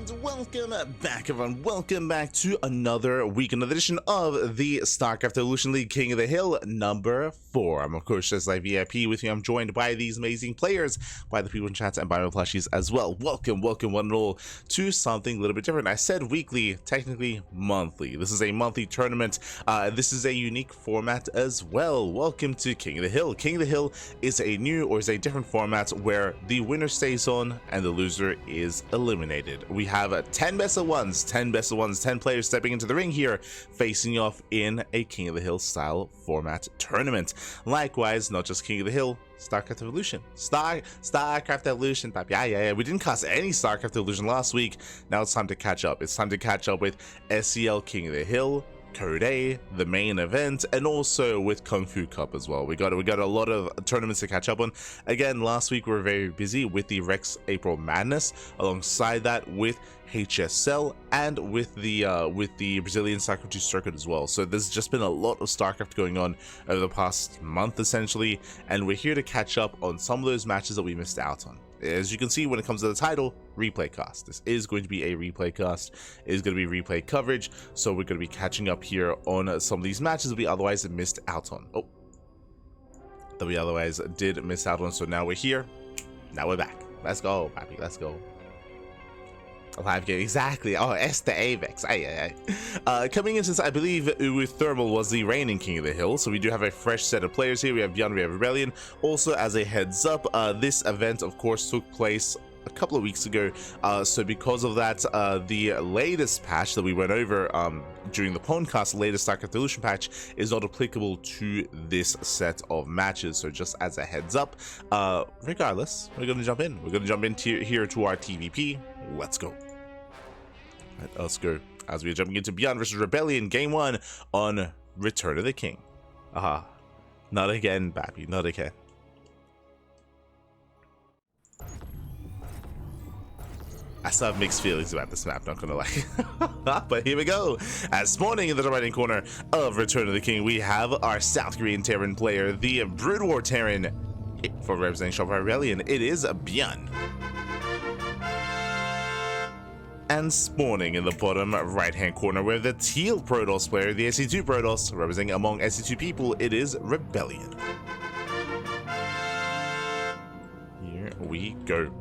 And welcome back, everyone. Welcome back to another weekend edition of the StarCraft Evolution League King of the Hill number 4. I'm of course just like VIP with you. I'm joined by these amazing players, by the people in chat, and by my plushies as well. Welcome one and all to something a little bit different. I said weekly, technically monthly. This is a monthly tournament. This is a unique format as well. Welcome to King of the Hill. King of the Hill is a new or is a different format where the winner stays on and the loser is eliminated. We have 10 best of ones, 10 players stepping into the ring here, facing off in a King of the Hill style format tournament. Likewise, not just King of the Hill, StarCraft Evolution. StarCraft Evolution. Yeah. We didn't cast any StarCraft Evolution last week. Now it's time to catch up. It's time to catch up with SEL King of the Hill, Code A, the main event, and also with Kung Fu Cup as well. We got a lot of tournaments to catch up on. Again, last week we were very busy with the Rex April Madness, alongside that with HSL and with the Brazilian StarCraft 2 circuit as well. So there's just been a lot of StarCraft going on over the past month essentially, and we're here to catch up on some of those matches that we missed out on. As you can see, when it comes to the title, replay cast. This is going to be a replay cast. It is going to be replay coverage. So we're going to be catching up here on some of these matches that we otherwise missed out on. That we otherwise did miss out on. So now we're here. Now we're back. Let's go, papi. Let's go. Live game, exactly. Oh, it's the Avex. Coming in, since I believe Uwu Thermal was the reigning King of the Hill, so we do have a fresh set of players here. We have ByuN, we have Rebellion. Also, as a heads up, this event, of course, took place a couple of weeks ago, so because of that, the latest patch that we went over during the podcast, the latest StarCraft Evolution patch, is not applicable to this set of matches. So just as a heads up, regardless, we're going to jump in. We're going to jump into here to our TVP. Let's go. Let's go. As we're jumping into ByuN versus Rebellion, game 1 on Return of the King. Not again, Bappy, not again. I still have mixed feelings about this map, not gonna lie. But here we go. As spawning in the right hand corner of Return of the King, we have our South Korean Terran player, the Brood War Terran, for representing Shopify Rebellion. It is ByuN. And spawning in the bottom right hand corner, where the teal Protoss player, the SC2 Protoss, representing among SC2 people, it is Rebellion. Here we go.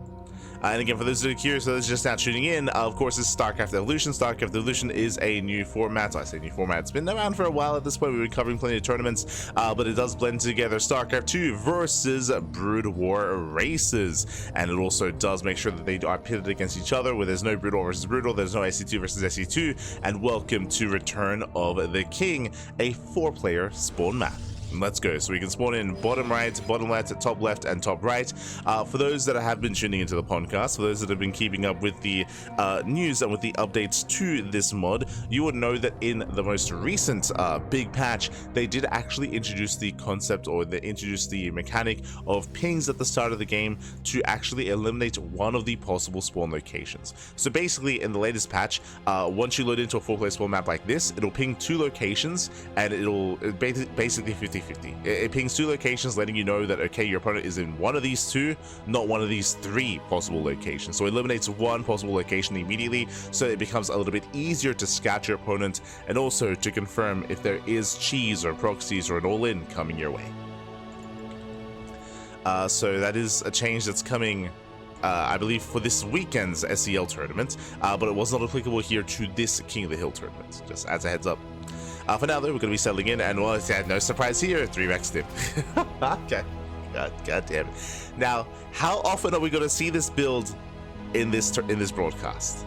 And again, for those who are curious, so that's just now tuning in, of course, it's StarCraft Evolution. StarCraft Evolution is a new format. I say new format, it's been around for a while at this point. We've been covering plenty of tournaments, but it does blend together StarCraft 2 versus Brood War races. And it also does make sure that they are pitted against each other, where there's no Brood War versus Brood War, there's no SC2 versus SC2. And welcome to Return of the King, a 4-player spawn map. Let's go. So we can spawn in bottom right, bottom left, top left, and top right. For those that have been tuning into the podcast, for those that have been keeping up with the news and with the updates to this mod, you would know that in the most recent big patch, they did actually introduce the concept, or they introduced the mechanic of pings at the start of the game to actually eliminate one of the possible spawn locations. So basically, in the latest patch, once you load into a 4-player spawn map like this, it'll ping 2 locations, and it'll basically 50-50. It pings 2 locations, letting you know that, okay, your opponent is in one of these 2, not one of these 3 possible locations. So it eliminates one possible location immediately, so it becomes a little bit easier to scout your opponent, and also to confirm if there is cheese or proxies or an all-in coming your way. So that is a change that's coming, I believe, for this weekend's SEL tournament, but it was not applicable here to this King of the Hill tournament, just as a heads up. For now, though, we're going to be settling in, and well, no surprise here, 3x him. Okay, God damn it. Now, how often are we going to see this build in this broadcast?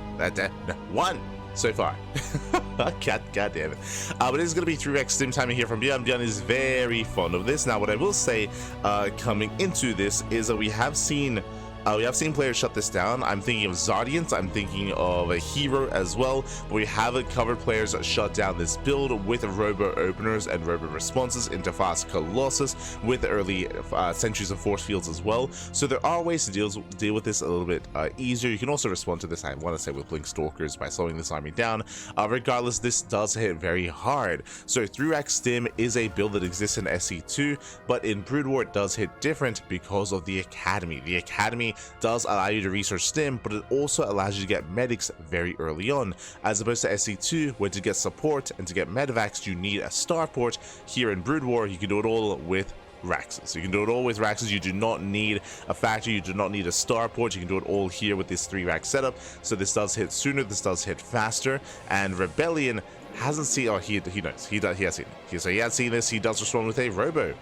One so far. God damn it. But it is going to be 3x stim timing here from ByuN. ByuN is very fond of this. Now, what I will say coming into this is that we have seen players shut this down. I'm thinking of Zardians, I'm thinking of a Hero as well, but we haven't covered players that shut down this build with Robo Openers and Robo Responses into Fast Colossus with early Sentries and Force Fields as well. So there are ways to deal with this a little bit easier. You can also respond to this, I want to say, with Blink Stalkers by slowing this army down. Regardless, this does hit very hard. So 3x Stim is a build that exists in SC2, but in Brood War it does hit different because of the Academy. The Academy army does allow you to research stim, but it also allows you to get medics very early on, as opposed to SE2, where to get support and to get medevacs you need a starport. Here in Brood War, you can do it all with Raxes. You can do it all with Raxes. You do not need a factory, you do not need a starport. You can do it all here with this 3 rack setup. So this does hit sooner, this does hit faster, and Rebellion hasn't seen, oh, he knows, he has seen it. So he has seen this, he does respond with a robo.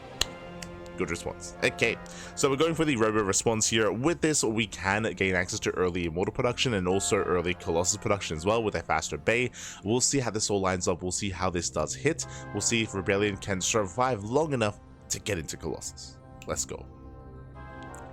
Good response. Okay, so we're going for the robo response here. With this, we can gain access to early Immortal production and also early Colossus production as well with a faster bay. We'll see how this all lines up. We'll see how this does hit. We'll see if Rebellion can survive long enough to get into Colossus. Let's go.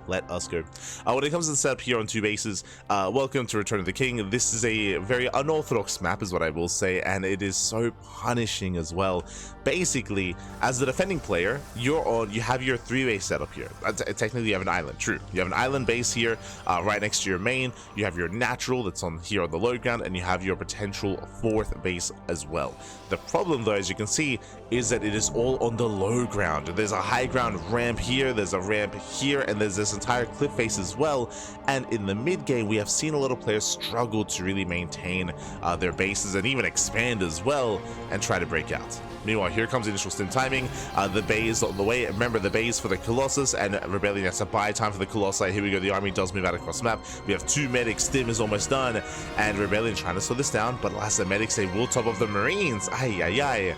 Let us go. When it comes to the setup here on 2 bases, welcome to Return of the King. This is a very unorthodox map is what I will say, and it is so punishing as well. Basically, as the defending player, you have your 3 base setup here. Technically you have an island, true. You have an island base here right next to your main. You have your natural that's on here on the low ground, and you have your potential 4th base as well. The problem though, as you can see, is that it is all on the low ground. There's a high ground ramp here, there's a ramp here, and there's this entire cliff face as well. And in the mid game, we have seen a lot of players struggle to really maintain their bases and even expand as well and try to break out. Meanwhile, here comes initial stim timing. The bay is on the way. Remember, the bay is for the Colossus, and Rebellion has to buy time for the Colossi. Here we go. The army does move out across the map. We have 2 medics. Stim is almost done, and Rebellion trying to slow this down. But last, the medics, they will top up the Marines. Ay, ay, ay.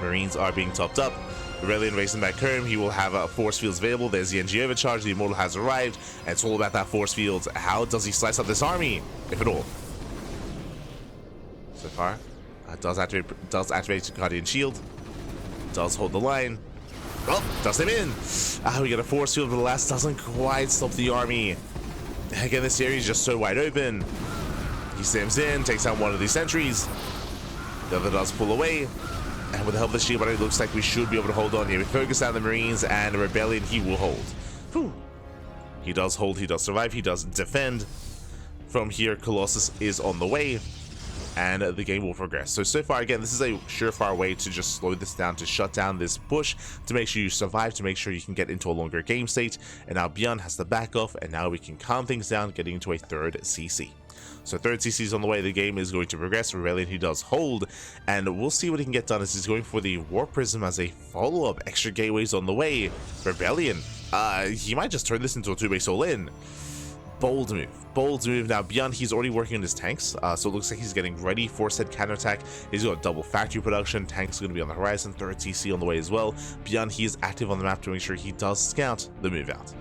Marines are being topped up. Rebellion racing back home. He will have force fields available. There's the NG overcharge. The Immortal has arrived, and it's all about that force fields. How does he slice up this army, if at all? So far, does activate Guardian Shield. Does hold the line. Oh, does him in. We get a force field, but the last doesn't quite stop the army. Again, this area is just so wide open. He stims in, takes out one of these sentries. The other does pull away. And with the help of the shield, but it looks like we should be able to hold on here. We focus on the Marines and the Rebellion, he will hold. Whew. He does hold, he does survive, he does defend. From here, Colossus is on the way, and the game will progress. So far, again, this is a surefire way to just slow this down, to shut down this push, to make sure you survive, to make sure you can get into a longer game state. And now ByuN has to back off, and now we can calm things down, getting into a 3rd CC. So 3rd CC is on the way. The game is going to progress. Rebellion, he does hold, and we'll see what he can get done as he's going for the War Prism as a follow-up. Extra gateways on the way. Rebellion, he might just turn this into a 2-base all-in. Bold move. Bold move. Now, ByuN, he's already working on his tanks, so it looks like he's getting ready for said counterattack. He's got double factory production. Tanks going to be on the horizon. 3rd CC on the way as well. ByuN, he is active on the map to make sure he does scout the move out.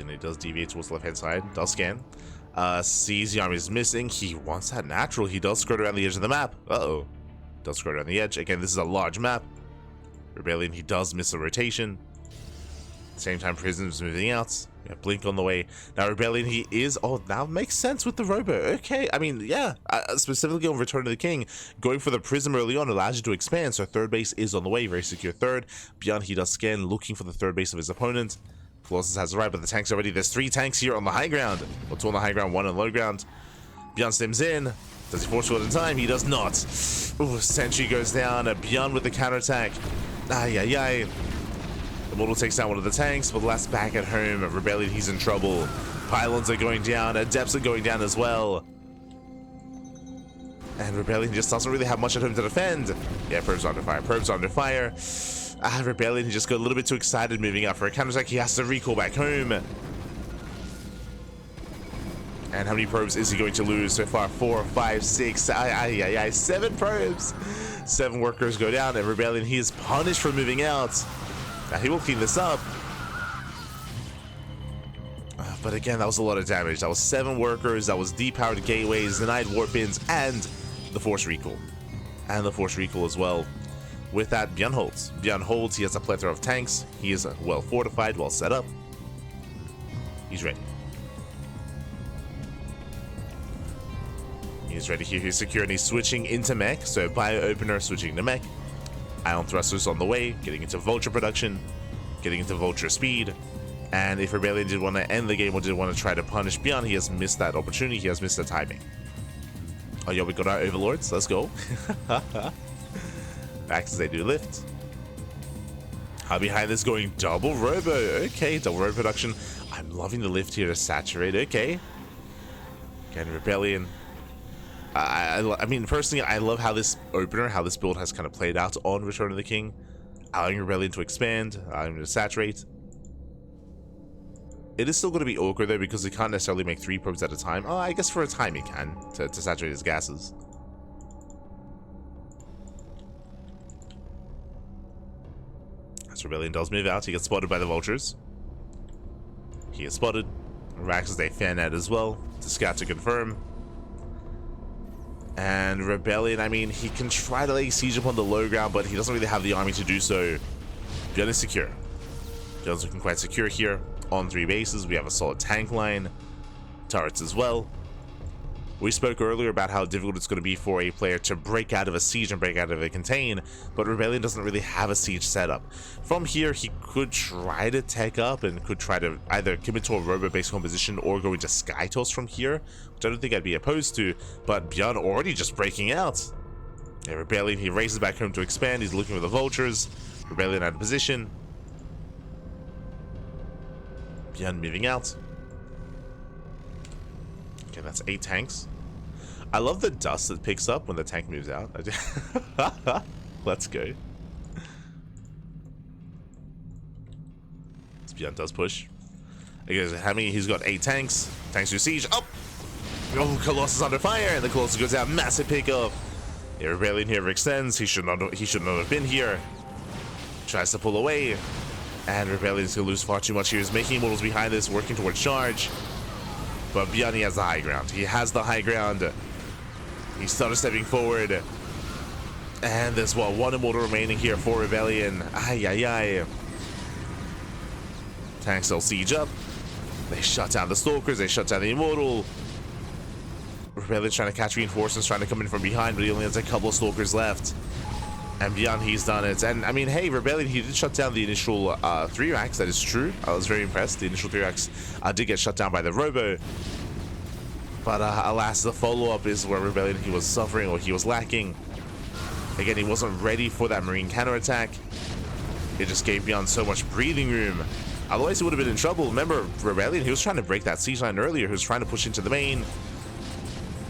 He does deviate towards the left-hand side, does scan, sees the army is missing. He wants that natural. He does skirt around the edge of the map. Uh-oh. Does skirt around the edge. Again, this is a large map. Rebellion, he does miss a rotation. At the same time, Prism's moving out. We have Blink on the way. Now, Rebellion, he is... Oh, now makes sense with the Robo. Okay, I mean, yeah. Specifically on Return of the King, going for the Prism early on allows you to expand, so 3rd base is on the way. Very secure 3rd. ByuN, he does scan, looking for the 3rd base of his opponent. Colossus has arrived, but the tanks are ready. There's 3 tanks here on the high ground. Well, 2 on the high ground, 1 on the low ground. ByuN stims in. Does he force field in time? He does not. Ooh, sentry goes down. ByuN with the counterattack. Ay, ay, ay. The Immortal takes down one of the tanks, but last back at home. Rebellion, he's in trouble. Pylons are going down. Adepts are going down as well. And Rebellion just doesn't really have much at home to defend. Yeah, Probe's under fire. Probe's under fire. Rebellion, he just got a little bit too excited moving out for a counterattack. He has to recall back home. And how many probes is he going to lose so far? 4, 5, 6, 7 probes. 7 workers go down, and Rebellion, he is punished for moving out. Now he will clean this up. But again, that was a lot of damage. That was 7 workers, that was depowered gateways, denied warp ins, and the force recall. And the force recall as well. With that, ByuN holds. ByuN holds. He has a plethora of tanks. He is well fortified, well set up. He's ready. He's ready here. He's secure, and he's switching into mech. So bio opener switching to mech. Ion thrusters on the way, getting into vulture production, getting into vulture speed. And if Rebellion did want to end the game or did want to try to punish ByuN, he has missed that opportunity. He has missed the timing. Oh yeah, we got our overlords. Let's go. Back as they do lift. Behind this going double robo. Okay, double robo production. I'm loving the lift here to saturate. Okay. Again, Rebellion. I mean, personally, I love how this opener, how this build has kind of played out on Return of the King. Allowing Rebellion to expand, allowing him to saturate. It is still going to be awkward though, because he can't necessarily make 3 probes at a time. Oh, I guess for a time he can, to saturate his gases. As Rebellion does move out, he gets spotted by the vultures. He is spotted. Raxes a fan net as well, to scout to confirm. And Rebellion, I mean, he can try to lay siege upon the low ground, but he doesn't really have the army to do so. ByuN is secure. ByuN's looking quite secure here. On 3 bases, we have a solid tank line. Turrets as well. We spoke earlier about how difficult it's going to be for a player to break out of a siege and break out of a contain, but Rebellion doesn't really have a siege setup. From here, he could try to tech up and could try to either commit to a robo-based composition or go into Sky Toss from here, which I don't think I'd be opposed to, but ByuN already just breaking out. Yeah, Rebellion, he races back home to expand. He's looking for the vultures. Rebellion out of position. ByuN moving out. Okay, that's 8 tanks. I love the dust that picks up when the tank moves out. Let's go. ByuN does push. He's got 8 tanks. Tanks to siege. Up! Oh, Colossus under fire, and the Colossus goes out. Massive pickup. Yeah, Rebellion here extends. He should not have been here. Tries to pull away. And Rebellion is going to lose far too much here. He's making immortals behind this, working towards charge. But ByuN, he has the high ground. He has the high ground. He's started stepping forward. And there's, what, 1 immortal remaining here for Rebellion. Ay, ay, ay. Tanks still siege up. They shut down the Stalkers. They shut down the immortal. Rebellion's trying to catch reinforcements, trying to come in from behind, but he only has a couple of Stalkers left. And ByuN, he's done it. And I mean, hey, Rebellion, he did shut down the initial 3 racks. That is true. I was very impressed. The initial 3 racks did get shut down by the Robo. But alas, the follow-up is where Rebellion, he was suffering, or he was lacking. Again, he wasn't ready for that marine counterattack. It just gave ByuN so much breathing room. Otherwise, he would have been in trouble. Remember, Rebellion, he was trying to break that siege line earlier. He was trying to push into the main.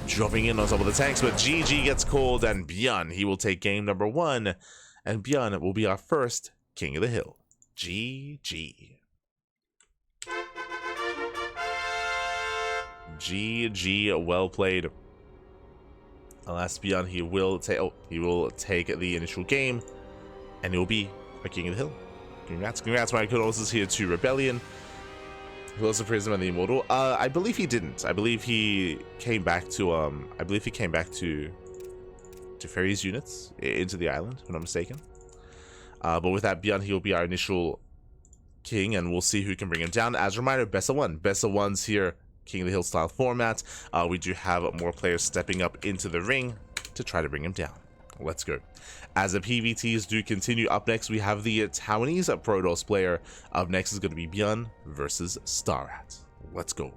Dropping in on top of the tanks, but GG gets called, and ByuN, he will take game number 1, and ByuN will be our first King of the Hill. GG. GG, well played. Alas, ByuN, he will take the initial game, and he will be a King of the Hill. Congrats, my condolences here to Rebellion. Who also praised him on the Immortal? I believe he didn't. I believe he came back to ferry units into the island, if I'm not mistaken. But with that, ByuN, he'll be our initial king, and we'll see who can bring him down. As a reminder, best of 1. Best of 1s here, King of the Hill style format. We do have more players stepping up into the ring to try to bring him down. Let's go. As the PVTs do continue, up next we have the Taiwanese Protoss player. Up next is going to be ByuN versus StarAtt. Let's go.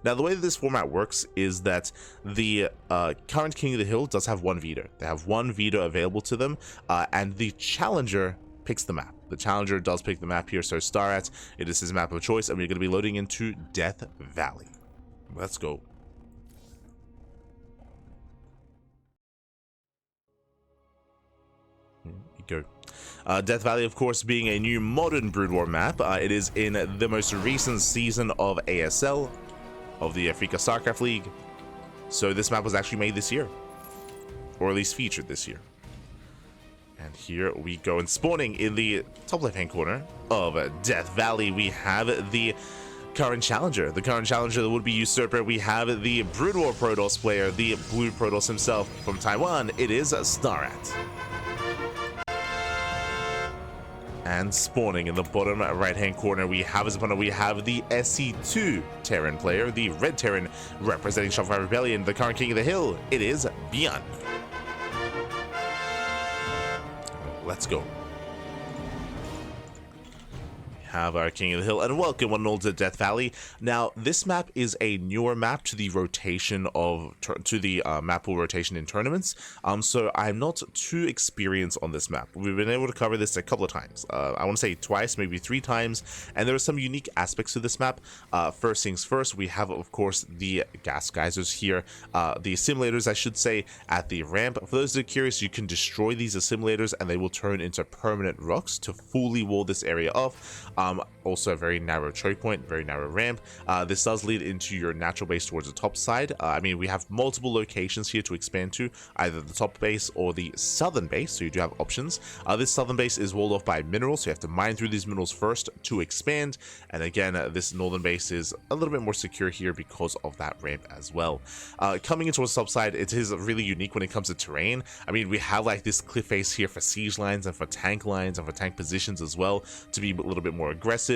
Now, the way that this format works is that the current King of the Hill does have 1 veto. They have 1 veto available to them, and the challenger picks the map. The challenger does pick the map here, so StarAtt, it is his map of choice, and we're going to be loading into Death Valley. Let's go. Go. Death Valley, of course, being a new modern Brood War map. It is in the most recent season of ASL, of the Africa StarCraft League. So this map was actually made this year, or at least featured this year. And here we go, and spawning in the top left-hand corner of Death Valley, we have the current challenger. The current challenger, the would-be usurper. We have the Brood War Protoss player, the Blue Protoss himself from Taiwan. It is StarAtt. And spawning in the bottom right-hand corner, we have his opponent. We have the SE2 Terran player, the Red Terran, representing Shopify Rebellion, the current King of the Hill. It is ByuN. Let's go. We have our King of the Hill, and welcome one and all to Death Valley. Now, this map is a newer map to the rotation of map pool rotation in tournaments. So I'm not too experienced on this map. We've been able to cover this a couple of times. I want to say twice, maybe 3 times, and there are some unique aspects to this map. First things first, we have of course the gas geysers here, the assimilators, I should say, at the ramp. For those that are curious, you can destroy these assimilators, and they will turn into permanent rocks to fully wall this area off. Also a very narrow choke point, very narrow ramp. This does lead into your natural base towards the top side. I mean, we have multiple locations here to expand to, either the top base or the southern base, so you do have options. This southern base is walled off by minerals, so you have to mine through these minerals first to expand. And again, this northern base is a little bit more secure here because of that ramp as well. Coming into a subside, it is really unique when it comes to terrain. I mean, we have like this cliff face here for siege lines and for tank lines and for tank positions as well, to be a little bit more aggressive.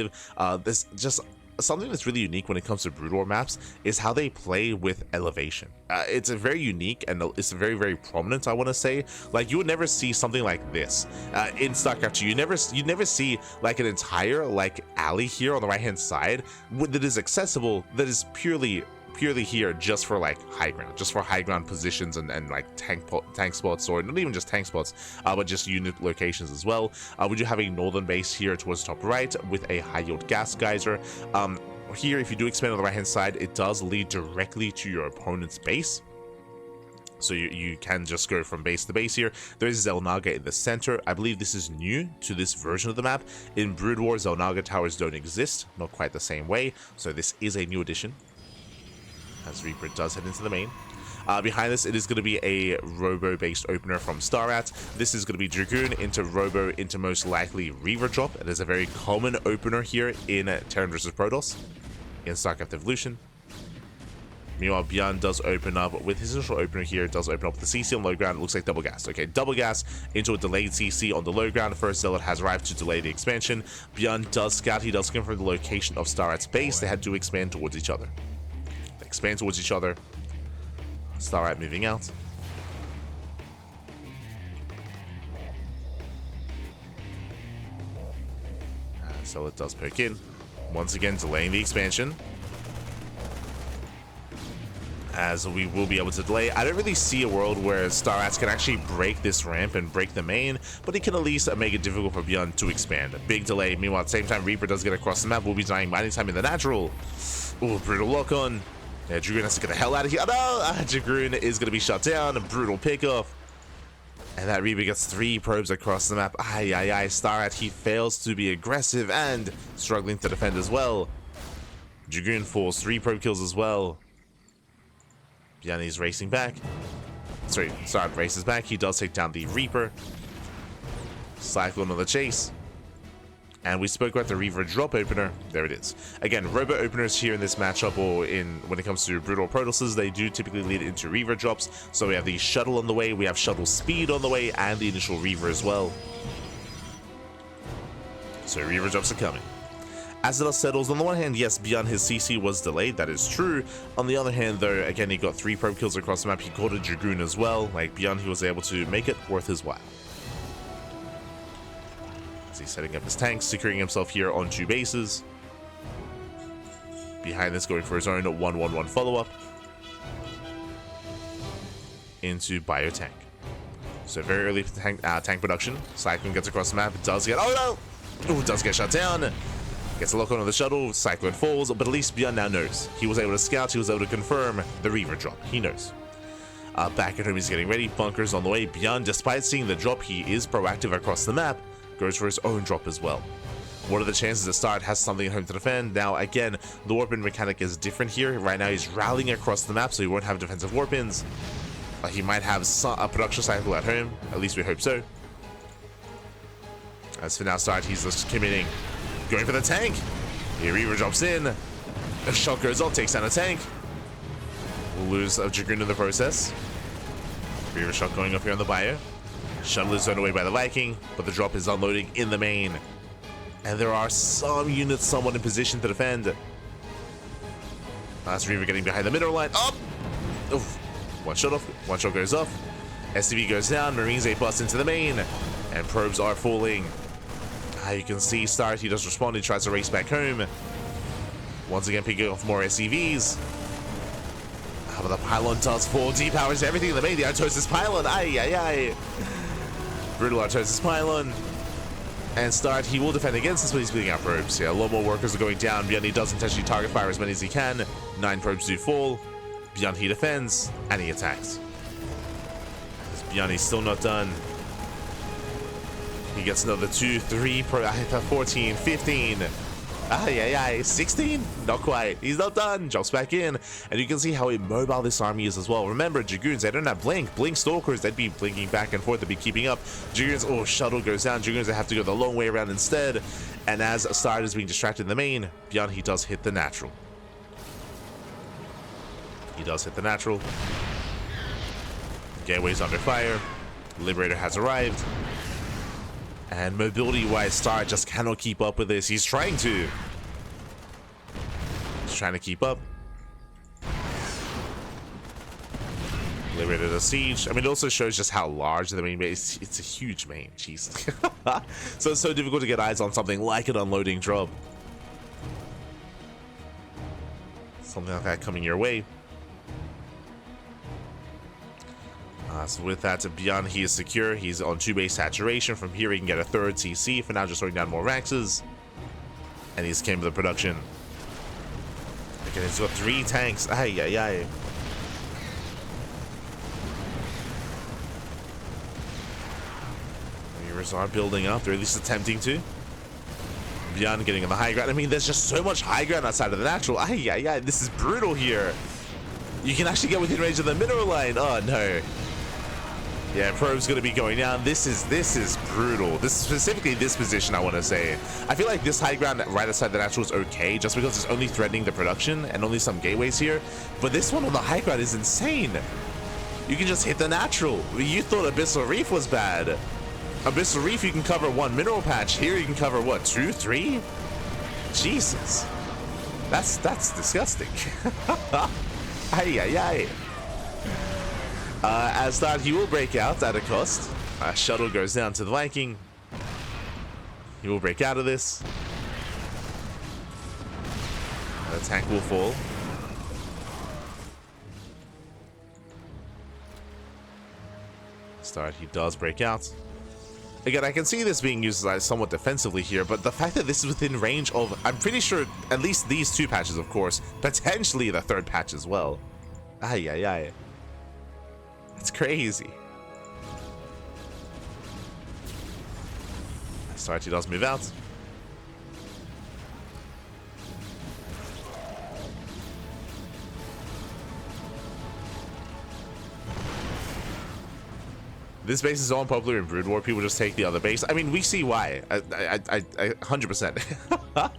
This just something that's really unique when it comes to Brood War maps is how they play with elevation. It's a very unique, and it's very, very prominent, I want to say. Like, you would never see something like this in StarCraft 2. You never see like an entire like alley here on the right hand side that is accessible, that is purely here just for like high ground positions and like tank spots, or not even just tank spots, but just unit locations as well. We do have a northern base here towards the top right with a high yield gas geyser. Here, if you do expand on the right hand side, it does lead directly to your opponent's base, so you can just go from base to base here. There is Xel'Naga in the center. I believe this is new to this version of the map. In Brood War, Xel'Naga towers don't exist, not quite the same way, so this is a new addition, as Reaper does head into the main. Behind this, it is going to be a Robo-based opener from StarAtt. This is going to be Dragoon into Robo into most likely Reaver drop. It is a very common opener here in Terran vs Protoss in StarCraft Evolution. Meanwhile, ByuN does open up with his initial opener here. It does open up with the CC on low ground. It looks like double gas. Okay, double gas into a delayed CC on the low ground. First Zealot has arrived to delay the expansion. ByuN does scout. He does confirm the location of StarAtt's base. They had to expand towards each other. Expand towards each other. StarAtt moving out. So it does poke in. Once again, delaying the expansion, as we will be able to delay. I don't really see a world where StarAtt can actually break this ramp and break the main, but he can at least make it difficult for ByuN to expand. A big delay. Meanwhile, at the same time, Reaper does get across the map. We'll be dying mining time in the natural. Ooh, brutal lock on. Yeah, Dragoon has to get the hell out of here. Oh no! Dragoon is going to be shut down. A brutal pickoff. And that Reaper gets 3 probes across the map. StarAtt, he fails to be aggressive and struggling to defend as well. Dragoon falls 3 probe kills as well. ByuN is racing back. Sorry, StarAtt races back. He does take down the Reaper. Cyclone on the chase. And we spoke about the Reaver drop opener. There it is. Again, Robo openers here in this matchup, or when it comes to Brutal Protosses, they do typically lead into Reaver drops. So we have the shuttle on the way, we have shuttle speed on the way, and the initial Reaver as well. So Reaver drops are coming. As the dust settles, on the one hand, yes, ByuN, his CC was delayed, that is true. On the other hand, though, again, he got 3 probe kills across the map. He caught a Dragoon as well. Like, ByuN, he was able to make it worth his while. He's setting up his tanks, securing himself here on 2 bases. Behind this, going for his own 1-1-1 follow-up into BioTank. So very early tank production. Cyclone gets across the map. Does get does get shut down. Gets a lock on the shuttle. Cyclone falls, but at least ByuN now knows. He was able to scout. He was able to confirm the Reaver drop. He knows. Back at home, he's getting ready. Bunkers on the way. ByuN, despite seeing the drop, he is proactive across the map. Goes for his own drop as well. What are the chances that StarAtt has something at home to defend? Now, again, the warp-in mechanic is different here. Right now, he's rallying across the map, so he won't have defensive warp-ins. He might have a production cycle at home. At least we hope so. As for now, StarAtt, he's just committing. Going for the tank. Here, Reaver drops in. A shot goes off, takes down a tank. We'll lose a Dragoon in the process. Reaver shot going off here on the bio. Shuttle is thrown away by the Viking, but the drop is unloading in the main. And there are some units somewhat in position to defend. Last Reaver getting behind the middle line. Up! Oof. One shot goes off. SCEvo goes down. Marines A bust into the main. And probes are falling. You can see StarAtt, he does respond, he tries to race back home. Once again, picking off more SCVs. But the pylon does fall. Depowers everything in the main. The Artosis pylon. Brutal Artosis pylon. And StarAtt, he will defend against this, but he's bleeding out probes. Yeah, a lot more workers are going down. ByuN, he does intentionally target fire as many as he can. 9 probes do fall. ByuN, he defends, and he attacks. ByuN, he's still not done. He gets another 2, 3, 14, 15. 16? Not quite. He's not done. Jumps back in. And you can see how immobile this army is as well. Remember, Dragoons, they don't have Blink. Blink Stalkers, they'd be blinking back and forth. They'd be keeping up. Dragoons, oh, shuttle goes down. Dragoons, they have to go the long way around instead. And as StarAtt is being distracted in the main, ByuN, he does hit the natural. He does hit the natural. Gateway's under fire. Liberator has arrived. And mobility-wise, StarAtt just cannot keep up with this. He's trying to. He's trying to keep up. Liberator does siege. I mean, it also shows just how large the main base. It's a huge main. Jesus. So it's so difficult to get eyes on something like an unloading drop. Something like that coming your way. So with that, ByuN, he is secure. He's on 2 base saturation. From here, he can get a 3rd CC. For now, just throwing down more Raxes. And he's came to the production. Again, he's got 3 tanks. Reavers are building up. They're at least attempting to. ByuN getting on the high ground. I mean, there's just so much high ground outside of the natural. This is brutal here. You can actually get within range of the mineral line. Oh, no. Yeah, probe's going to be going down. This is brutal. This specifically this position, I want to say. I feel like this high ground right outside the natural is okay, just because it's only threatening the production and only some gateways here. But this one on the high ground is insane. You can just hit the natural. You thought Abyssal Reef was bad. Abyssal Reef, you can cover 1 mineral patch. Here you can cover what, 2, 3? Jesus, that's disgusting. As that, he will break out at a cost. Shuttle goes down to the Viking. He will break out of this. The tank will fall. StarAtt, he does break out. Again, I can see this being used somewhat defensively here, but the fact that this is within range of, I'm pretty sure, at least these 2 patches, of course, potentially the 3rd patch as well. That's crazy. StarAtt, he does move out. This base is so unpopular in Brood War. People just take the other base. I mean, we see why. I 100%.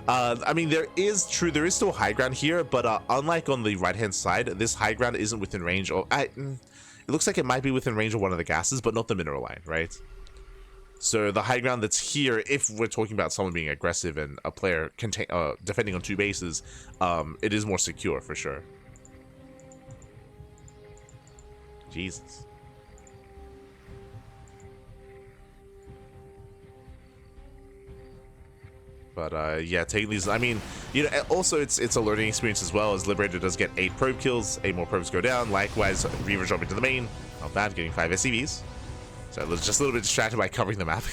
I mean, there is still high ground here, but unlike on the right-hand side, this high ground isn't within range of. It looks like it might be within range of one of the gases, but not the mineral line, right? So the high ground that's here, if we're talking about someone being aggressive and a player defending on 2 bases, it is more secure for sure. Jesus. But yeah, taking these, I mean, you know, also it's a learning experience as well, as Liberator does get 8 probe kills, 8 more probes go down. Likewise, Reaver dropping to the main, not bad, getting 5 SCVs. So I was just a little bit distracted by covering the map.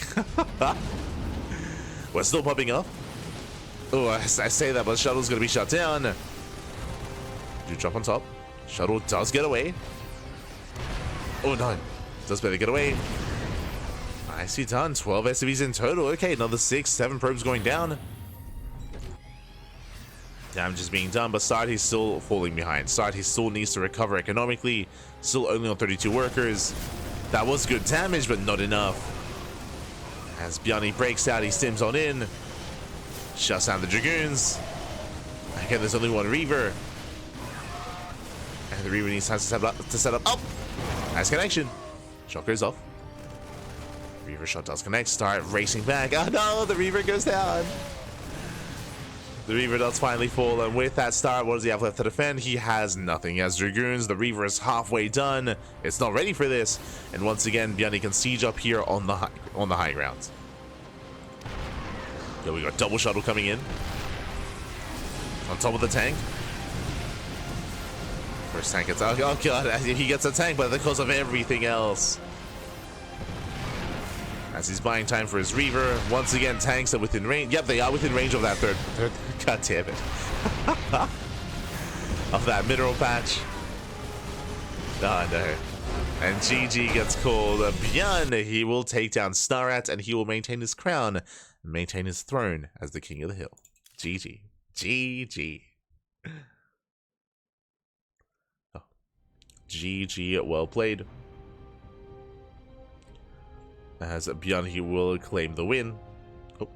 We're still popping up. Oh, I say that, but Shuttle's gonna be shut down. Do jump on top. Shuttle does get away. Oh no, does better get away. Nicely done. 12 SCVs in total. Okay, another 6, 7 probes going down. Damage is being done, but StarAtt, he's still falling behind. StarAtt, he still needs to recover economically. Still only on 32 workers. That was good damage, but not enough. As ByuN breaks out, he stims on in. Shuts down the Dragoons. Again, there's only 1 Reaver. And the Reaver needs time to set up. Oh! Nice connection. Shot goes off. Reaver shot does connect. StarAtt racing back. Oh no, the Reaver goes down. The Reaver does finally fall, and with that, StarAtt, what does he have left to defend? He has nothing. He has Dragoons. The Reaver is halfway done. It's not ready for this. And once again, ByuN can siege up here on the high ground. Yo, we got double shuttle coming in. On top of the tank. First tank gets... Oh god, he gets a tank, but because of everything else. As he's buying time for his Reaver. Once again, tanks are within range. Yep, they are within range of that third god damn it. Of that mineral patch. Oh no. And GG gets called. ByuN, he will take down StarAtt and he will maintain his crown, maintain his throne as the king of the hill. GG. GG. Oh. GG, well played. As ByuN, he will claim the win. Oh.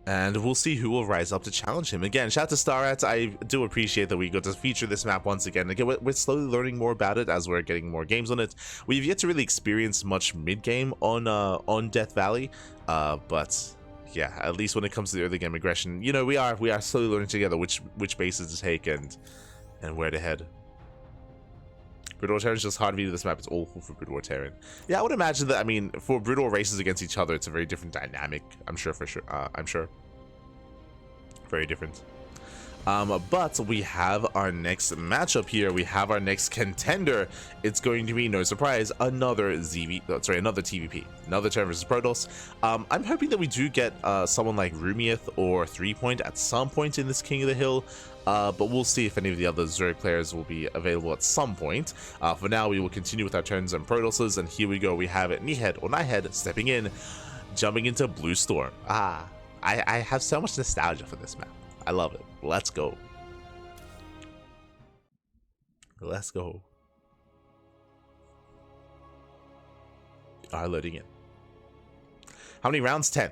And we'll see who will rise up to challenge him. Again, shout out to StarAtt. I do appreciate that we got to feature this map once again. Again, we're slowly learning more about it as we're getting more games on it. We've yet to really experience much mid-game on Death Valley. But yeah, at least when it comes to the early game aggression, you know, we are slowly learning together which bases to take and where to head. Brutal Terran is just hard to beat this map. It's awful for Brutal Terran. Yeah, I would imagine that. I mean, for brutal races against each other, it's a very different dynamic. I'm sure. Very different. But we have our next matchup here. We have our next contender. It's going to be, no surprise, another TVP, another Terran versus Protoss. I'm hoping that we do get someone like Rumieth or Threepoint at some point in this King of the Hill. But we'll see if any of the other Zerg players will be available at some point. For now, we will continue with our turns and Protosses, and here we go. We have Nihed stepping in, jumping into Blue Storm. I have so much nostalgia for this map. I love it. Let's go. Let's go. Loading in. How many rounds? 10.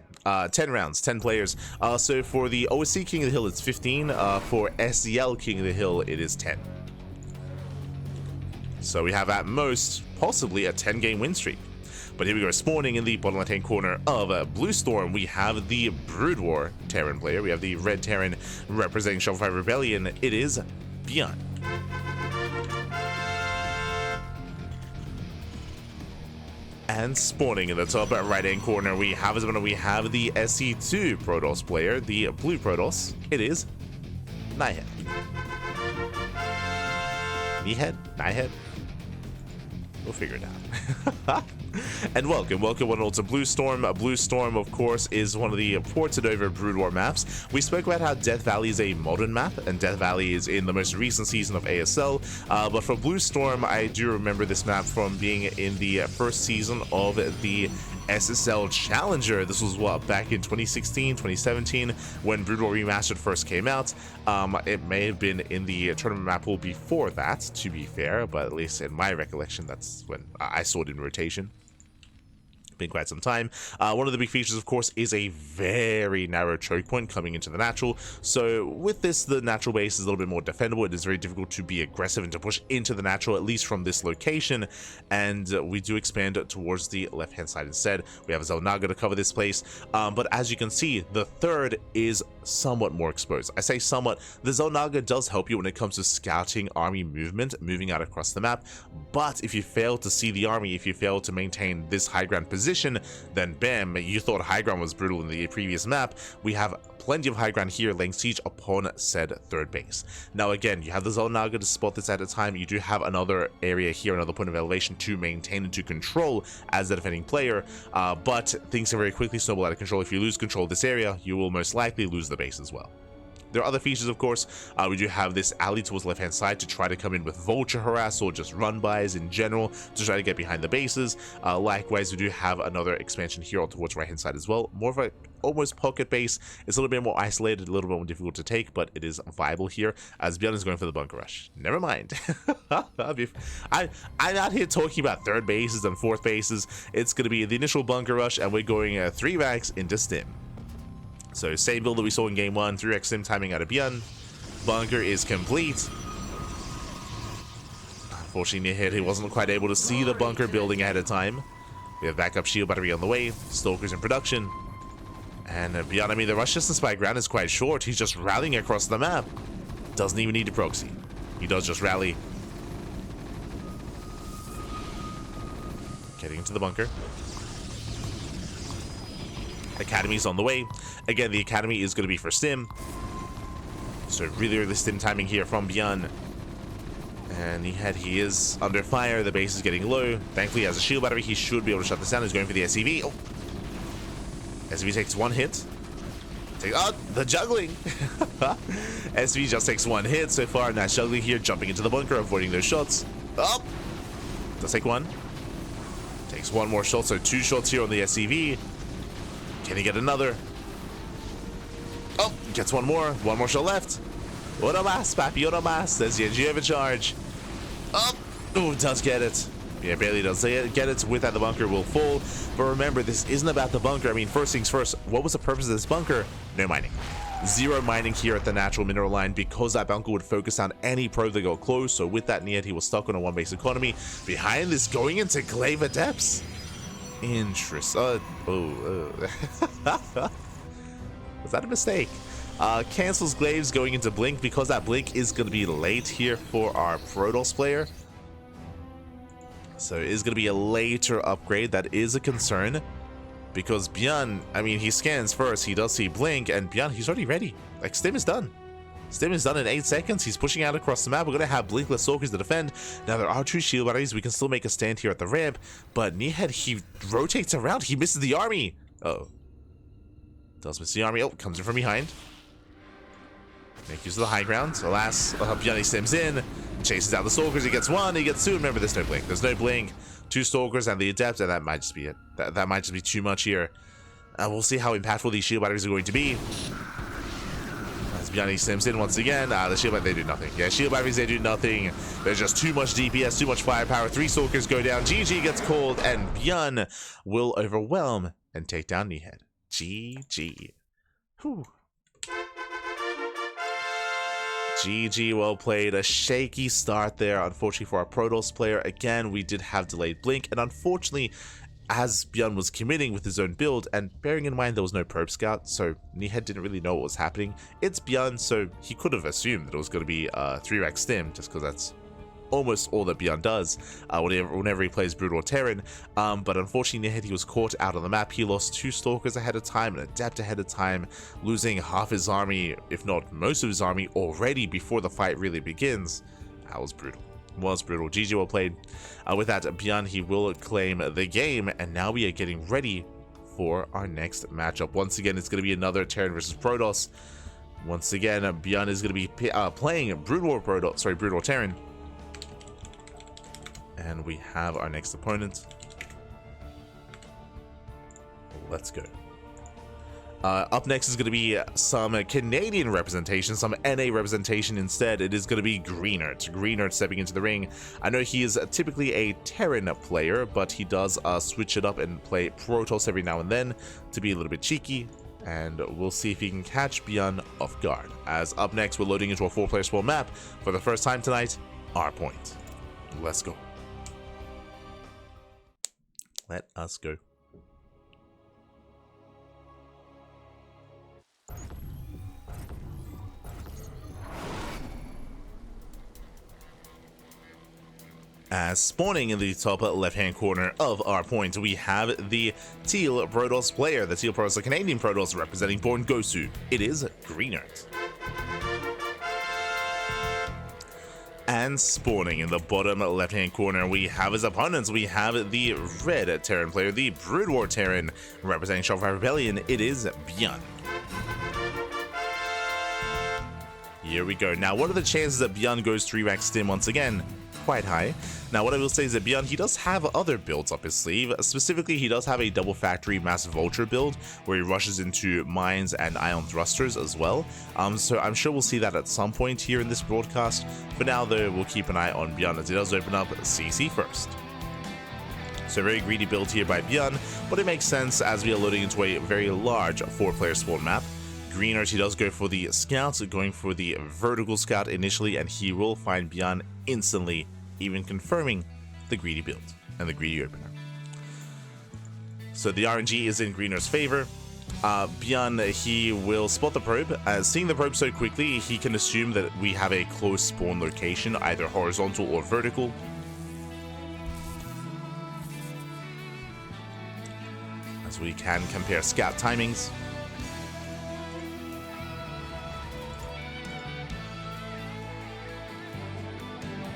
10 rounds, 10 players. So for the OSC King of the Hill, it's 15. For SEL King of the Hill, it is 10. So we have at most, possibly, a 10-game win streak. But here we go, spawning in the bottom left-hand corner of Blue Storm, we have the Brood War Terran player. We have the Red Terran representing Shovelfire Rebellion. It is ByuN. And spawning in the top right-hand corner, we have the SE2 Protoss player, the Blue Protoss. It is Nihed. Nihed? We'll figure it out. And welcome one all to Blue Storm. Blue Storm, of course, is one of the ported over Brood War maps. We spoke about how Death Valley is a modern map, and Death Valley is in the most recent season of ASL. But for Blue Storm, I do remember this map from being in the first season of the SSL Challenger. This was what, back in 2016, 2017, when Brood War Remastered first came out. It may have been in the tournament map pool before that, to be fair, but at least in my recollection, that's when I saw it in rotation. Been quite some time. One of the big features, of course, is a very narrow choke point coming into the natural. So with this, the natural base is a little bit more defendable. It is very difficult to be aggressive and to push into the natural, at least from this location. And we do expand towards the left-hand side instead. We have a Xel'Naga to cover this place. But as you can see, the third is somewhat more exposed. I say somewhat. The Xel'Naga does help you when it comes to scouting army movement, moving out across the map. But if you fail to see the army, if you fail to maintain this high ground position, then bam, you thought high ground was brutal in the previous map. We have plenty of high ground here laying siege upon said third base. Now again, you have the Xel'Naga to spot this at a time. You do have another area here, another point of elevation to maintain and to control as the defending player, but things can very quickly snowball out of control. If you lose control of this area, you will most likely lose the base as well. There are other features, of course. We do have this alley towards the left-hand side to try to come in with vulture harass or just run-bys in general to try to get behind the bases. Likewise, we do have another expansion here towards the right-hand side as well. More of a almost pocket base. It's a little bit more isolated, a little bit more difficult to take, but it is viable here as ByuN is going for the bunker rush. Never mind. I'm out here talking about third bases and fourth bases. It's going to be the initial bunker rush, and we're going 3 racks into stim. So same build that we saw in game 1, 3x sim timing out of ByuN. Bunker is complete. Unfortunately, Nihed, he wasn't quite able to see the bunker building ahead of time. We have backup shield battery on the way, Stalkers in production. And ByuN, I mean, the rush distance by ground is quite short. He's just rallying across the map. Doesn't even need to proxy. He does just rally. Getting into the bunker. Academy's on the way. Again, the Academy is going to be for Stim. So really early Stim timing here from ByuN. And Nihed, he is under fire. The base is getting low. Thankfully, he has a shield battery. He should be able to shut this down. He's going for the SCEvo. Oh. SCEvo takes one hit. Oh, the juggling. SCEvo just takes one hit so far. Nice juggling here, jumping into the bunker, avoiding those shots. Oh, does take one. Takes one more shot, so 2 shots here on the SCEvo. Can he get another? Oh, gets one more. One more shot left. Ora mas, papi, ora mas. There's the NG overcharge. Oh, does get it. Yeah, barely does get it. With that, the bunker will fall. But remember, this isn't about the bunker. I mean, first things first, what was the purpose of this bunker? No mining. 0 mining here at the natural mineral line because that bunker would focus on any probe that got close. So with that, Nihed, he was stuck on a 1-base economy. Behind this, going into Glaive Depths. Interesting. Was that a mistake? Cancels Glaives going into Blink because that Blink is going to be late here for our Protoss player. So it is going to be a later upgrade. That is a concern because ByuN, I mean, he scans first. He does see Blink, and ByuN, he's already ready. Like, Stim is done. Stim is done in 8 seconds. He's pushing out across the map. We're going to have Blinkless Stalkers to defend. Now, there are 2 shield batteries. We can still make a stand here at the ramp, but Nihed, he rotates around. He misses the army. Oh. Does miss the army. Oh, comes in from behind. Make use of the high ground. Alas, ByuN stims in, chases out the Stalkers. He gets 1, he gets 2. Remember, there's no Blink. There's no Blink. 2 Stalkers and the Adept, and that might just be it. That might just be too much here. We'll see how impactful these shield batteries are going to be. As ByuN stims in once again. The shield batteries, they do nothing. Yeah, shield batteries, they do nothing. There's just too much DPS, too much firepower. 3 Stalkers go down. GG gets called, and ByuN will overwhelm and take down Nihed. GG. Whew. GG, well played. A shaky start there, unfortunately, for our Protoss player. Again, we did have delayed Blink, and unfortunately, as ByuN was committing with his own build, and bearing in mind there was no probe scout, so Nihed didn't really know what was happening. It's ByuN, so he could have assumed that it was going to be 3-rack Stim, just because that's almost all that ByuN does whenever he plays Brutal Terran. But unfortunately, Nihed, he was caught out on the map. He lost 2 Stalkers ahead of time, an Adept ahead of time, losing half his army, if not most of his army, already before the fight really begins. That was brutal. Was brutal. GG, well played. With that, ByuN, he will claim the game, and now we are getting ready for our next matchup. Once again, it's going to be another Terran versus Protoss. Once again, ByuN is going to be playing Brutal Terran. And we have our next opponent. Let's go. Up next is going to be some Canadian representation, some NA representation instead. It is going to be Greenert. Greenert stepping into the ring. I know he is typically a Terran player, but he does switch it up and play Protoss every now and then to be a little bit cheeky. And we'll see if he can catch ByuN off guard. As up next, we're loading into a 4-player spawn map for the first time tonight, our point. Let's go. Let us go. As spawning in the top left-hand corner of our point, we have the Teal Protoss player. The Teal Protoss, a Canadian Protoss representing Born Gosu. It is Greenert. And spawning in the bottom left-hand corner, we have his opponents. We have the red Terran player, the Brood War Terran, representing StarCraft Rebellion. It is ByuN. Here we go. Now, what are the chances that ByuN goes 3-rack Stim once again? Quite high. Now, what I will say is that ByuN, he does have other builds up his sleeve. Specifically, he does have a double factory mass vulture build where he rushes into mines and ion thrusters as well. So I'm sure we'll see that at some point here in this broadcast. For now, though, we'll keep an eye on ByuN as he does open up CC first. So very greedy build here by ByuN, but it makes sense as we are loading into a very large 4-player spawn map. Greenert, he does go for the scouts, going for the vertical scout initially, and he will find ByuN instantly, even confirming the greedy build and the greedy opener. So the RNG is in Greener's favor. ByuN, he will spot the probe. As seeing the probe so quickly, he can assume that we have a close spawn location, either horizontal or vertical. As we can compare scout timings.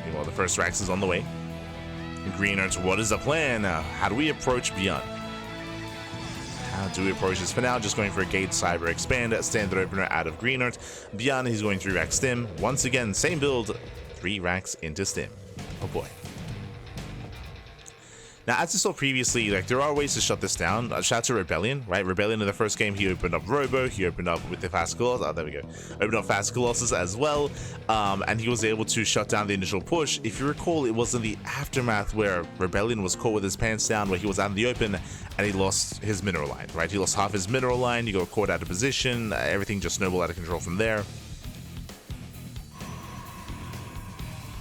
Meanwhile, the first Rax is on the way. Greenert, what is the plan? How do we approach ByuN? How do we approach this? For now, just going for a Gate Cyber Expand, standard opener out of Greenert. ByuN, he's going 3 Rax Stim. Once again, same build, 3 Rax into Stim. Oh boy. Now, as you saw previously, like, there are ways to shut this down. Shout out to Rebellion, right? Rebellion in the first game, he opened up Robo, he opened up with the Fast Colossus, oh, there we go. Opened up Fast Colossus as well, and he was able to shut down the initial push. If you recall, it was in the aftermath where Rebellion was caught with his pants down, where he was out in the open, and he lost his mineral line, right? He lost half his mineral line, he got caught out of position, everything just snowballed out of control from there.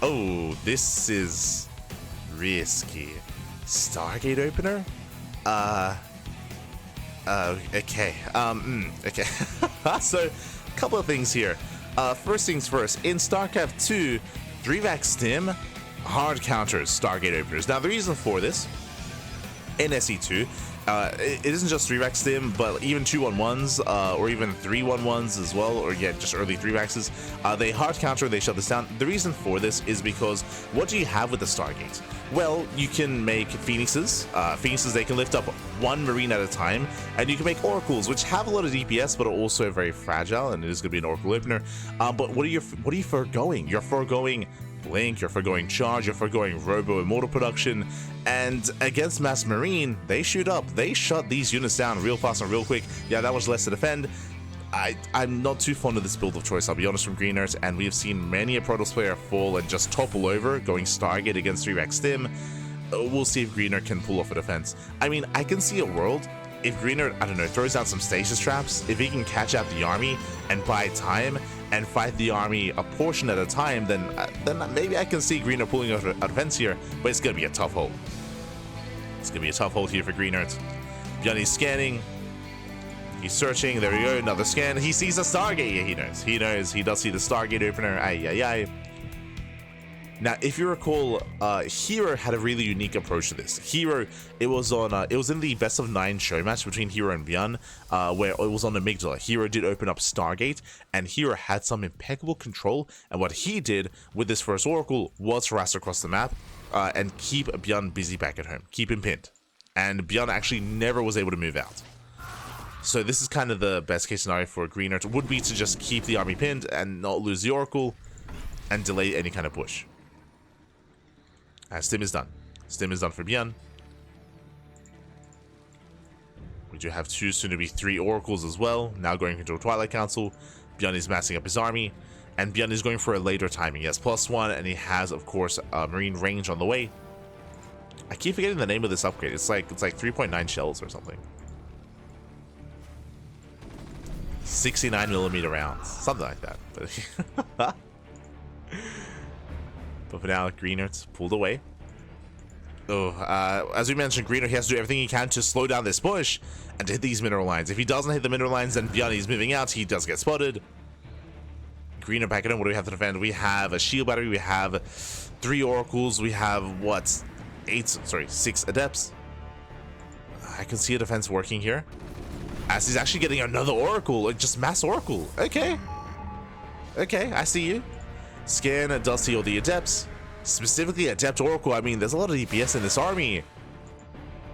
Oh, this is risky. Stargate opener? Okay. Okay. So, a couple of things here. First things first, in StarCraft 2, 3 Rax Stim hard counters Stargate openers. Now, the reason for this, in SE2, it isn't just 3 Rax Stim, but even 2-1-1s, or even 3-1-1s as well, or yeah, just early 3 Raxes, they hard counter, they shut this down. The reason for this is because what do you have with the Stargate? Well, you can make Phoenixes. Phoenixes, they can lift up 1 Marine at a time, and you can make Oracles, which have a lot of DPS, but are also very fragile, and it is going to be an Oracle opener. But what are you foregoing? You're foregoing Blink, you're foregoing Charge, you're foregoing Robo Immortal production, and against Mass Marine, they shoot up. They shut these units down real fast and real quick. Yeah, that was less to defend. I'm not too fond of this build of choice, I'll be honest, from Greenert, and we have seen many a Protoss player fall and just topple over, going Stargate against 3 Rax Stim. We'll see if Greenert can pull off a defense. I mean, I can see a world if Greenert, I don't know, throws down some stasis traps, if he can catch out the army and buy time and fight the army a portion at a time, then maybe I can see Greenert pulling out a defense here, but it's going to be a tough hold. It's going to be a tough hold here for Greenert. ByuN's scanning. He's searching. There we go. Another scan. He sees a Stargate. Yeah, he knows. He knows. He does see the Stargate opener. Ay, ay, ay. Now, if you recall, Hero had a really unique approach to this. Hero, it was in the best of 9 show match between Hero and ByuN, where it was on Amygdala. Hero did open up Stargate, and Hero had some impeccable control. And what he did with this first Oracle was harass across the map and keep ByuN busy back at home, keep him pinned. And ByuN actually never was able to move out. So this is kind of the best case scenario for Greenert, would be to just keep the army pinned and not lose the Oracle and delay any kind of push. Stim is done. Stim is done for ByuN. We do have 2, soon to be 3 Oracles as well. Now going into a Twilight Council. ByuN is massing up his army. And ByuN is going for a later timing. He has +1, and he has, of course, Marine range on the way. I keep forgetting the name of this upgrade. It's like 3.9 shells or something. 69mm rounds. Something like that. But for now, Greenert's pulled away. Oh, as we mentioned, Greenert, he has to do everything he can to slow down this push and to hit these mineral lines. If he doesn't hit the mineral lines, then ByuN is moving out. He does get spotted. Greenert back at him. What do we have to defend? We have a shield battery. We have 3 Oracles. We have, what? 6 Adepts. I can see a defense working here. As he's actually getting another Oracle, like just mass Oracle. Okay. Okay, I see you. Scan does see all the Adepts. Specifically Adept Oracle, I mean, there's a lot of DPS in this army.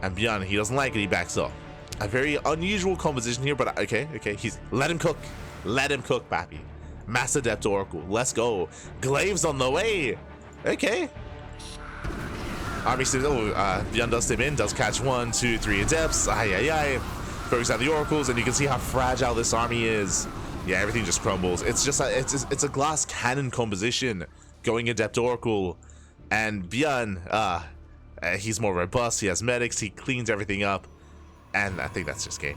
And ByuN, he doesn't like it, he backs off. A very unusual composition here, but okay, let him cook. Let him cook, Pappy. Mass Adept Oracle, let's go. Glaives on the way. Okay. Army stims, ByuN does stim in, does catch 1, 2, 3 Adepts. Ay, ay, ay. Focus out the Oracles, and you can see how fragile this army is. Yeah, everything just crumbles. It's just it's a glass cannon composition going Adept Oracle, and ByuN, he's more robust. He has medics. He cleans everything up, and I think that's just game.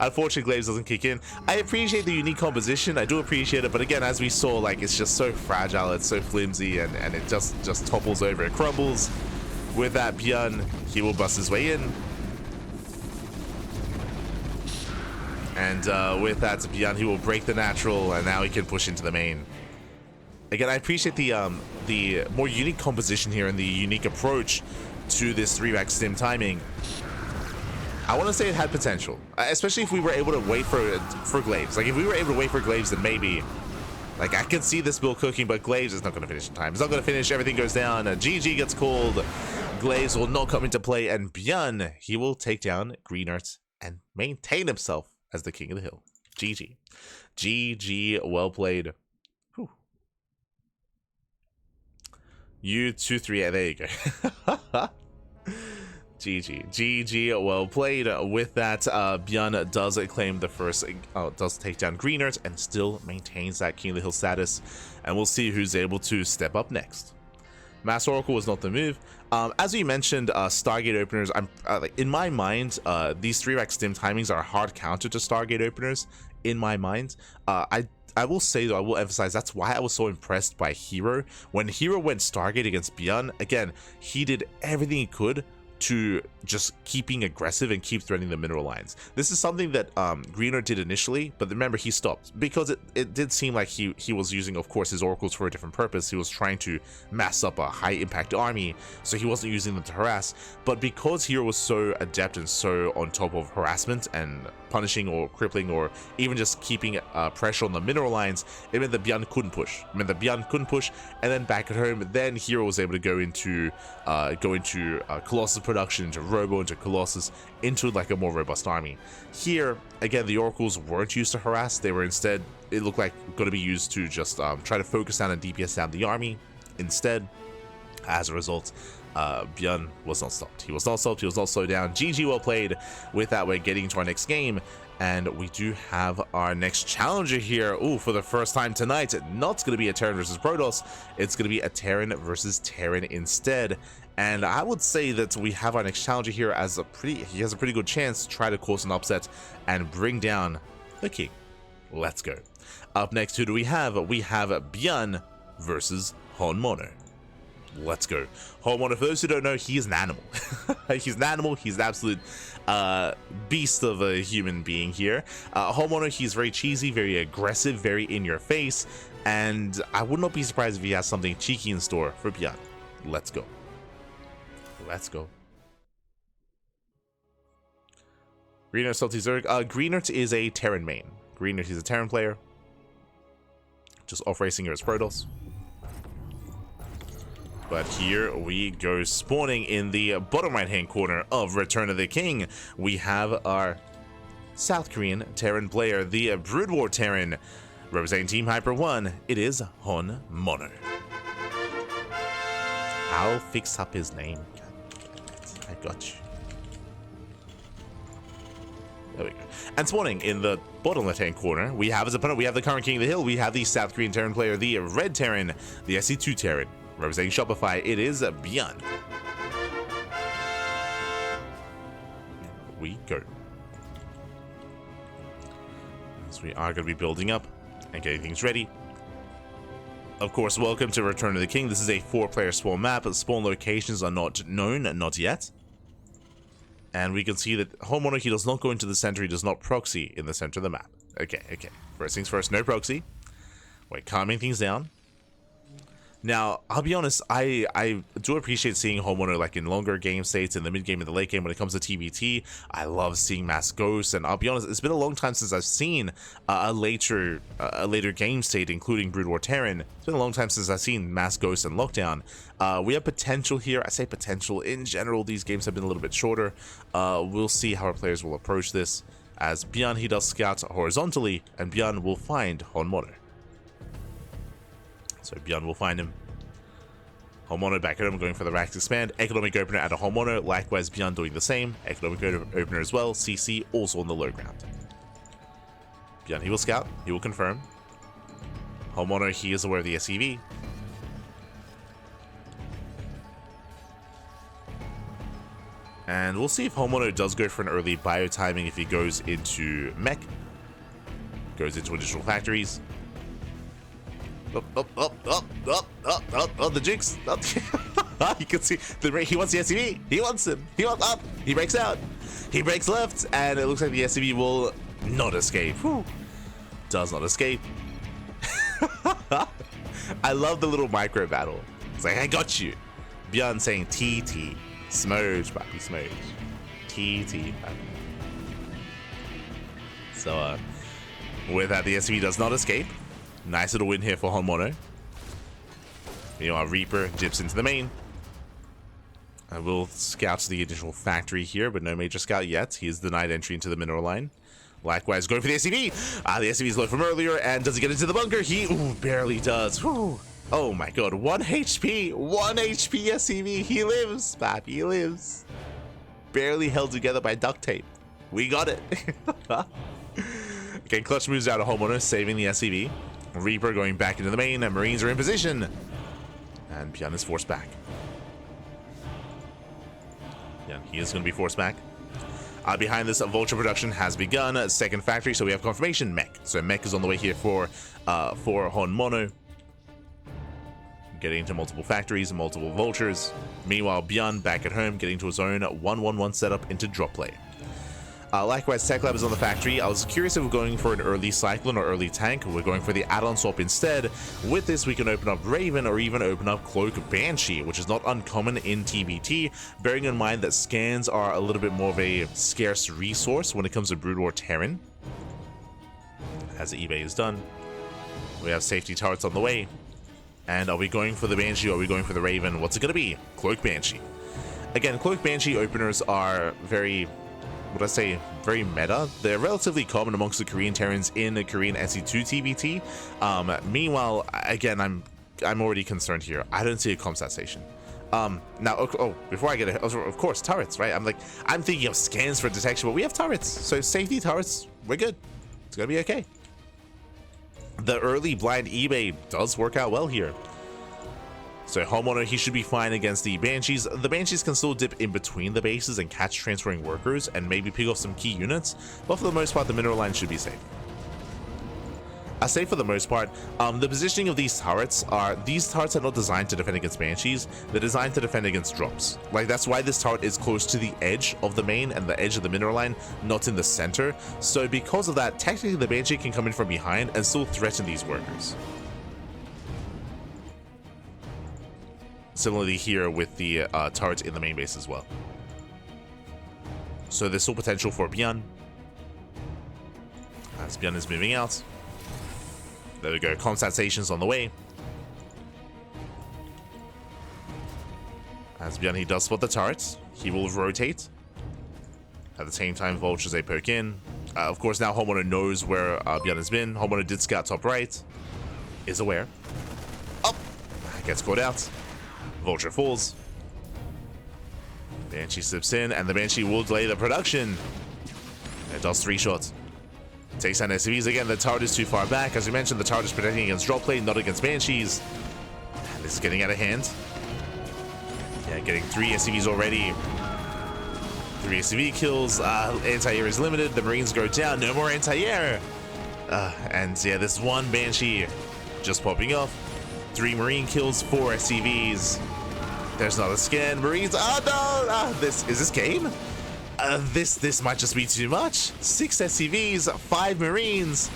Unfortunately, Glaives doesn't kick in. I appreciate the unique composition. I do appreciate it, but again, as we saw, like, it's just so fragile. It's so flimsy, and it just topples over. It crumbles. With that, ByuN, he will bust his way in. And with that, ByuN, he will break the natural, and now he can push into the main. Again, I appreciate the more unique composition here and the unique approach to this 3 Rax Stim timing. I want to say it had potential, especially if we were able to wait for Glaives. Like if we were able to wait for Glaives, then maybe. Like I could see this build cooking, but Glaives is not going to finish in time. It's not going to finish. Everything goes down. GG gets called. Glaives will not come into play, and ByuN, he will take down Greenert and maintain himself as the king of the hill. GG. GG, well played. Whew. You 2-3, yeah, there you go. GG. GG, well played. With that, ByuN does claim the first, does take down Greenert and still maintains that king of the hill status. And we'll see who's able to step up next. Mass Oracle was not the move. As we mentioned, Stargate openers, like in my mind, these 3-rack stim timings are a hard counter to Stargate openers. In my mind, I will say though, I will emphasize that's why I was so impressed by Hero. When Hero went Stargate against ByuN, again, he did everything he could to just keeping aggressive and keep threatening the mineral lines. This is something that Greenert did initially, but remember he stopped because it did seem like he was using, of course, his oracles for a different purpose. He was trying to mass up a high impact army, so he wasn't using them to harass. But because Hero was so adept and so on top of harassment and punishing or crippling or even just keeping pressure on the mineral lines, it meant that ByuN couldn't push. And then back at home, then Hero was able to go into Colossus production, into Robo, into Colossus, into like a more robust army. Here, again, the oracles weren't used to harass. They were instead, it looked like, going to be used to just try to focus down and DPS down the army. Instead, as a result, ByuN was not stopped. He was not stopped. He was not slowed down. GG, well played. With that, we're getting into our next game. And we do have our next challenger here. Ooh, for the first time tonight, not going to be a Terran versus Protoss. It's going to be a Terran versus Terran instead. And I would say that we have our next challenger here as he has a pretty good chance to try to cause an upset and bring down the king. Let's go. Up next, who do we have? We have ByuN versus HonMonO. Let's go. HonMonO, for those who don't know, he is an animal. He's an animal. He's an absolute beast of a human being here. HonMonO, he's very cheesy, very aggressive, very in your face, and I would not be surprised if he has something cheeky in store for ByuN. Let's go. Let's go. Greenert, Salty Zerg. Greenert is a Terran main. Greenert is a Terran player. Just off-racing here as Protoss. But here we go, spawning in the bottom right-hand corner of Return of the King. We have our South Korean Terran player, the Brood War Terran. Representing Team Hyper 1, it is HonMonO. I'll fix up his name. I got you. There we go. And spawning in the bottom left-hand corner, we have as opponent, we have the current King of the Hill. We have the South Korean Terran player, the Red Terran, the SE2 Terran. Representing Shopify, it is ByuN. We go. So we are going to be building up and getting things ready. Of course, welcome to Return of the King. This is a 4-player spawn map. Spawn locations are not known, not yet. And we can see that HonMonO, he does not go into the center. He does not proxy in the center of the map. Okay. First things first, no proxy. We're calming things down. Now, I'll be honest, I do appreciate seeing HonMonO like in longer game states, in the mid game and the late game when it comes to TBT. I love seeing mass ghosts, and I'll be honest, it's been a long time since I've seen a later game state, including Brood War Terran. It's been a long time since I've seen mass ghosts and lockdown. We have potential here. I say potential. In general, these games have been a little bit shorter. We'll see how our players will approach this. As ByuN, he does scout horizontally, and ByuN will find HonMonO. So ByuN will find him. HonMonO back at home, going for the racks expand. Economic opener at a HonMonO. Likewise, ByuN doing the same. Economic opener as well. CC also on the low ground. ByuN, he will scout. He will confirm. HonMonO, he is aware of the SCEvo. And we'll see if HonMonO does go for an early bio timing if he goes into mech. Goes into additional factories. The jinx. You can see he wants the SCEvo. He wants him. He wants up. He breaks out. He breaks left, and it looks like the SCEvo will not escape. Whew. Does not escape. I love the little micro battle. It's like, I got you. ByuN saying TT. Smoge, papi, smoge. TT, papi. So with that, the SCEvo does not escape. Nice little win here for HonMonO. You know, Reaper dips into the main. I will scout the additional factory here, but no major scout yet. He is denied entry into the mineral line. Likewise, going for the SCEvo. The SCEvo is low from earlier, and does he get into the bunker? He barely does. Whew. Oh my god, 1 HP. 1 HP SCEvo. He lives, Pappy, he lives. Barely held together by duct tape. We got it. Okay, clutch moves out of HonMonO, saving the SCEvo. Reaper going back into the main, and Marines are in position. And ByuN is forced back. Yeah, he is going to be forced back. Behind this, Vulture production has begun. Second factory, so we have confirmation. Mech. So Mech is on the way here for HonMonO. Getting into multiple factories and multiple Vultures. Meanwhile, ByuN back at home, getting to his own 1-1-1 setup into drop play. Likewise, Tech Lab is on the factory. I was curious if we're going for an early Cyclone or early Tank. We're going for the add-on swap instead. With this, we can open up Raven or even open up Cloak Banshee, which is not uncommon in TBT, bearing in mind that scans are a little bit more of a scarce resource when it comes to Brood War Terran. As the eBay is done, we have safety turrets on the way. And are we going for the Banshee or are we going for the Raven? What's it going to be? Cloak Banshee. Again, Cloak Banshee openers are very... would I say very meta. They're relatively common amongst the Korean Terrans in the Korean SE2 TBT. Meanwhile, again, I'm already concerned here. I don't see a comsat station. Now, before I get it, of course, turrets, right? I'm thinking of scans for detection, but we have turrets. So safety turrets, we're good. It's gonna be okay. The early blind eBay does work out well here. So HonMonO, he should be fine against the Banshees. The Banshees can still dip in between the bases and catch transferring workers and maybe pick off some key units, but for the most part, the mineral line should be safe. I say for the most part, the positioning of these turrets are not designed to defend against Banshees, they're designed to defend against drops. Like, that's why this turret is close to the edge of the main and the edge of the mineral line, not in the center. So because of that, technically the Banshee can come in from behind and still threaten these workers. Similarly here with the turrets in the main base as well. So there's still potential for ByuN. As ByuN is moving out. There we go, comsat stations on the way. As ByuN, he does spot the turrets. He will rotate. At the same time, Vultures, they poke in. Of course, now HonMonO knows where ByuN has been. HonMonO did scout top right. Is aware. Oh! Gets caught out. Vulture falls. Banshee slips in, and the Banshee will delay the production. It does 3 shots. Takes down SCEvs again. The turret is too far back. As we mentioned, the turret is protecting against drop play, not against Banshees. And this is getting out of hand. Yeah, getting 3 SCEvs already. 3 SCEv kills. Anti-air is limited. The Marines go down. No more anti-air. And yeah, this one Banshee just popping off. 3 Marine kills, 4 SCEvs. There's not a scan. Marines. Oh no! Is this game? This might just be too much. 6 SCEvs, 5 Marines.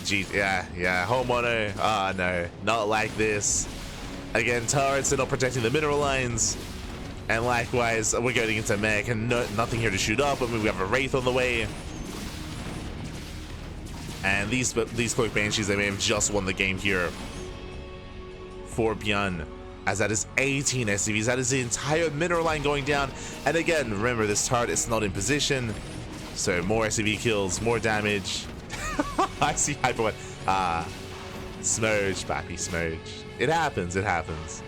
Geez, yeah, HonMonO. No, not like this. Again, turrets are not protecting the mineral lines. And likewise, we're going into mech and nothing here to shoot up. I mean, we have a Wraith on the way. And these Cloak Banshees, they may have just won the game here for ByuN. As that is 18 SCEvs, that is the entire mineral line going down. And again, remember, this turret is not in position, so more SCEv kills, more damage. I see Hyper One. Smoge, Pappy, Smoge. It happens, it happens.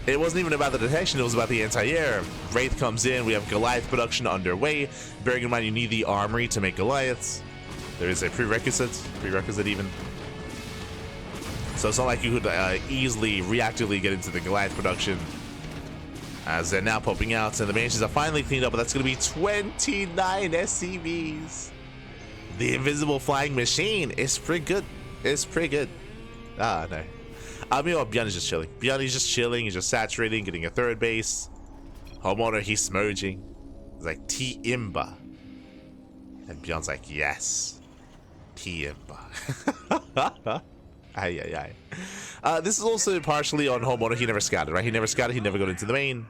It wasn't even about the detection, it was about the anti-air. Wraith comes in, we have Goliath production underway. Bearing in mind you need the armory to make Goliaths. There is a prerequisite even. So it's not like you could easily, reactively get into the Goliath production. As they're now popping out, and the Banshees are finally cleaned up, but that's going to be 29 SCEvs. The invisible flying machine is pretty good. It's pretty good. No. Meanwhile, ByuN is just chilling. ByuN is just chilling, he's just saturating, getting a 3rd base. HonMonO, he's smoging. He's like, T-Imba. And ByuN's like, yes. T-Imba. Aye. This is also partially on HonMonO. He never scouted, right? He never scouted, he never got into the main.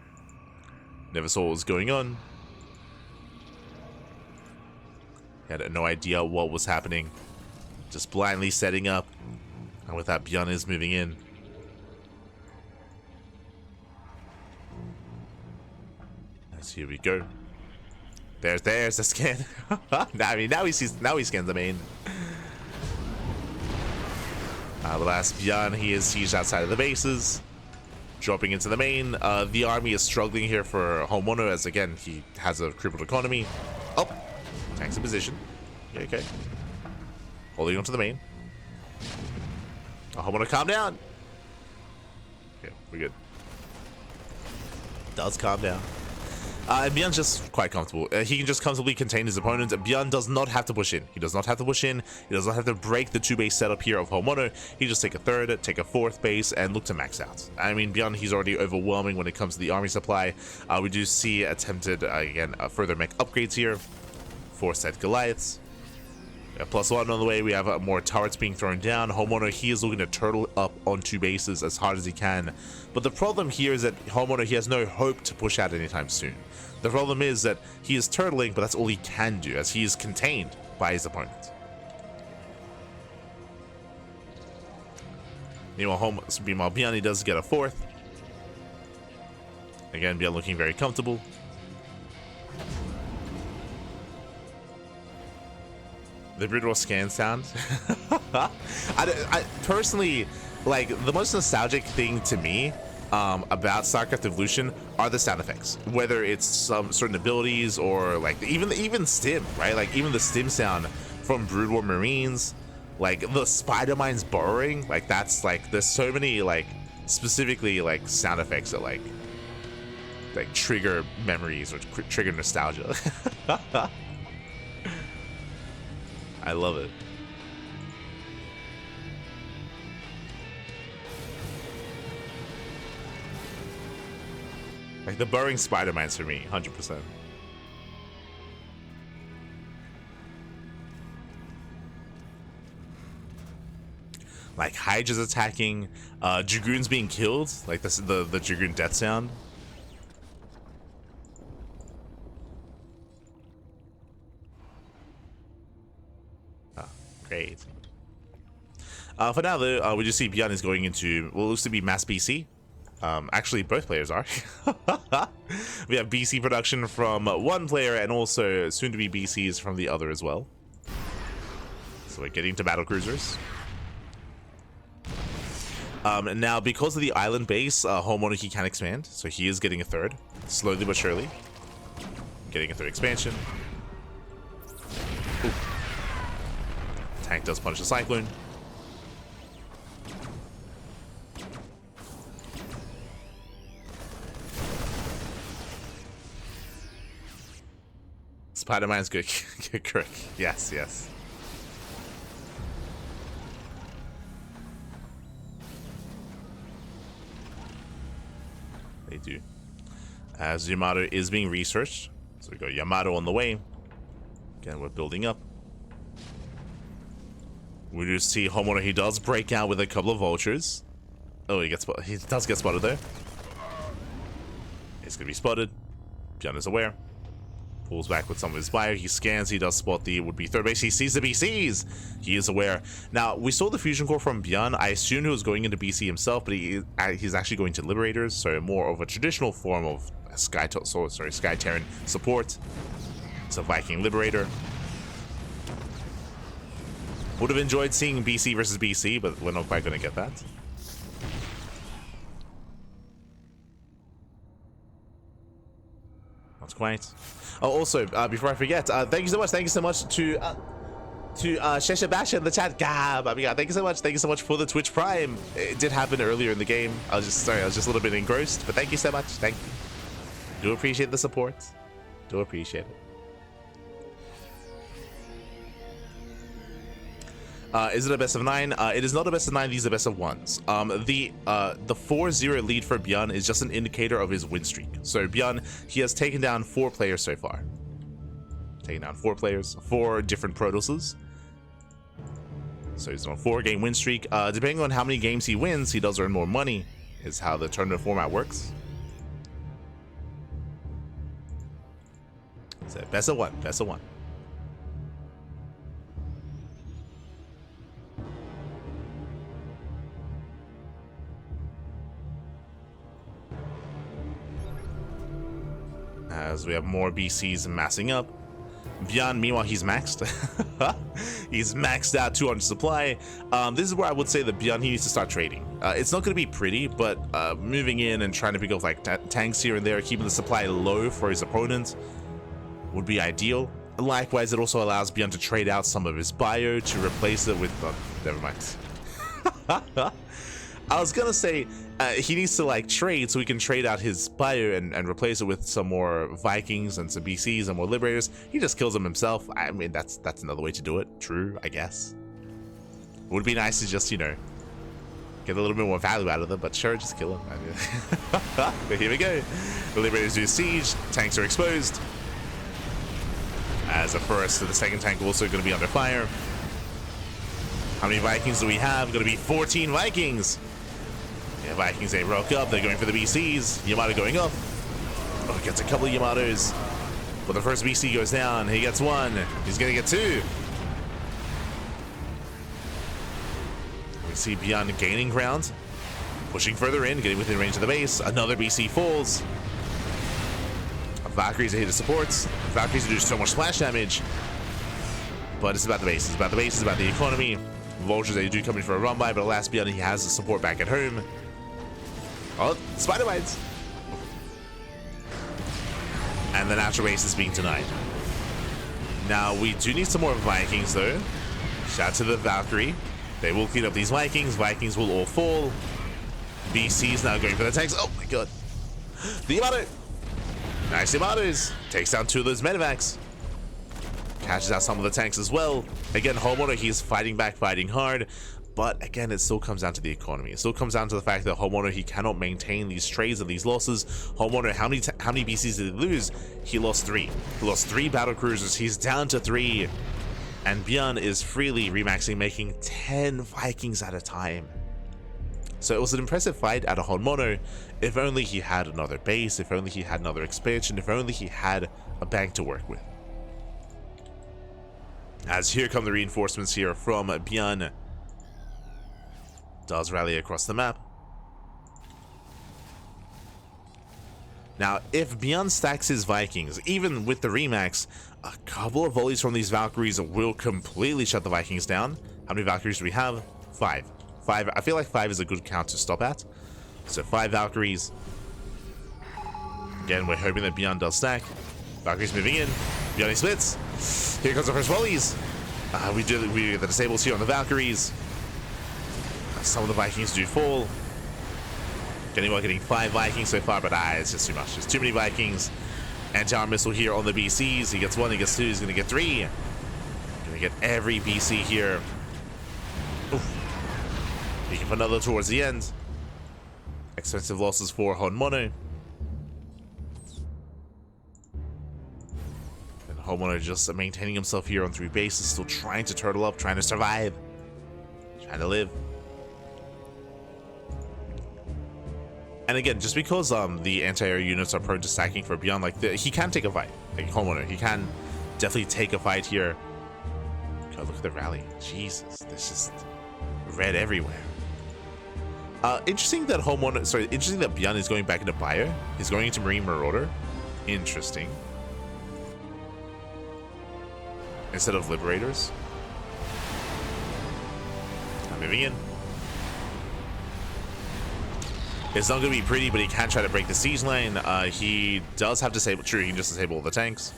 Never saw what was going on. He had no idea what was happening. Just blindly setting up. And with that, ByuN is moving in. As here we go. There's the scan. I mean, now he scans the main. The last ByuN, he is sieged outside of the bases. Dropping into the main. The army is struggling here for HonMonO, as again, he has a crippled economy. Oh, tanks in position. Yeah, okay. Holding on to the main. Oh, HonMonO, calm down. Okay, we're good. Does calm down. And ByuN's just quite comfortable. He can just comfortably contain his opponent. ByuN does not have to push in. He does not have to push in. He does not have to break the 2-base setup here of HonMonO. He just take a third, take a fourth base, and look to max out. I mean, ByuN, he's already overwhelming when it comes to the army supply. We do see attempted, again, further mech upgrades here. 4 set Goliaths. +1 on the way. We have more turrets being thrown down. HonMonO, he is looking to turtle up on 2 bases as hard as he can. But the problem here is that HonMonO, he has no hope to push out anytime soon. The problem is that he is turtling, but that's all he can do, as he is contained by his opponent. Meanwhile, ByuN, he does get a 4th. Again, ByuN looking very comfortable. The brutal scan sound. I personally, like, the most nostalgic thing to me about StarCraft Evolution are the sound effects, whether it's some certain abilities or like even stim, right? Like even the stim sound from Brood War Marines, like the spider mines burrowing, like that's like, there's so many like specifically like sound effects that like trigger memories or trigger nostalgia. I love it. Like the burrowing spider mines for me, 100%. Like Hydra's attacking, Dragoon's being killed. Like this is the Dragoon death sound. Great. For now, though, we just see ByuN is going into what looks to be mass BC. Actually, both players are. We have BC production from one player and also soon to be BCs from the other as well. So we're getting to battle cruisers. And now, because of the island base, HonMonO, he can expand. So he is getting a 3rd, slowly but surely. Getting a 3rd expansion. Ooh. Tank does punch the Cyclone. Spider-Man's good. Correct. Yes, yes. They do. As Yamato is being researched. So we got Yamato on the way. Again, we're building up. We do see HonMonO, he does break out with a couple of vultures. Oh, he does get spotted there. He's gonna be spotted. ByuN is aware. Pulls back with some of his fire. He scans. He does spot the would-be 3rd base. He sees the BCs. He is aware. Now, we saw the fusion core from ByuN. I assumed he was going into BC himself, but he's actually going to Liberators, so more of a traditional form of Sky Terran support. It's a Viking Liberator. Would have enjoyed seeing BC versus BC, but we're not quite going to get that. Not quite. Oh, also, before I forget, thank you so much to Shesha Basha in the chat. Gab, thank you so much for the Twitch Prime. It did happen earlier in the game. I was just a little bit engrossed, but thank you so much. Thank you. Do appreciate the support. Do appreciate it. Is it a best of 9? It is not a best of 9. These are best of 1s. The 4-0 lead for ByuN is just an indicator of his win streak. So ByuN, he has taken down 4 players so far. Taken down 4 players, 4 different Protosses. So he's on a 4-game win streak. Depending on how many games he wins, he does earn more money, is how the tournament format works. So best of 1, best of 1. as we have more BCs massing up. ByuN, meanwhile, he's maxed. He's maxed out 200 supply. This is where I would say that ByuN, he needs to start trading. It's not going to be pretty, but moving in and trying to pick up like tanks here and there, keeping the supply low for his opponent would be ideal. Likewise, it also allows ByuN to trade out some of his bio to replace it with... never mind. I was gonna say he needs to like trade so he can trade out his bio and replace it with some more Vikings and some BCs and more Liberators. He just kills them himself. I mean, that's another way to do it. True, I guess. It would be nice to just, you know, get a little bit more value out of them, but sure, just kill him. I mean, but here we go. The Liberators do siege. Tanks are exposed. As the first and the second tank also going to be under fire. How many Vikings do we have? Going to be 14 Vikings. Yeah, Vikings, they broke up. They're going for the BCs. Yamato going up. Oh, gets a couple of Yamatos. But the first BC goes down. He gets one. He's going to get two. We see ByuN gaining ground. Pushing further in, getting within range of the base. Another BC falls. Valkyries are here to support. Valkyries do so much splash damage. But it's about the base. It's about the base. It's about the economy. Vultures, they do come in for a run by, but alas, ByuN, he has the support back at home. Oh, spider bites. And the natural base is being denied. Now, we do need some more Vikings, though. Shout out to the Valkyrie. They will clean up these Vikings. Vikings will all fall. BC's now going for the tanks. Oh, my God. The Yamato. Nice Yamatos. Takes down two of those medevacs. Catches out some of the tanks as well. Again, HonMonO, he's fighting back, fighting hard. But again, it still comes down to the economy. It still comes down to the fact that HonMonO, he cannot maintain these trades and these losses. HonMonO, how many BCs did he lose? He lost 3. He lost 3 battle cruisers. He's down to 3. And ByuN is freely remaxing, making 10 Vikings at a time. So it was an impressive fight out of HonMonO. If only he had another base, if only he had another expansion, if only he had a bank to work with. As here come the reinforcements here from ByuN. Does rally across the map. Now, if ByuN stacks his Vikings, even with the remax, a couple of volleys from these Valkyries will completely shut the Vikings down. How many Valkyries do we have? 5. 5. I feel like 5 is a good count to stop at. So 5 Valkyries. Again, we're hoping that ByuN does stack. Valkyries moving in. ByuN splits. Here comes the first volleys. We get the disables here on the Valkyries. Some of the Vikings do fall. Getting 5 Vikings so far, but it's just too much. There's too many Vikings. Anti-armor missile here on the BCs. He gets 1, he gets 2, he's going to get 3. Going to get every BC here. Oof. He can put another towards the end. Expensive losses for HonMonO. And HonMonO just maintaining himself here on 3 bases, still trying to turtle up, trying to survive, trying to live. And again, just because the anti-air units are prone to stacking for ByuN, like he can take a fight. Like HonMonO, he can definitely take a fight here. God, look at the rally. Jesus, there's just red everywhere. Interesting that ByuN is going back into Bio. He's going into Marine Marauder. Interesting. Instead of Liberators. I'm moving in. It's not going to be pretty, but he can try to break the siege line. He does have disable. True, he can just disable the tanks.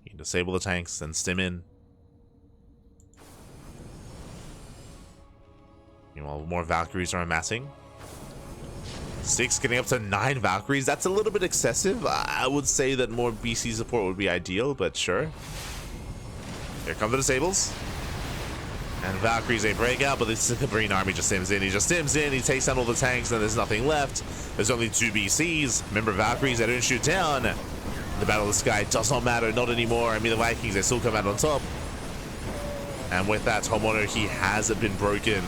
He can disable the tanks, then stim in. Meanwhile, more Valkyries are amassing. 6 getting up to 9 Valkyries. That's a little bit excessive. I would say that more BC support would be ideal, but sure. Here come the disables. And Valkyries, they break out, but the Marine Army just stims in. He just stims in, he takes down all the tanks, and there's nothing left. There's only 2 BCs. Remember, Valkyries, they don't shoot down. The Battle of the Sky does not matter, not anymore. I mean, the Vikings, they still come out on top. And with that, HonMonO, he hasn't been broken,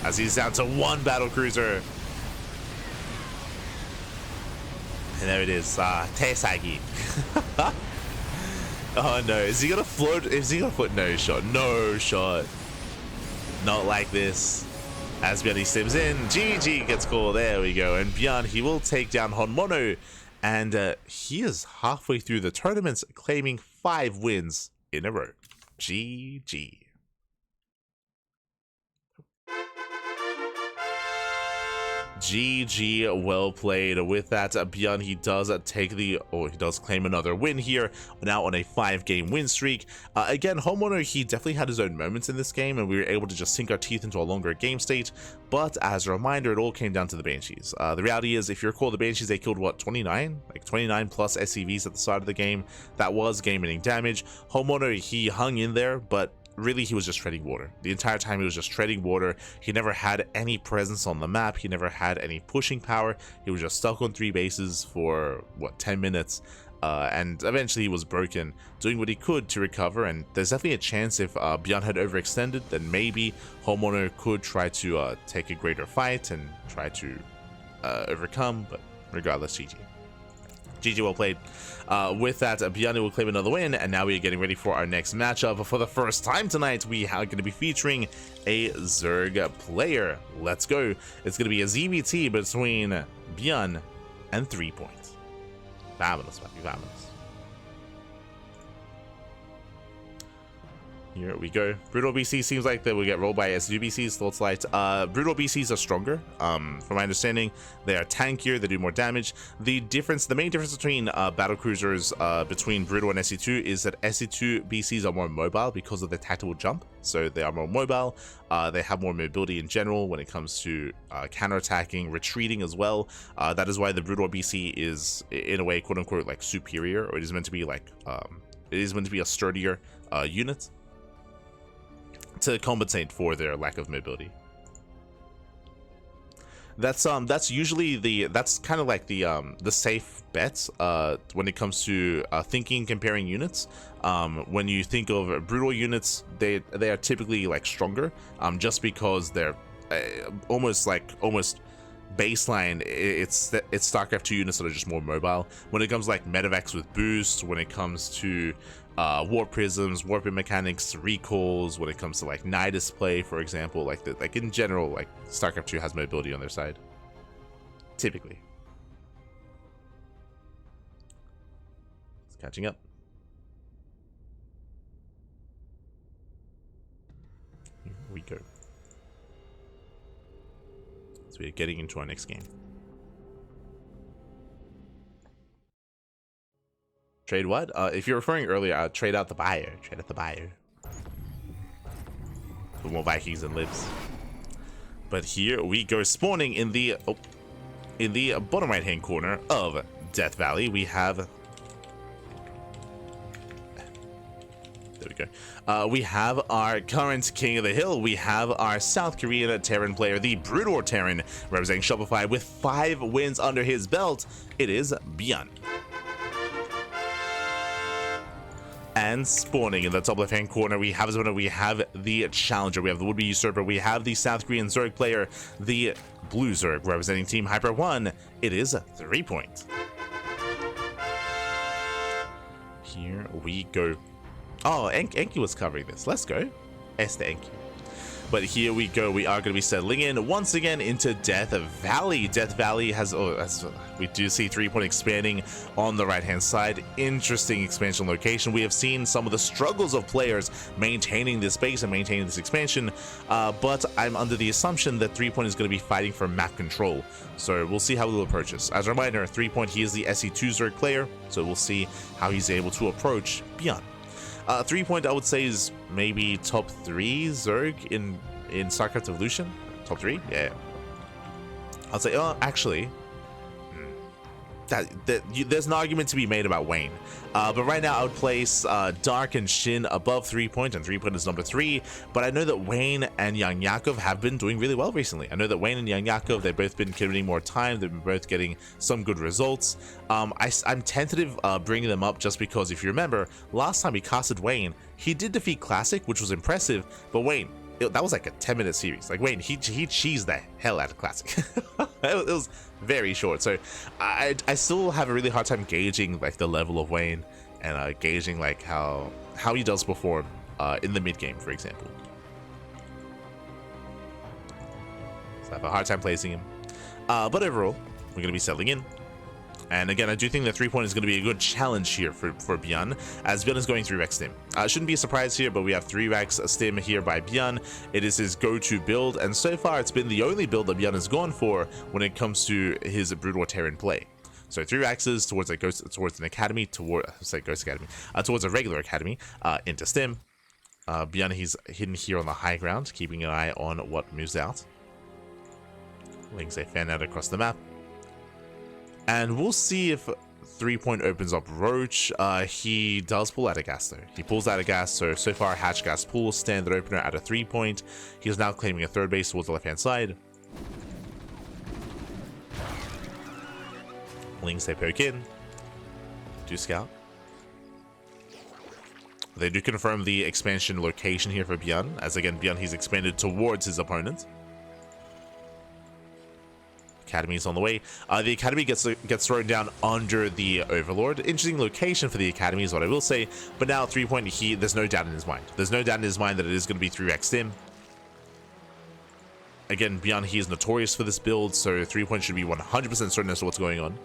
as he's down to 1 battle cruiser. And there it is, Teisagi. Oh no, is he gonna float? Is he gonna float? No shot, no shot. Not like this. As ByuN stims in, GG gets called, there we go. And ByuN, he will take down HonMonO And he is halfway through the tournament, claiming 5 wins in a row. GG. GG, well played. With that, ByuN, he does claim another win here, now on a 5-game win streak. Again, HonMonO, he definitely had his own moments in this game, and we were able to just sink our teeth into a longer game state. But as a reminder, it all came down to the Banshees. The reality is, if you recall, the Banshees, they killed, what, 29? Like 29 plus SCVs at the start of the game. That was game-ending damage. HonMonO, he hung in there, but really he was just treading water. The entire time he was just treading water. He never had any presence on the map. He never had any pushing power. He was just stuck on 3 bases for, what, 10 minutes. And eventually he was broken, doing what he could to recover. And there's definitely a chance if ByuN had overextended, then maybe HonMonO could try to take a greater fight and try to overcome. But regardless, GG. GG, well played. With that, ByuN will claim another win, and now we are getting ready for our next matchup. For the first time tonight, we are going to be featuring a Zerg player. Let's go. It's going to be a ZVT between ByuN and threepoint. Fabulous, fabulous. Here we go. Brutal BC seems like they will get rolled by SU BCs. Thoughts light. Brutal BCs are stronger. From my understanding, they are tankier. They do more damage. The main difference between battle cruisers between Brutal and SE2 is that SE2 BCs are more mobile because of their tactical jump. So they are more mobile. They have more mobility in general when it comes to counterattacking, retreating as well. That is why the Brutal BC is, in a way, quote unquote, like superior, or it is meant to be like it is meant to be a sturdier unit, to compensate for their lack of mobility. That's usually that's kind of like the safe bets when it comes to comparing units. When you think of brutal units, they are typically like stronger, just because they're almost baseline. It's StarCraft 2 units that are just more mobile. When it comes like medevacs with boost, when it comes to warp prisms, warping mechanics, recalls, when it comes to like Nihed play, for example, like in general, like StarCraft 2 has mobility on their side, typically. It's catching up. Here we go. So we're getting into our next game. Trade what? If you're referring earlier, trade out the buyer. Trade out the buyer. For more Vikings and libs. But here we go, spawning in the bottom right hand corner of Death Valley. We have. There we go. We have our current King of the Hill. We have our South Korean Terran player, the Brutal Terran, representing Shopify with 5 wins under his belt. It is ByuN. And spawning in the top left hand corner, we have the Challenger, we have the would-be Usurper, we have the South Korean Zerg player, the Blue Zerg, representing Team Hyper 1. It is threepoint. Here we go. Oh, Enki was covering this. Let's go. Enki. But here we go. We are going to be settling in once again into Death Valley. Death Valley has, we do see threepoint expanding on the right-hand side. Interesting expansion location. We have seen some of the struggles of players maintaining this base and maintaining this expansion, but I'm under the assumption that threepoint is going to be fighting for map control. So we'll see how we'll approach this. As a reminder, threepoint, he is the SE2 Zerg player, so we'll see how he's able to approach ByuN. Threepoint, I would say, is maybe top 3 Zerg in StarCraft Evolution. Top 3? Yeah. I'll say, actually, there's an argument to be made about Wayne. But right now, I would place Dark and Shin above threepoint, and threepoint is number 3. But I know that Wayne and Young Yakov have been doing really well recently. I know that Wayne and Young Yakov, they've both been committing more time. They've been both getting some good results. I'm tentative bringing them up just because, if you remember, last time we casted Wayne, he did defeat Classic, which was impressive. But Wayne, that was like a 10-minute series. Like Wayne, he cheesed the hell out of Classic. It was very short. So I still have a really hard time gauging like the level of Wayne and gauging like how he does perform in the mid game, for example. So I have a hard time placing him. But overall, we're gonna be settling in. And again, I do think the 3-point is going to be a good challenge here for ByuN, as ByuN is going 3-Rex Stim. Shouldn't be a surprise here, but we have 3-Rex Stim here by ByuN. It is his go-to build, and so far it's been the only build that ByuN has gone for when it comes to his Brood Terran play. So 3 Rexes towards an academy, towards a regular academy, into Stim. ByuN, he's hidden here on the high ground, keeping an eye on what moves out. Lings a fan out across the map. And we'll see if 3-point opens up Roach. He does pull out a gas though. He pulls out a gas, so far hatch gas pull, standard opener at a 3-point. He is now claiming a third base towards the left hand side. Lings they poke in. Do scout. They do confirm the expansion location here for ByuN, as again ByuN he's expanded towards his opponent. Academy is on the way. The academy gets thrown down under the Overlord. Interesting location for the academy is what I will say. But now 3-point, there's no doubt in his mind. There's no doubt in his mind that it is going to be 3-Rex Stim. Again, ByuN, he is notorious for this build, so 3-point should be 100% certain as to what's going on.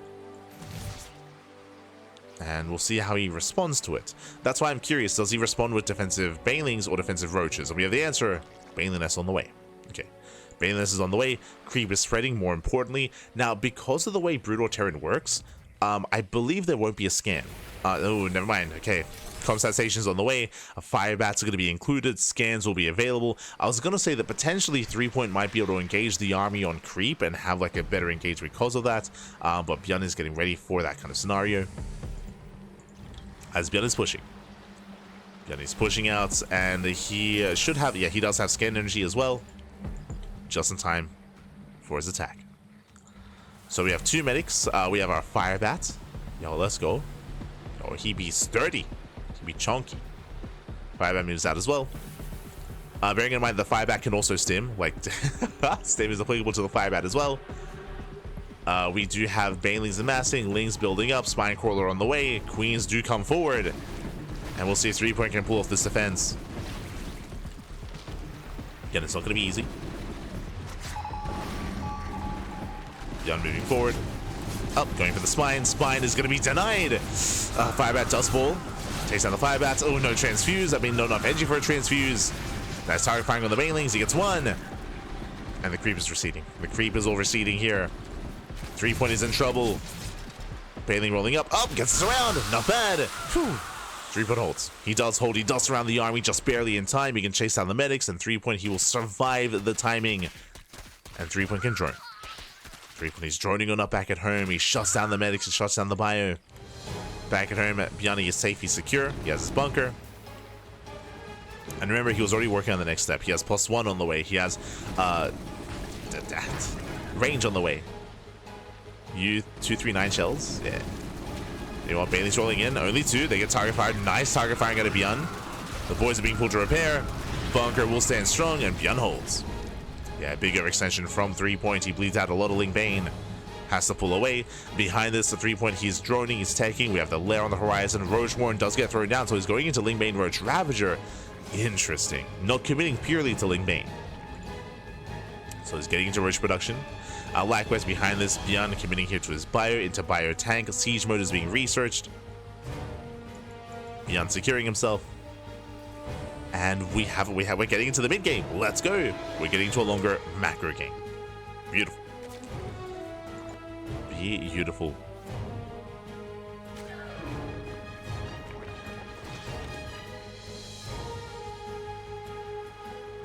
And we'll see how he responds to it. That's why I'm curious. Does he respond with defensive Banelings or defensive Roaches? And we have the answer. Baneliness on the way. Okay. Baneliness is on the way. Creep is spreading, more importantly. Now, because of the way Brood Terran works, I believe there won't be a scan. Oh, never mind. Okay. Comsat stations on the way. Fire bats are going to be included. Scans will be available. I was going to say that potentially 3-point might be able to engage the army on creep and have like a better engagement because of that. But ByuN is getting ready for that kind of scenario. As ByuN is pushing. ByuN is pushing out, and he should have, yeah, he does have scan energy as well. Just in time for his attack. So we have 2 medics. We have our fire bat. Yo, let's go. Oh, he be sturdy. He be chunky. Fire bat moves out as well. Bearing in mind the fire bat can also stim. Like stim is applicable to the fire bat as well. We do have Banelings amassing, Lings building up, Spine Crawler on the way. Queens do come forward, and we'll see if 3-point can pull off this defense. Again, it's not going to be easy. ByuN moving forward. Up, going for the spine. Spine is going to be denied. Firebat does fall. Takes down the Firebats. Oh, no transfuse. I mean, not enough energy for a transfuse. Nice target firing on the Banelings. He gets 1. And the creep is receding. The creep is all receding here. 3-point is in trouble. Baneling rolling up. Up, gets us around. Not bad. 3-point holds. He does hold. He does surround the army just barely in time. He can chase down the medics. And 3-point, he will survive the timing. And 3-point can drone. 3-point, he's droning on up back at home. He shuts down the medics and shuts down the bio. Back at home, ByuN is safe. He's secure. He has his bunker. And remember, he was already working on the next step. He has +1 on the way. He has range on the way. U239 shells. Yeah. You want Bailey's rolling in. Only 2. They get target fired. Nice target firing out of ByuN. The boys are being pulled to repair. Bunker will stand strong, and ByuN holds. Yeah, bigger extension from 3-point. He bleeds out a lot of Ling Bane. Has to pull away. Behind this, the 3-point, he's droning, he's taking. We have the lair on the horizon. Roach Warren does get thrown down, so he's going into Ling Bane Roach Ravager. Interesting. Not committing purely to Ling Bane. So he's getting into Roach production. Likewise, behind this, ByuN committing here to his bio, into bio tank. Siege mode is being researched. ByuN securing himself. And we're getting into the mid game. Let's go. We're getting to a longer macro game. Beautiful. Beautiful.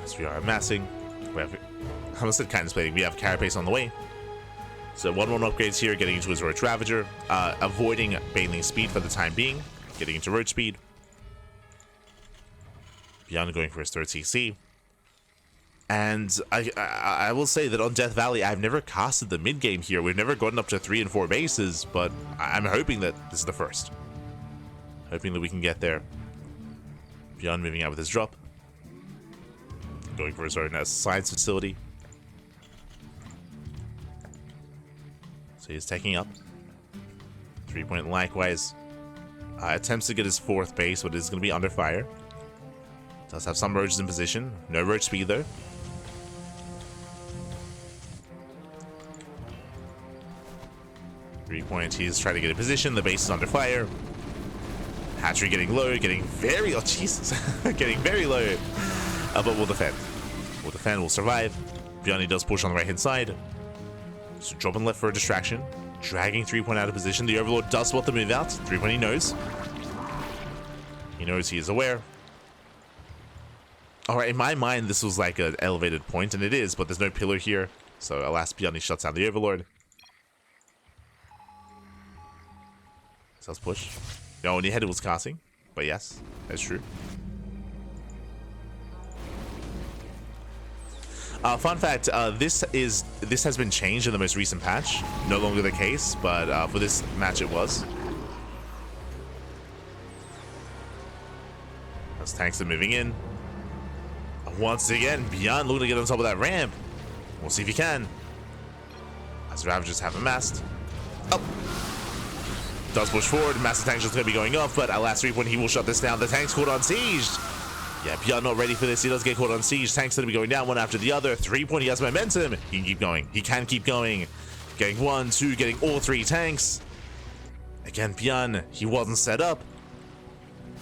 As we are amassing, we have, I almost said kindness plating. We have Carapace on the way. So 1-1 upgrades here, getting into his Roach Ravager, avoiding Baneling speed for the time being, getting into Roach speed. ByuN going for his 3rd CC. And I will say that on Death Valley, I've never casted the mid game here. We've never gotten up to 3 and 4 bases, but I'm hoping that this is the first. Hoping that we can get there. ByuN moving out with his drop. Going for his own science facility. So he's taking up. 3-point likewise. Attempts to get his 4th base, but it's going to be under fire. Does have some roaches in position. No roach speed though. 3-point, he's trying to get a position. The base is under fire. Hatchery getting low, getting very, oh Jesus, getting very low. But we'll defend. We'll defend, we'll survive. ByuN does push on the right-hand side. So dropping left for a distraction. Dragging 3-point out of position. The Overlord does spot the move out. 3-point, he knows. He knows, he is aware. Alright, in my mind, this was like an elevated point, and it is, but there's no pillar here. So alas, ByuN shuts down the Overlord. So let's push. No, Nihed was casting, but yes, that's true. Fun fact, this has been changed in the most recent patch. No longer the case, but for this match it was. As tanks are moving in. Once again, ByuN looking to get on top of that ramp. We'll see if he can. As Ravagers have amassed. Oh! Does push forward. Massive tanks just going to be going off, but at last 3-point he will shut this down. The tank's caught on siege. Yeah, ByuN not ready for this. He does get caught on siege. Tanks going to be going down one after the other. 3-point, he has momentum. He can keep going. He can keep going. Getting 1, 2, getting all 3 tanks. Again, ByuN, he wasn't set up.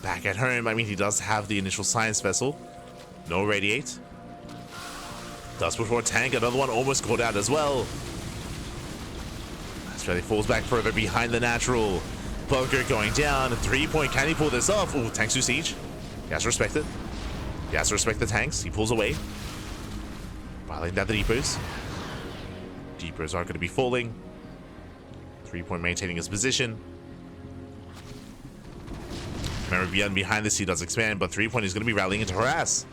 Back at home, I mean, he does have the initial science vessel. No radiate. Does push forward tank. Another one almost caught out as well. Australia falls back further behind the natural. Bunker going down. 3-point, can he pull this off? Ooh, tanks to siege. He has to respect it. He has to respect the tanks. He pulls away. Violating down the depots. Depots aren't going to be falling. 3-point maintaining his position. Remember, ByuN behind this, he does expand, but 3-point is going to be rallying into harass.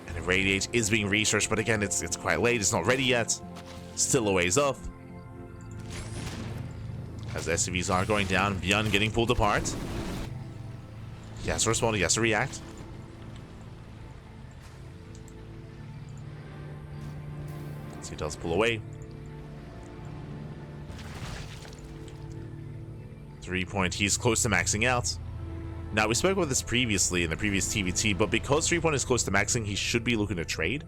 And Irradiate is being researched, but again, it's quite late. It's not ready yet. Still a ways off. As the SCVs are going down, ByuN getting pulled apart. He has to respond, he has to react. So he does pull away. 3-point, he's close to maxing out. Now, we spoke about this previously in the previous TVT, but because 3-point is close to maxing, he should be looking to trade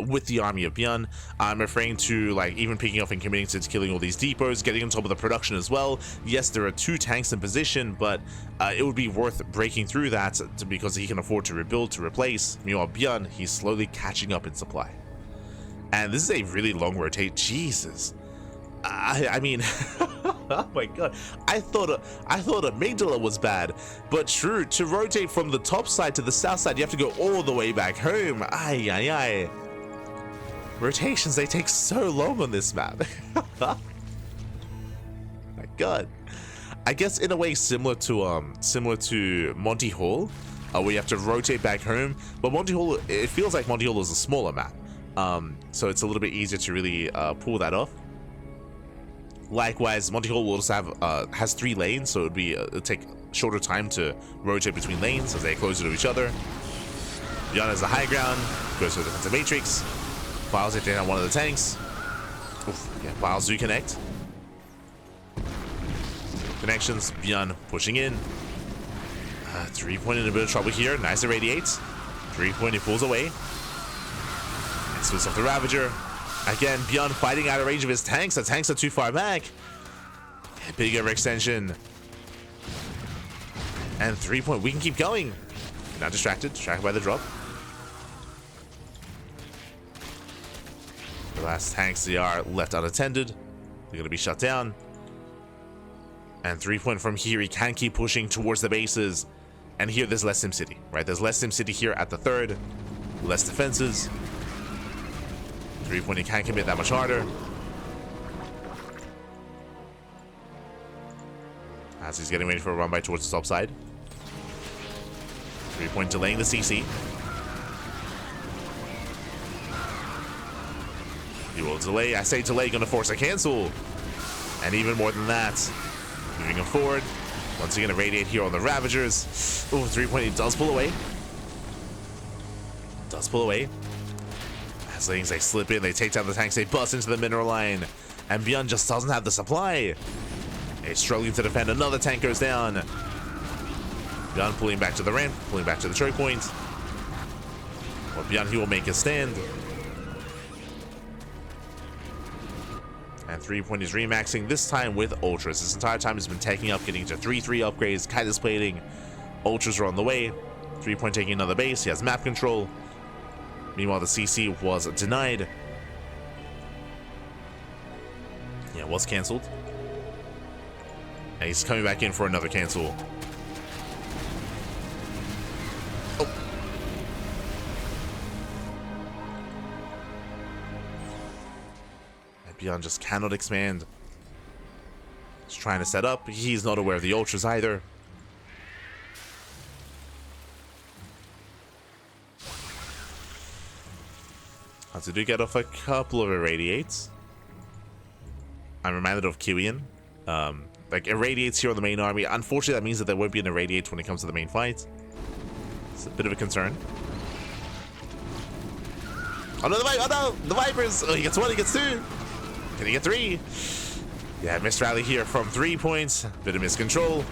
with the army of ByuN. I'm referring to, like, even picking up and committing to killing all these depots, getting on top of the production as well. Yes, there are 2 tanks in position, but it would be worth breaking through that because he can afford to rebuild, to replace. Meanwhile, ByuN, he's slowly catching up in supply. And this is a really long rotate. Jesus. I mean, oh my god, I thought Amygdala was bad, but true, to rotate from the top side to the south side, you have to go all the way back home. Ay, ay, ay. Rotations, they take so long on this map. My god. I guess in a way similar to Monty Hall, where you have to rotate back home, but Monty Hall, it feels like Monty Hall is a smaller map, so it's a little bit easier to really pull that off. Likewise, Monty Hall will also have has 3 lanes, so it'll take shorter time to rotate between lanes as they get closer to each other. ByuN has the high ground, goes to the defensive matrix. Files it down on one of the tanks. Oof, yeah, files do connect. Connections, ByuN pushing in. 3-point in a bit of trouble here. Nice irradiates. 3-point, he pulls away. And splits off the Ravager. Again, ByuN fighting out of range of his tanks. The tanks are too far back. Big overextension. And 3-point, we can keep going. Not distracted by the drop. The last tanks, they are left unattended. They're going to be shut down. And 3-point from here, he can keep pushing towards the bases. And here, there's less SimCity, right? There's less SimCity here at the 3rd. Less defenses. 3-point, he can't commit that much harder. As he's getting ready for a run by towards the top side. 3-point delaying the CC. He will delay. I say delay, gonna force a cancel. And even more than that. Moving him forward. Once again, irradiate here on the Ravagers. Oh, 3-point, he does pull away. Does pull away. As lanes, they slip in, they take down the tanks, they bust into the mineral line. And ByuN just doesn't have the supply. He's struggling to defend, another tank goes down. ByuN pulling back to the ramp, pulling back to the choke point. Well, ByuN, he will make his stand. And threepoint is remaxing, this time with ultras. This entire time has been taking up, getting into 3-3 upgrades, Kai's plating. Ultras are on the way. Threepoint taking another base. He has map control. Meanwhile, the CC was denied. Yeah, it was cancelled. And he's coming back in for another cancel. Oh. ByuN just cannot expand. He's trying to set up. He's not aware of the ultras either. So do get off a couple of irradiates. I'm reminded of ByuN. Like irradiates here on the main army. Unfortunately, that means that there won't be an irradiate when it comes to the main fight. It's a bit of a concern. Oh no, the Vipers! Oh, he gets one, he gets two. Can he get three? Yeah, missed rally here from 3 points. Bit of miscontrol.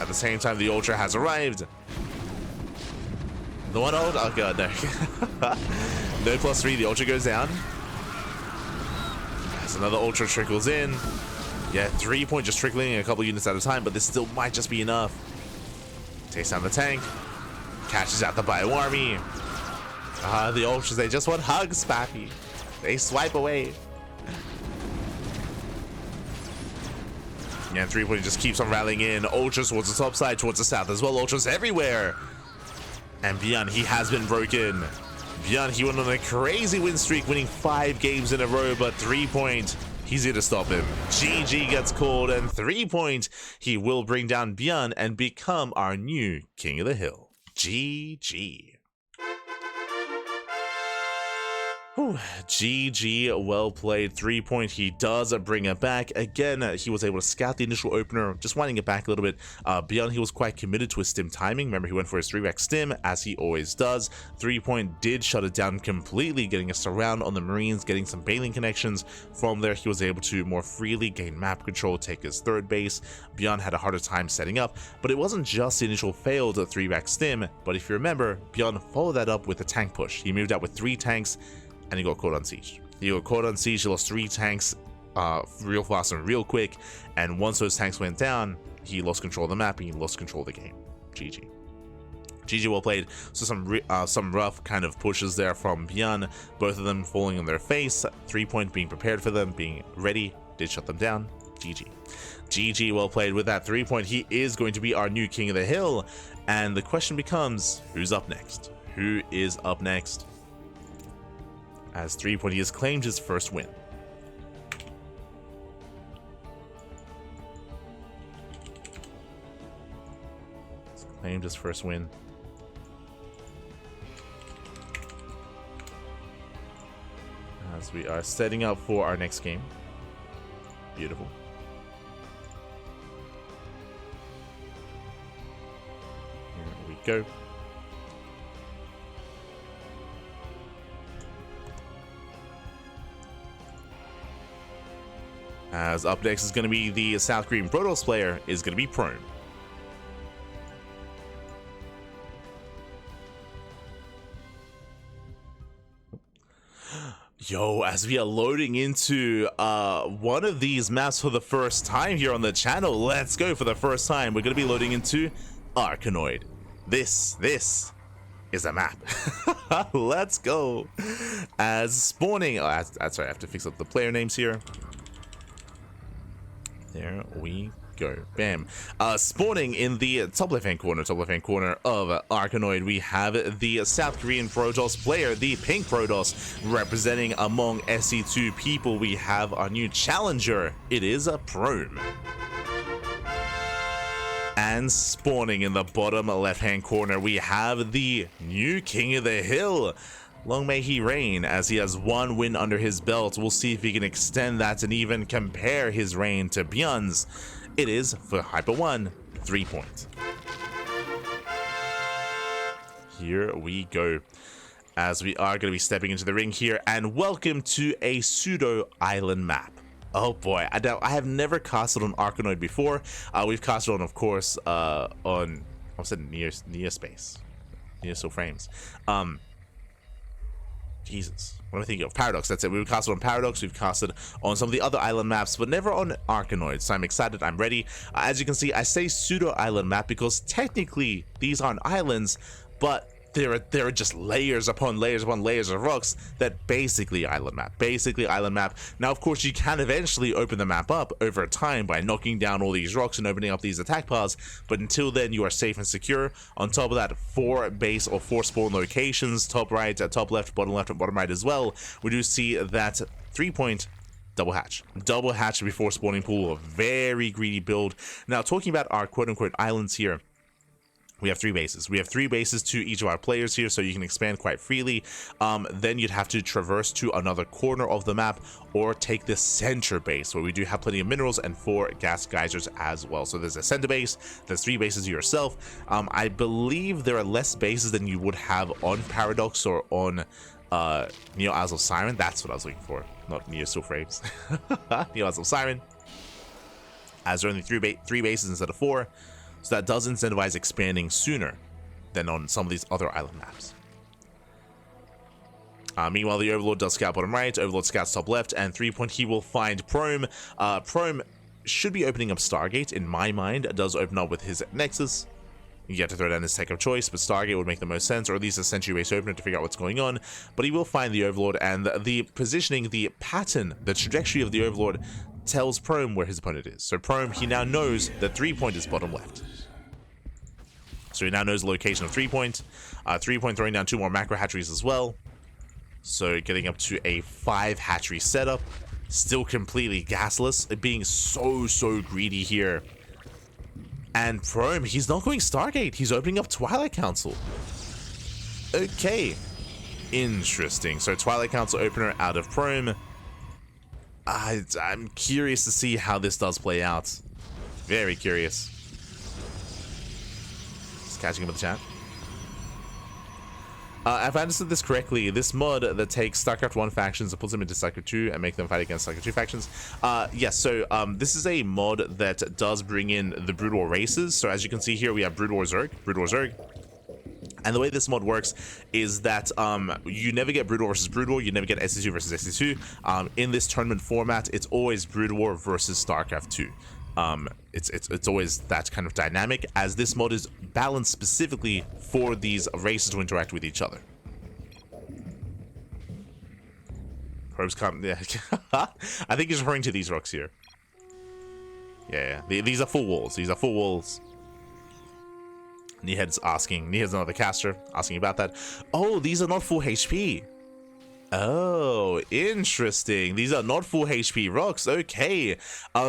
At the same time, the Ultra has arrived. The one ult? Oh god, no. No +3, the Ultra goes down. As another Ultra trickles in. Yeah, 3 point just trickling in a couple units at a time, but this still might just be enough. Takes down the tank. Catches out the ByuN army. The Ultras, they just want hugs, Pappy. They swipe away. Yeah, 3 point just keeps on rallying in. Ultras towards the top side, towards the south as well. Ultras everywhere. And ByuN, he has been broken. ByuN, he went on a crazy win streak, winning 5 games in a row, but 3 point, he's here to stop him. GG gets called, and 3 point, he will bring down ByuN and become our new King of the Hill. GG. Whew. GG, well played. 3 point, he does bring it back. Again, he was able to scout the initial opener, just winding it back a little bit. ByuN, he was quite committed to his stim timing. Remember, he went for his 3x stim, as he always does. 3 point did shut it down completely, getting a surround on the Marines, getting some bailing connections. From there, he was able to more freely gain map control, take his third base. ByuN had a harder time setting up, but it wasn't just the initial failed 3x stim, but if you remember, ByuN followed that up with a tank push. He moved out with 3 tanks, and he got caught on siege. He lost 3 tanks real fast and real quick, and once those tanks went down, he lost control of the map and he lost control of the game. GG. GG, well played. So some rough kind of pushes there from ByuN, both of them falling on their face. 3 point being prepared for them, being ready, did shut them down. GG. GG, well played. With that 3 point, he is going to be our new King of the Hill, and the question becomes, who's up next? Who is up next? As 3 point, he has claimed his first win. He's claimed his first win. As we are setting up for our next game. Beautiful. Here we go. As up next is going to be the South Green Protoss player, is going to be Prome. Yo, as we are loading into one of these maps for the first time here on the channel, let's go. For the first time, we're going to be loading into Arkanoid. This is a map. Let's go. As spawning, that's right, I have to fix up the player names here. There we go. Bam. Spawning in the top left-hand corner of Arkanoid, we have the South Korean Protoss player, the pink Protoss, representing among SE2 people. We have our new challenger. It is a Prome. And spawning in the bottom left-hand corner, we have the new King of the Hill. Long may he reign, as he has 1 win under his belt. We'll see if he can extend that and even compare his reign to ByuN's. It is, for Hyper 1, 3 point. Here we go. As we are going to be stepping into the ring here, and welcome to a pseudo island map. Oh boy, I have never casted on Arkanoid before. We've casted on, of course, on, I said near space, near so frames. Jesus, what am I thinking of? Paradox, that's it. We've casted on Paradox, we've casted on some of the other island maps, but never on Arkanoid. So I'm excited, I'm ready. As you can see, I say pseudo island map because technically these aren't islands, but there are just layers upon layers upon layers of rocks that basically island map. Now, of course, you can eventually open the map up over time by knocking down all these rocks and opening up these attack paths, but until then, you are safe and secure. On top of that, 4 base or 4 spawn locations, top right, top left, and bottom right as well. We do see that 3-point double hatch before spawning pool, a very greedy build. Now, talking about our quote-unquote islands here, we have 3 bases. We have 3 bases to each of our players here, so you can expand quite freely. Then you'd have to traverse to another corner of the map or take the center base, where we do have plenty of minerals and 4 gas geysers as well. So there's a center base, there's 3 bases yourself. I believe there are less bases than you would have on Paradox or on Neo Isles of Siren. That's what I was looking for, not Neo Still Frames. Neo Isles of Siren. As there are only 3 bases instead of 4. So that does incentivize expanding sooner than on some of these other island maps. Meanwhile, the Overlord does scout bottom right, Overlord scouts top left, and 3-point he will find Prome. Prome should be opening up Stargate, in my mind. It does open up with his Nexus. You have to throw down his tech of choice, but Stargate would make the most sense, or at least a Sentry Base opener to figure out what's going on. But he will find the Overlord, and the positioning, the pattern, the trajectory of the Overlord tells Prome where his opponent is. So Prome, he now knows that 3-point is bottom left. So he now knows the location of 3-point. 3-point throwing down 2 more macro hatcheries as well. So getting up to a 5 hatchery setup. Still completely gasless. Being so greedy here. And Prome, he's not going Stargate. He's opening up Twilight Council. Okay. Interesting. So Twilight Council opener out of Prome. I'm curious to see how this does play out. Very curious. Catching him with the chat. If I understood this correctly, this mod that takes StarCraft 1 factions and puts them into StarCraft 2 and make them fight against StarCraft 2 factions. Yes, so this is a mod that does bring in the Brood War races. So as you can see here, we have Brood War Zerg. And the way this mod works is that you never get Brood War versus Brood War, you never get SC2 versus SC2. In this tournament format, it's always Brood War versus StarCraft 2. It's always that kind of dynamic, as this mod is balanced specifically for these races to interact with each other. Probes come, yeah. I think he's referring to these rocks here. Yeah. These are full walls. These are full walls. Nihed's another caster, asking about that. Oh, these are not full HP. Oh, interesting. These are not full HP rocks. Okay.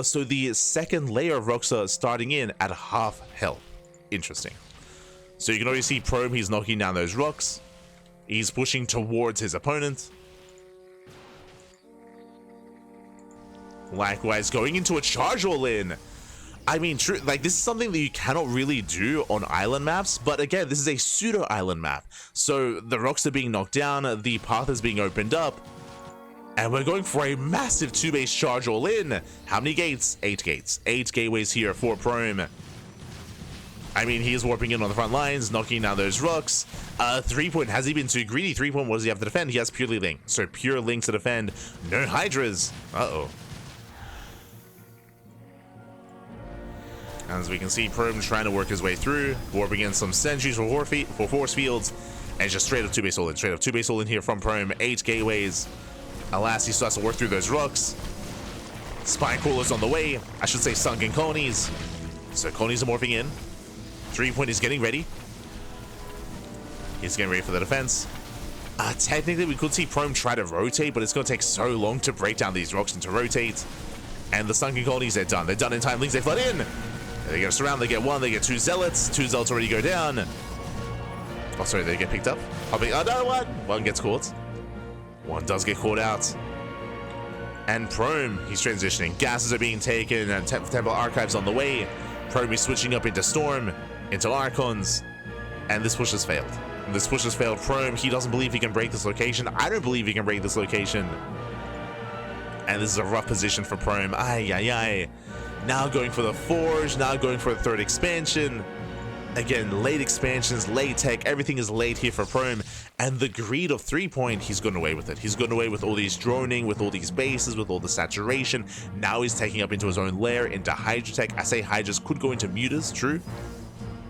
So the second layer of rocks are starting in at half health. Interesting. So you can already see Prome, he's knocking down those rocks. He's pushing towards his opponent. Likewise, going into a charge all in. I mean, true, like, this is something that you cannot really do on island maps, but again, this is a pseudo island map. So the rocks are being knocked down, the path is being opened up, and we're going for a massive 2-base charge all in. How many gates? 8 gates. 8 gateways here for Prome. I mean, he is warping in on the front lines, knocking down those rocks. 3-point, has he been too greedy? 3-point, what does he have to defend? He has purely Link. So pure Link to defend. No Hydras. Uh-oh. As we can see, Prome trying to work his way through, warping in some sentries for force fields, and just straight up 2-base all in. Straight up 2-base all in here from Prome. 8 gateways. Alas, he still has to work through those rocks. Spine crawlers on the way. I should say sunken colonies. So colonies are morphing in. 3-point is getting ready. He's getting ready for the defense. Technically, we could see Prome try to rotate, but it's going to take so long to break down these rocks and to rotate. And the sunken colonies, they're done. They're done in time. Links, they flood in. They get us around, they get 1, they get 2 zealots. 2 zealots already go down. Oh, sorry, they get picked up. Oh, no, 1 gets caught. 1 does get caught out. And Prome, he's transitioning. Gases are being taken, and Temple Archives on the way. Prome is switching up into Storm, into Archons. And this push has failed. This push has failed. Prome, he doesn't believe he can break this location. I don't believe he can break this location. And this is a rough position for Prome. Ay. Now going for the Forge, now going for the 3rd expansion. Again, late expansions, late tech, everything is late here for Prome. And the greed of 3-point, he's gone away with it. He's gone away with all these droning, with all these bases, with all the saturation. Now he's taking up into his own lair, into Hydratech. I say Hydras could go into Mutas, true.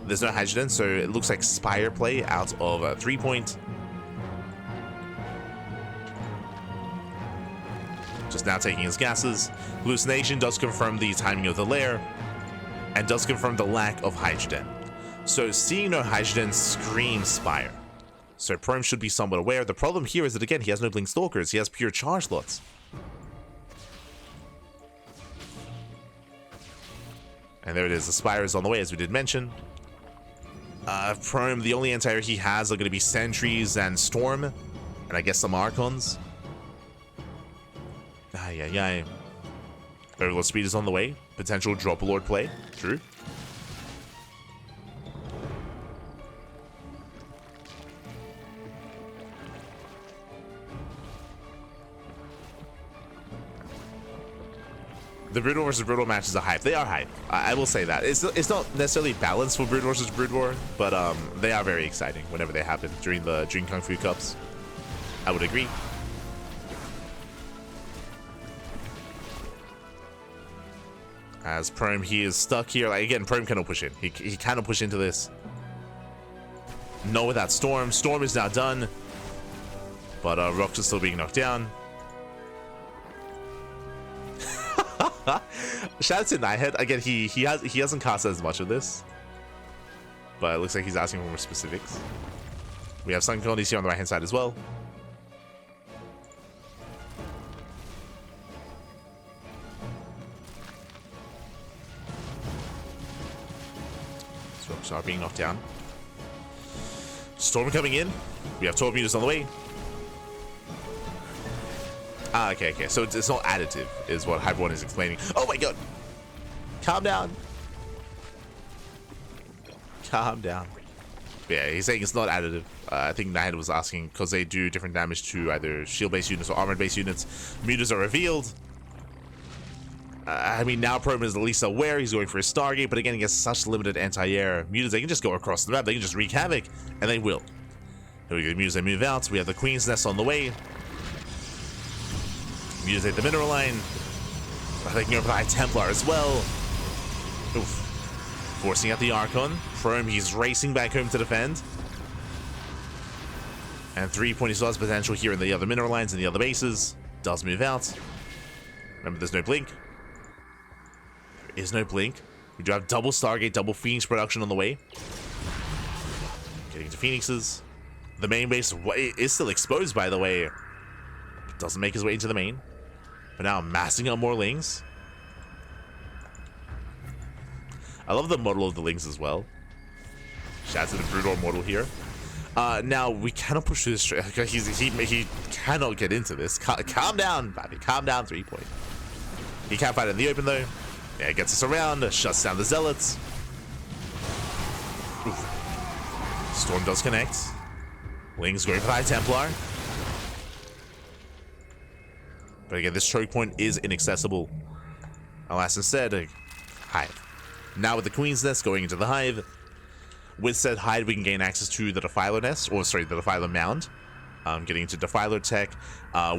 There's no Hydrogen, so it looks like Spire play out of 3-point. Just now taking his gases. Hallucination does confirm the timing of the lair, and does confirm the lack of Hydrogen. So seeing no Hydrogen screams Spire. So Prome should be somewhat aware. The problem here is that, again, he has no Blink Stalkers. He has pure charge slots. And there it is. The Spire is on the way, as we did mention. Prome, the only anti-air he has are going to be Sentries and Storm. And I guess some Archons. Overlord Speed is on the way. Potential Drop Lord play. True. The Brood War versus Brood War matches are hype. They are hype. I will say that. It's not necessarily balanced for Brood War versus Brood War, but they are very exciting whenever they happen during Kung Fu Cups. I would agree. As Prome, he is stuck here. Like, again, Prome cannot push in. He cannot push into this. No, without Storm. Storm is now done. But Rocks is still being knocked down. Shout out to Nihed. Again, he hasn't cast as much of this, but it looks like he's asking for more specifics. We have Sun Colonies here on the right hand side as well. So are being knocked down. Storm coming in. We have 12 meters on the way. Ah, okay. So it's not additive, is what Hype 1 is explaining. Oh my god! Calm down. Calm down. Yeah, he's saying it's not additive. I think Nihed was asking because they do different damage to either shield-based units or armored-based units. Mutas are revealed. I mean, now Prome is at least aware. He's going for a Stargate, but again, he has such limited anti-air. Mutas, they can just go across the map. They can just wreak havoc, and they will. Here we go. Mutas, they move out. We have the Queen's Nest on the way. Mutas hit the mineral line. They can go for the High Templar as well. Oof. Forcing out the Archon. Prome, he's racing back home to defend. And 3-point, he still has potential here in the other mineral lines and the other bases. Does move out. Remember, there's no blink. There is no blink. We do have double Stargate, double Phoenix production on the way. Getting to Phoenixes. The main base is still exposed, by the way. Doesn't make his way into the main. But now massing up more Lings. I love the model of the Lings as well. Shout out to the Brood War model here. Now we cannot push through this straight. He cannot get into this. Calm down, Bobby. Calm down, 3-point. He can't fight in the open though. Yeah, gets us around, shuts down the Zealots. Oof. Storm does connect. Lings going for the High Templar. But again, this choke point is inaccessible. Alas, instead, Hive. Now with the Queen's Nest going into the Hive, with said Hive, we can gain access to the Defiler Nest, or sorry, the Defiler Mound. Getting into Defiler tech.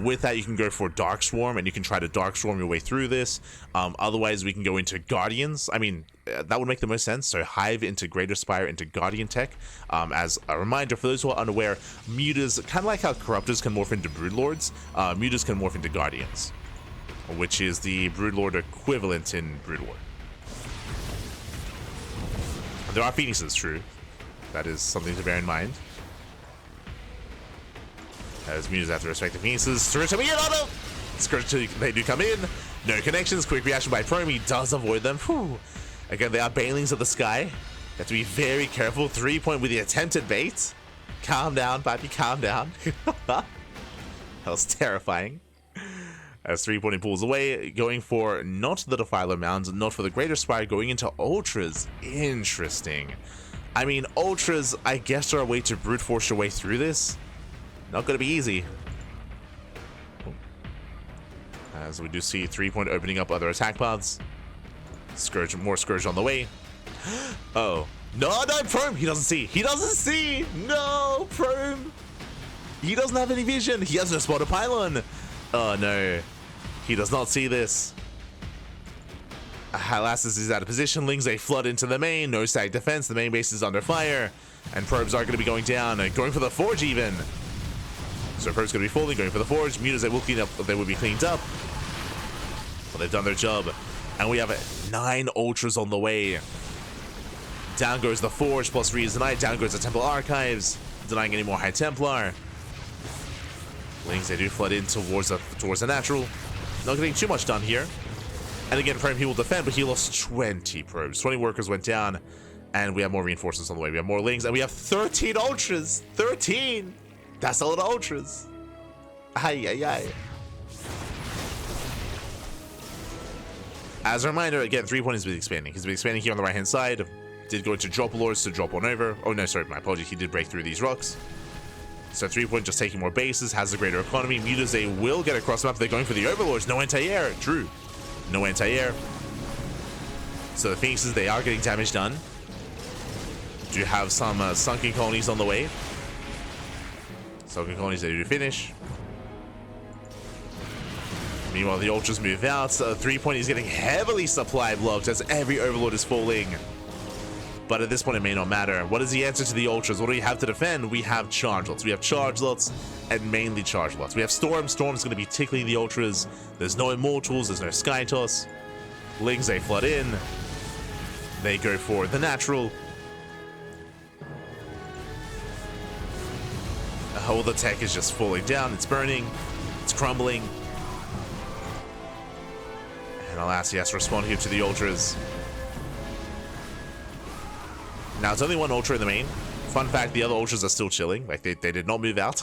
With that, you can go for Dark Swarm, and you can try to Dark Swarm your way through this. Otherwise, we can go into Guardians. I mean, that would make the most sense. So Hive into Greater Spire into Guardian tech. As a reminder, for those who are unaware, Mutas, kind of like how Corruptors can morph into Broodlords, Mutas can morph into Guardians, which is the Broodlord equivalent in Brood War. There are Phoenixes, true. That is something to bear in mind. As Mutas have to respect the Phoenixes. Scourge coming in! Oh no! Scourge, they do come in. No connections. Quick reaction by Prome. He does avoid them. Whew. Again, they are Banelings of the sky. You have to be very careful. 3-point with the attempted bait. Calm down, Pappy. Calm down. That was terrifying. As 3-point he pulls away, going for not the Defiler Mounds, not for the Greater Spire, going into Ultras. Interesting. I mean, Ultras, I guess, are a way to brute force your way through this. Not going to be easy. As we do see 3-point opening up other attack paths. Scourge, more Scourge on the way. Oh. No, Prome! He doesn't see! He doesn't see! No, Prome! He doesn't have any vision. He has no spot of pylon. Oh no, he does not see this. Halassus is out of position. Lings, they flood into the main. No stack defense. The main base is under fire. And probes are going to be going down. Going for the forge even. So probes going to be falling. Going for the forge. Mutas, they will clean up. They will be cleaned up. But they've done their job. And we have 9 ultras on the way. Down goes the forge plus Freeze the Night. Down goes the Temple Archives. Denying any more High Templar. Lings, they do flood in towards the natural. Not getting too much done here. And again, Prime, he will defend, but he lost 20 probes. 20 workers went down, and we have more reinforcements on the way. We have more Lings, and we have 13 ultras. 13! That's a lot of ultras. Ay, ay, ay. As a reminder, again, 3-point has been expanding. He's been expanding here on the right-hand side. Did go into drop lords to drop one over. Oh, no, sorry, my apologies. He did break through these rocks. So 3-point just taking more bases, has a greater economy. Mutas, they will get across the map. They're going for the overlords. No anti-air. True. No anti-air. So the Phoenixes, they are getting damage done. Do have some sunken colonies on the way. Sunken colonies, they do finish. Meanwhile, the Ultras move out. 3-point is getting heavily supply blocked as every overlord is falling. But at this point, it may not matter. What is the answer to the Ultras? What do we have to defend? We have charge lots. We have charge lots and mainly charge lots. We have Storm. Storm's going to be tickling the Ultras. There's no Immortals. There's no Sky Toss. Lings, they flood in. They go for the natural. All the tech is just falling down. It's burning. It's crumbling. And alas, he has to respond here to the Ultras. Now, it's only one Ultra in the main. Fun fact, the other Ultras are still chilling. Like, they did not move out.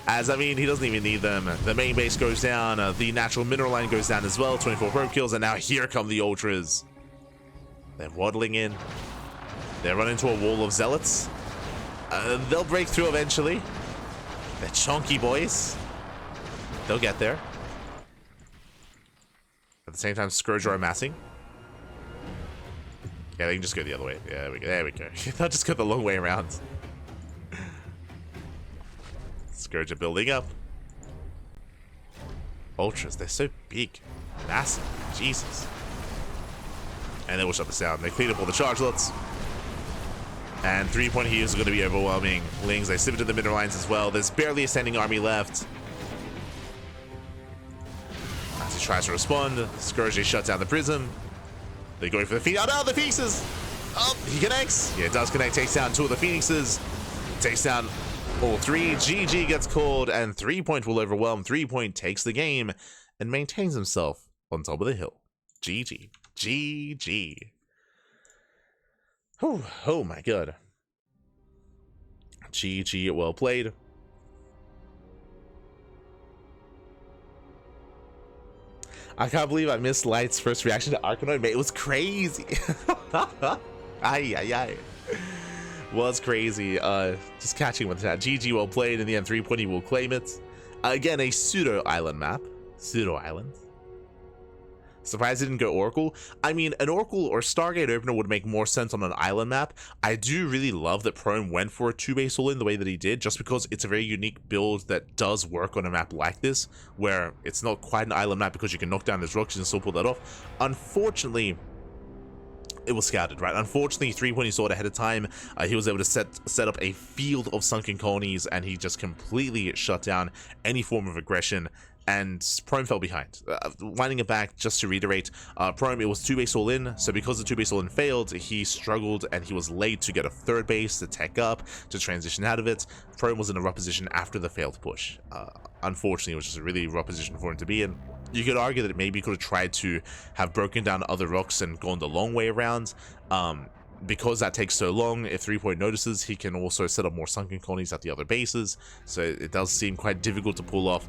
As, I mean, he doesn't even need them. The main base goes down. The natural mineral line goes down as well. 24 probe kills. And now here come the Ultras. They're waddling in. They run into a wall of Zealots. They'll break through eventually. They're chunky boys. They'll get there. At the same time, Scourge are amassing. Yeah, they can just go the other way. Yeah, there we go. They'll just go the long way around. Scourge are building up. Ultras, they're so big. Massive. Jesus. And they will shut this down. They clean up all the charge lots. And 3-point heals are going to be overwhelming. Lings, they slip into the middle lines as well. There's barely a standing army left. As he tries to respond, Scourge, they shut down the prism. They're going for the Phoenix. Oh no, the Phoenixes! Oh, he connects. Yeah, it does connect. Takes down 2 of the Phoenixes. Takes down all 3. GG gets called, and 3-point will overwhelm. 3-point takes the game and maintains himself on top of the hill. GG. GG. Whew. Oh my god. GG, well played. I can't believe I missed Light's first reaction to Arkanoid, mate. It was crazy. Ay, ay, ay. Was crazy. Just catching with that. GG, well played. In the end, 3-point, he will claim it. Again, a pseudo island map. Pseudo island. Surprised it didn't go Oracle. I mean, an Oracle or Stargate opener would make more sense on an island map. I do really love that Prome went for a 2-base all-in the way that he did, just because it's a very unique build that does work on a map like this, where it's not quite an island map because you can knock down those rocks and still pull that off. Unfortunately, it was scouted, right? Unfortunately, 3-point, he saw it ahead of time. He was able to set up a field of sunken colonies, and he just completely shut down any form of aggression. And Prome fell behind. Winding it back, just to reiterate, Prome, it was 2-base all-in, so because the 2-base all-in failed, he struggled and he was late to get a 3rd base, to tech up, to transition out of it. Prome was in a rough position after the failed push. Unfortunately, it was just a really rough position for him to be in. You could argue that maybe he could have tried to have broken down other rocks and gone the long way around. Because that takes so long, if 3-point notices, he can also set up more sunken colonies at the other bases, so it does seem quite difficult to pull off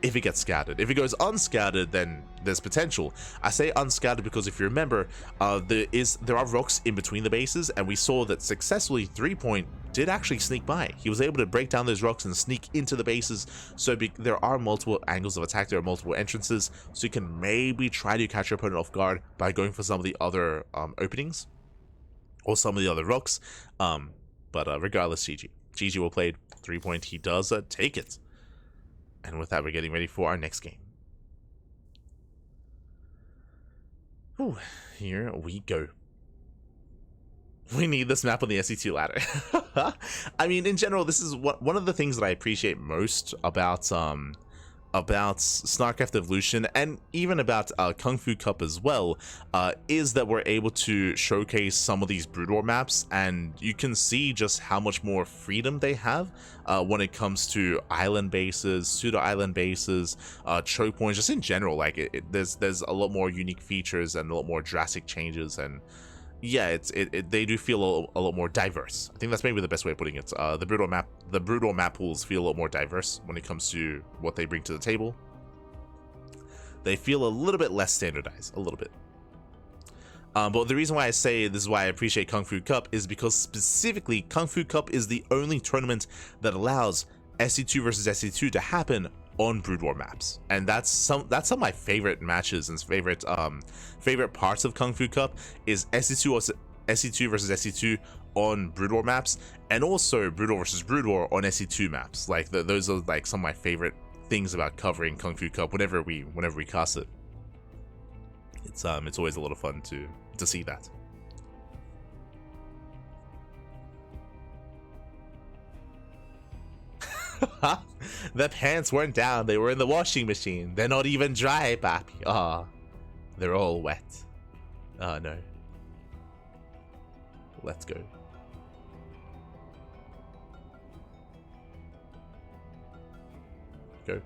if it gets scattered. If it goes unscattered, then there's potential. I say unscattered because if you remember, there are rocks in between the bases, and we saw that successfully 3-point did actually sneak by. He was able to break down those rocks and sneak into the bases, so there are multiple angles of attack, there are multiple entrances, so you can maybe try to catch your opponent off guard by going for some of the other openings, or some of the other rocks, but regardless, GG. GG well played. 3-point, he does take it. And with that, we're getting ready for our next game. Whew, here we go. We need this map on the SE2 ladder. I mean, in general, this is one of the things that I appreciate most about StarCraft Evolution, and even about Kung Fu Cup as well, is that we're able to showcase some of these Brood War maps, and you can see just how much more freedom they have when it comes to island bases, pseudo-island bases, choke points, just in general. Like, there's a lot more unique features and a lot more drastic changes, and yeah, they do feel a lot more diverse. I think that's maybe the best way of putting it. The Brood War map pools feel a lot more diverse when it comes to what they bring to the table. They feel a little bit less standardized, a little bit. But the reason why I say this is why I appreciate Kung Fu Cup is because specifically Kung Fu Cup is the only tournament that allows SE2 versus SE2 to happen on Brood War maps, and that's some of my favorite matches and favorite parts of Kung Fu Cup is SE2 versus SE2 on Brood War maps, and also Brood War versus Brood War on SE2 maps. Like those are like some of my favorite things about covering Kung Fu Cup whenever we cast it. It's always a lot of fun to see that. The pants weren't down, they were in the washing machine. They're not even dry, papi. Ah, they're all wet. Oh no. Let's go. Go.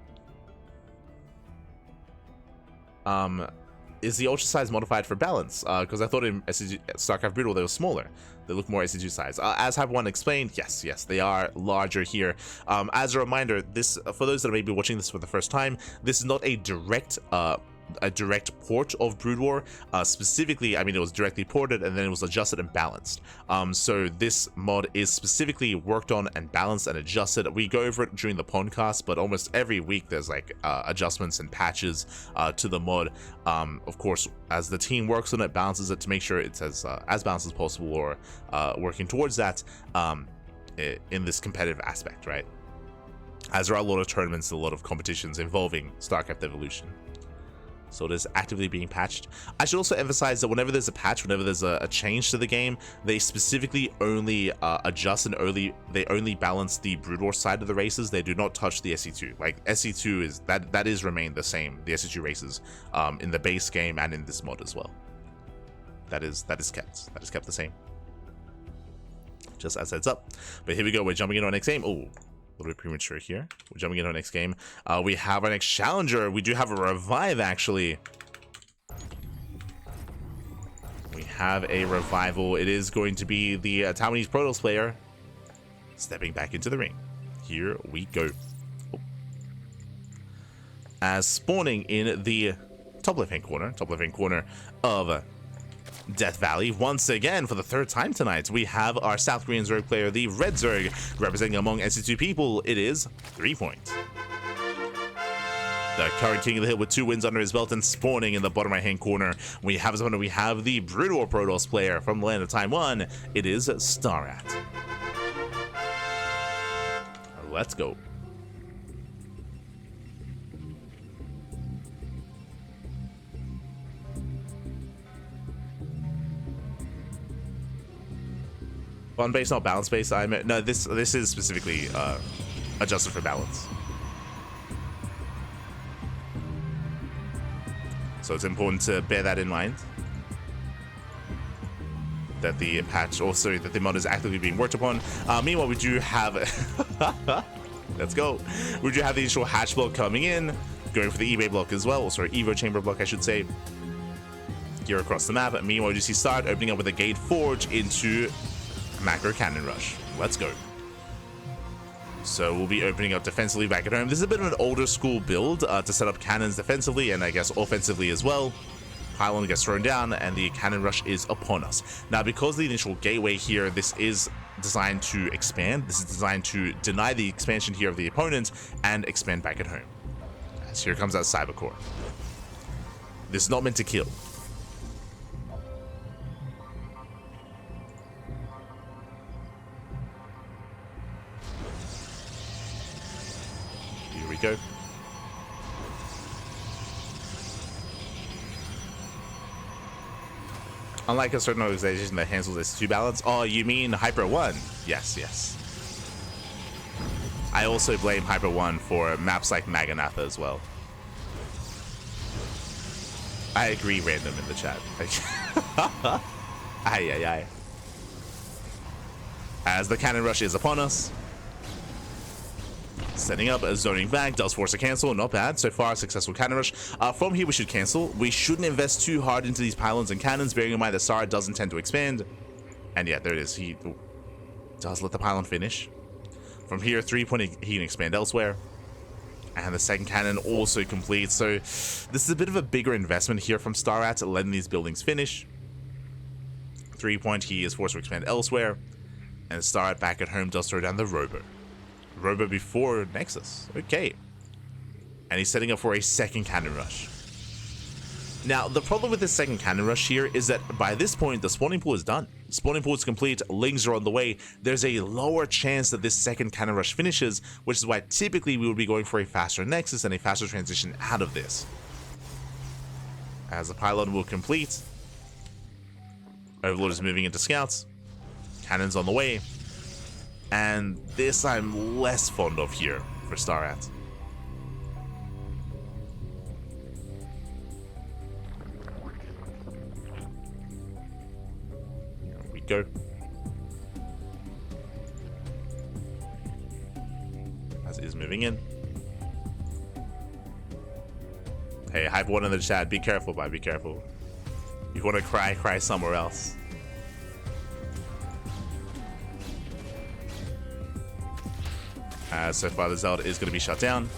Is the ultra size modified for balance? Because I thought in StarCraft Brood War they were smaller. They look more SE2 size. As HonMonO explained, yes, they are larger here. As a reminder, this, for those that may be watching this for the first time, this is not a direct port of Brood War. Specifically, I mean, it was directly ported and then it was adjusted and balanced. So this mod is specifically worked on and balanced and adjusted. We go over it during the podcast, but almost every week there's like adjustments and patches to the mod. Of course, as the team works on it, balances it to make sure it's as balanced as possible, or working towards that in this competitive aspect, right? As there are a lot of tournaments and a lot of competitions involving StarCraft Evolution. So it is actively being patched. I should also emphasize that whenever there's a patch, whenever there's a change to the game, they specifically only adjust and they only balance the Brood War side of the races. They do not touch the SE2. Like SE2 is that is remained the same. The SE2 races in the base game and in this mod as well. That is kept the same. Just as heads up. But here we go. We're jumping into our next game. Oh. A little bit premature here. We're jumping into our next game. We have our next challenger. We do have a revive, actually. We have a revival. It is going to be the Taiwanese Protoss player stepping back into the ring. Here we go. Oh. As spawning in the top left-hand corner of Death Valley, once again for the third time tonight, we have our South Korean Zerg player, the Red Zerg, representing among SE2 people. It is 3-point. The current king of the hill with 2 wins under his belt, and spawning in the bottom right hand corner, we have the Brood War Protoss player from the land of Taiwan. It is StarAtt. Let's go. Fun base, not balance base. No, this is specifically adjusted for balance. So it's important to bear that in mind. That the patch, also that the mod is actively being worked upon. Meanwhile, we do have let's go. We do have the initial hatch block coming in, going for the eBay block as well. Sorry, Evo chamber block, I should say. Here across the map. Meanwhile, we do see StarAtt opening up with a gate forge into macro cannon rush. Let's go. So we'll be opening up defensively back at home. This is a bit of an older school build to set up cannons defensively and I guess offensively as well. Pylon gets thrown down and the cannon rush is upon us. Now, because the initial gateway here, this is designed to expand. This is designed to deny the expansion here of the opponent and expand back at home. As here comes that cyber core. This is not meant to kill. go. Unlike a certain organization that handles its 2 balance. Oh, you mean Hyper 1? Yes, yes. I also blame Hyper 1 for maps like Maganatha as well. I agree, random in the chat. Aye, aye, aye. As the cannon rush is upon us. Setting up a zoning back, does force a cancel, not bad. So far, successful cannon rush. From here, we should cancel. We shouldn't invest too hard into these pylons and cannons, bearing in mind that StarAtt does intend to expand. And yeah, there it is. He does let the pylon finish. From here, 3-point, he can expand elsewhere. And the second cannon also completes. So this is a bit of a bigger investment here from StarAtt, letting these buildings finish. 3-point, he is forced to expand elsewhere. And StarAtt back at home does throw down the Robo. Robo before Nexus. Okay. And he's setting up for a second cannon rush. Now, the problem with this second cannon rush here is that by this point, the spawning pool is done. The spawning pool is complete, Lings are on the way. There's a lower chance that this second cannon rush finishes, which is why typically we would be going for a faster Nexus and a faster transition out of this. As the pylon will complete, Overlord is moving into scouts. Cannons on the way. And this I'm less fond of here for StarAtt. Here we go. As it is moving in. Hey, Hype 1 in the chat. Be careful, bye. Be careful. You want to cry somewhere else. So far, the Zelda is going to be shut down.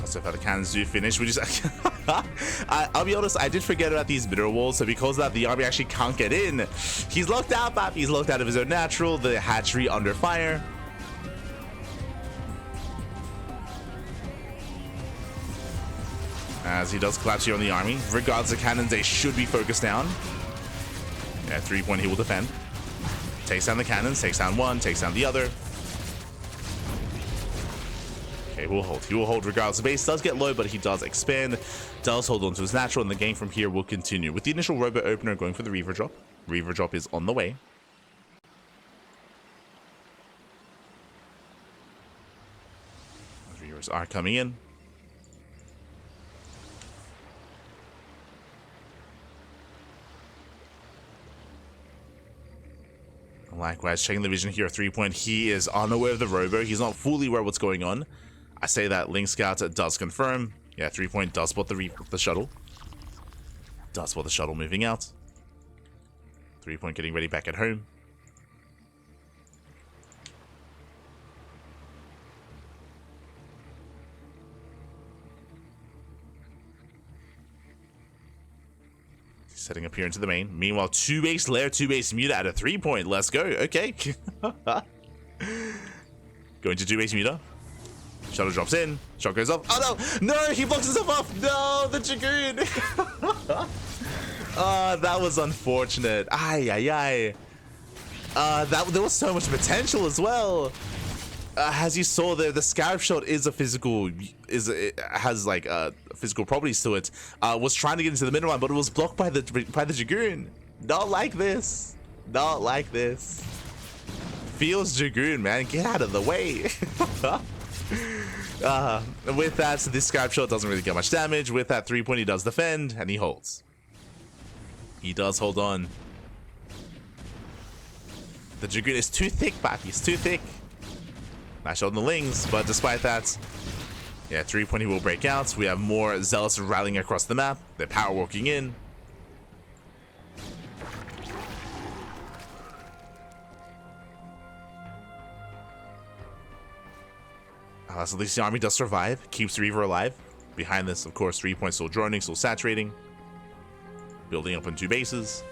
So far, the cannons do finish. We just... I'll be honest, I did forget about these mineral walls, so because of that, the army actually can't get in. He's locked out, Bap. He's locked out of his own natural. The hatchery under fire. As he does collapse here on the army. Regardless of cannons, they should be focused down. Yeah, 3-point, he will defend. Takes down the cannons, takes down one, takes down the other. Okay, he will hold. He will hold regardless. The base does get low, but he does expand. Does hold on to his natural, and the game from here will continue. With the initial Robo Opener going for the Reaver Drop. Reaver Drop is on the way. Reavers are coming in. Likewise, checking the vision here, 3-point. He is unaware of the Robo. He's not fully aware of what's going on. I say that Link Scout does confirm. Yeah, 3-point does spot the shuttle. Does spot the shuttle moving out. 3-point getting ready back at home. Setting up here into the main. Meanwhile, 2-base Lair, 2-base Muta at a 3-point. Let's go. Okay. Going to 2-base Muta. Shuttle drops in. Shot goes off. Oh no! No! He blocks himself off! No! The Dragoon! Oh, that was unfortunate. Ay, ay, ay. There was so much potential as well. As you saw there, the Scarab Shot is a physical, it has like physical properties to it. Was trying to get into the middle line, but it was blocked by the Dragoon. Not like this. Not like this. Feels Dragoon, man. Get out of the way. With that, so this Scarab Shot doesn't really get much damage. With that 3-point, he does defend, and he holds. He does hold on. The Dragoon is too thick, Bap. He's too thick. Nice shot on the Lings, but despite that, yeah, 3-point he will break out. We have more Zealots rallying across the map. They're power walking in. So at least the army does survive, keeps Reaver alive. Behind this, of course, 3-point still droning, still saturating. Building up on 2 bases.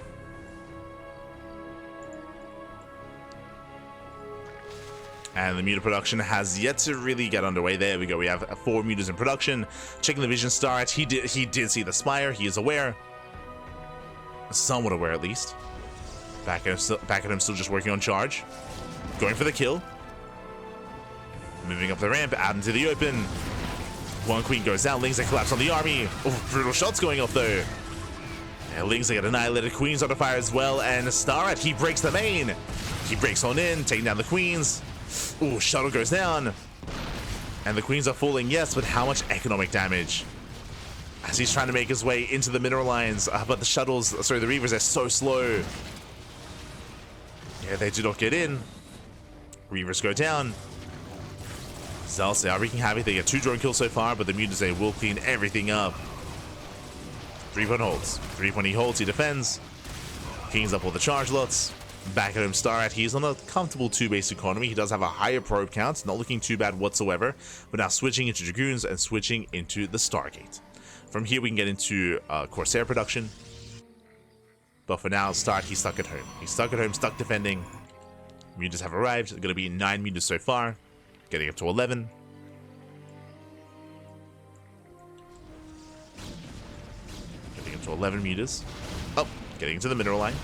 And the Muta production has yet to really get underway. There we go. We have 4 Mutas in production. Checking the vision, StarAtt. He did see the Spire. He is aware. somewhat aware at least. Back at him still just working on charge. Going for the kill. Moving up the ramp, out into the open. One queen goes down, Lings that collapse on the army. Oh, brutal shots going off though. And Lings that get annihilated, queens under fire as well, and StarAtt, he breaks the main. He breaks on in, taking down the queens. Oh, shuttle goes down. And the queens are falling, yes, but how much economic damage? As he's trying to make his way into the mineral lines, but the shuttles, sorry, the reavers are so slow. Yeah, they do not get in. Reavers go down. Zealots, they are wreaking havoc. They get 2 drone kills so far, but the mutants, they will clean everything up. 3-point holds. 3-point he holds, he defends. Kings up all the charge lots. Back at him, StarAtt, he's on a comfortable 2-base economy. He does have a higher probe count, not looking too bad whatsoever. But now switching into Dragoons and switching into the Stargate. From here, we can get into Corsair production. But for now, StarAtt, he's stuck at home. He's stuck at home, stuck defending. Mutants have arrived. There's going to be 9 mutants so far. Getting up to 11. Getting up to 11 meters. Oh, getting into the mineral line.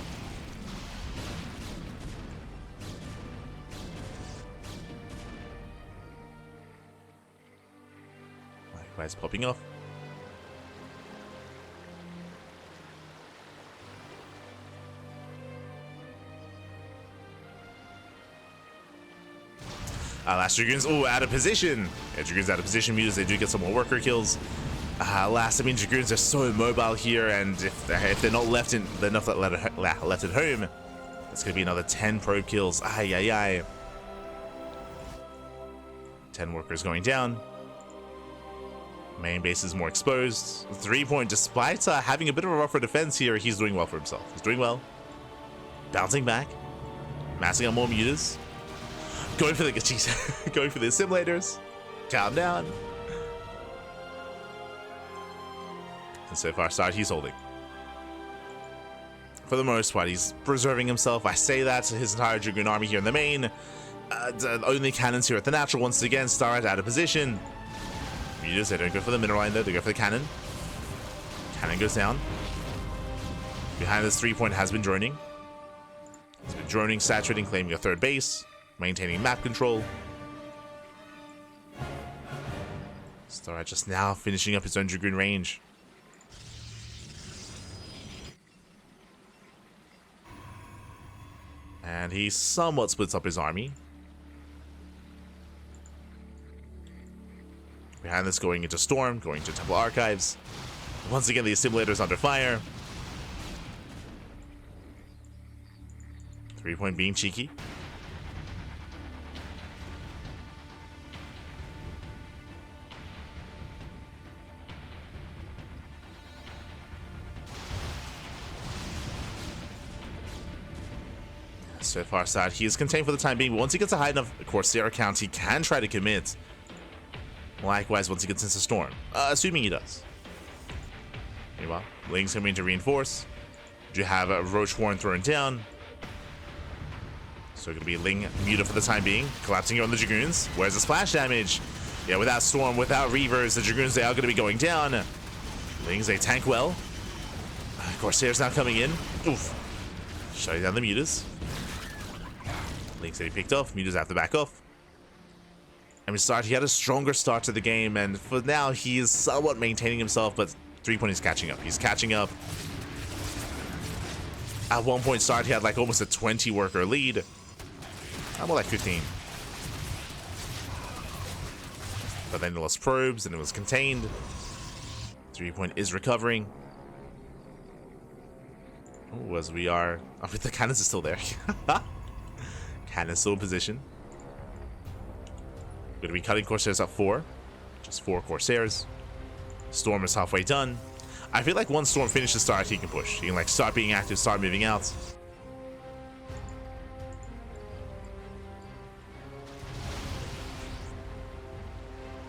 Likewise popping off. Last Dragoons, oh, out of position. Yeah, Dragoons out of position, mutants, they do get some more worker kills. Last, I mean, Dragoons are so immobile here, and if they're not left in, they're not left at home, it's going to be another 10 probe kills. Ay, ay, ay. 10 workers going down. Main base is more exposed. 3-point, despite having a bit of a rougher defense here, he's doing well for himself. He's doing well. Bouncing back. Massing out more mutants. Going for the going for the simulators. Calm down. And so far, StarAtt, he's holding. For the most part, he's preserving himself. I say that to his entire Dragoon army here in the main. The only cannons here at the natural. Once again, StarAtt out of position. Mutants, they don't go for the mineral line though. They go for the cannon. Cannon goes down. Behind this 3-point has been droning. He's been droning, saturating, claiming a 3rd base. Maintaining map control. StarAtt just now finishing up his own Dragoon range. And he somewhat splits up his army. Behind this, going into Storm, going to Temple Archives. Once again, the assimilator's under fire. 3-point being cheeky. So far, StarAtt, he is contained for the time being, but once he gets a high enough Corsair account, he can try to commit. Likewise, once he gets into Storm, assuming he does. Meanwhile, Ling's coming to reinforce. You have a Roach Warren thrown down. So going to be Ling muted for the time being, collapsing here on the Dragoons. Where's the splash damage? Yeah, without Storm, without Reavers, the Dragoons, they are going to be going down. Lings, they tank well. Corsair's now coming in. Oof. Shutting down the mutas. Link said he picked off. Mutas have to back off. I mean, he had a stronger start to the game, and for now, he is somewhat maintaining himself, but 3-point is catching up. He's catching up. At one point, StarAtt, he had like almost a 20-worker lead. More like 15. But then he lost probes, and it was contained. 3-point is recovering. Oh, as we are... Oh, the cannons are still there. Cannons still in position. Going to be cutting Corsairs up 4. Just 4 Corsairs. Storm is halfway done. I feel like once Storm finishes StarAtt, he can push. He can like start being active, start moving out.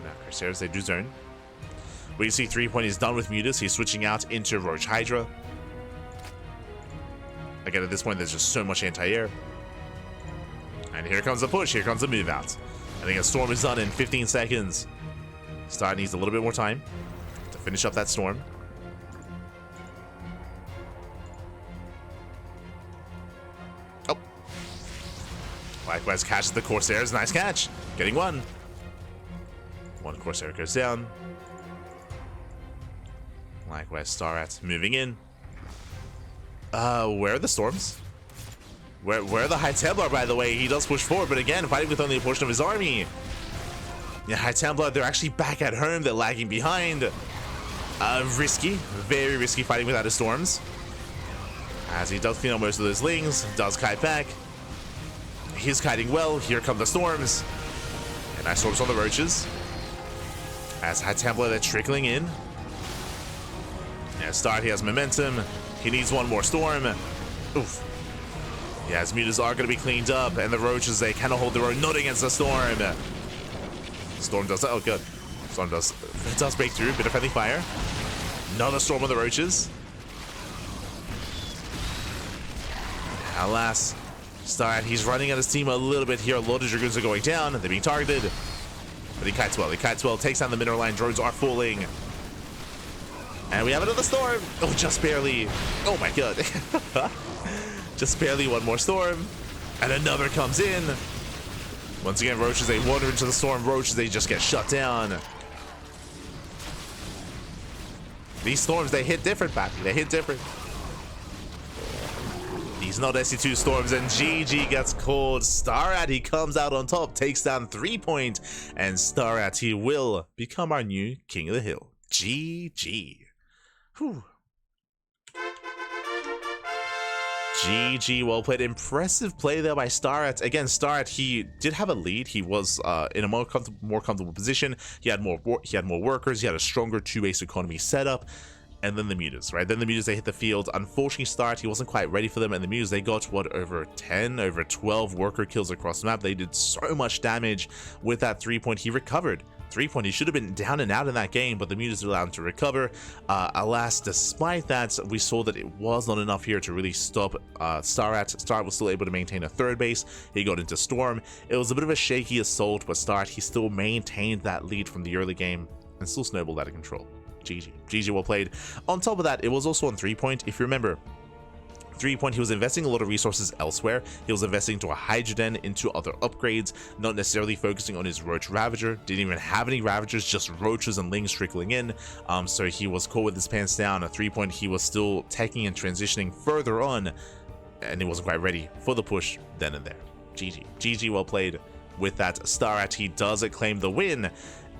Now Corsairs, they do zone. We see 3-point is done with Mutas. He's switching out into Roach Hydra. Again, at this point, there's just so much anti-air. And here comes the push. Here comes the move out. I think a Storm is done in 15 seconds. StarAtt needs a little bit more time to finish up that Storm. Likewise, catches the Corsairs. Nice catch. Getting one. One Corsair goes down. Likewise, StarAtt moving in. Where are the Storms? Where are the High Templar, by the way? He does push forward, but again, fighting with only a portion of his army. Yeah, High Templar, they're actually back at home. They're lagging behind. Risky. Very risky fighting without his Storms. As he does clean out most of those Lings. Does kite back. He's kiting well. Here come the Storms. And nice Storms on the Roaches. As High Templar, they're trickling in. Yeah, StarAtt, he has momentum. He needs one more Storm. Oof. Yeah, his mutas are going to be cleaned up, and the Roaches, they cannot hold their own. Not against the Storm. Storm does that. Oh, good. Storm does break through. Bit of friendly fire. Another Storm on the Roaches. Alas, StarAtt, he's running out his team a little bit here. A lot of Dragoons are going down. They're being targeted. But he kites well. He kites well. Takes down the mineral line. Drones are falling. And we have another Storm. Oh, just barely. Oh, my God. Just barely one more Storm. And another comes in. Once again, Roaches, they wander into the Storm. Roaches, they just get shut down. These Storms, they hit different, Pappy. They hit different. These not SC2 Storms, and GG gets called. StarAtt, he comes out on top, takes down 3-point, and StarAtt, he will become our new King of the Hill. GG. Whew. GG, well played. Impressive play there by StarAtt. Again, StarAtt, he did have a lead. He was in a more comfortable position. He had more workers. He had a stronger 2-base economy setup. And then the mutas, right? Then the mutas, they hit the field. Unfortunately, StarAtt, he wasn't quite ready for them. And the mutas, they got, what, over 12 worker kills across the map. They did so much damage with that 3-point. He recovered. 3-point, he should have been down and out in that game, but the mutas allowed him to recover. Alas, despite that, we saw that it was not enough here to really stop StarAtt. StarAtt was still able to maintain a 3rd base. He got into Storm. It was a bit of a shaky assault, but StarAtt, he still maintained that lead from the early game and still snowballed out of control. GG. GG, well played. On top of that, it was also on 3-point. If you remember, 3-point, he was investing a lot of resources elsewhere. He was investing into a Hydra Den, into other upgrades, not necessarily focusing on his Roach Ravager. Didn't even have any Ravagers, just Roaches and Lings trickling in. So he was caught with his pants down. At 3-point, he was still taking and transitioning further on, and he wasn't quite ready for the push then and there. GG. GG, well played. With that, StarAtt, he does claim the win.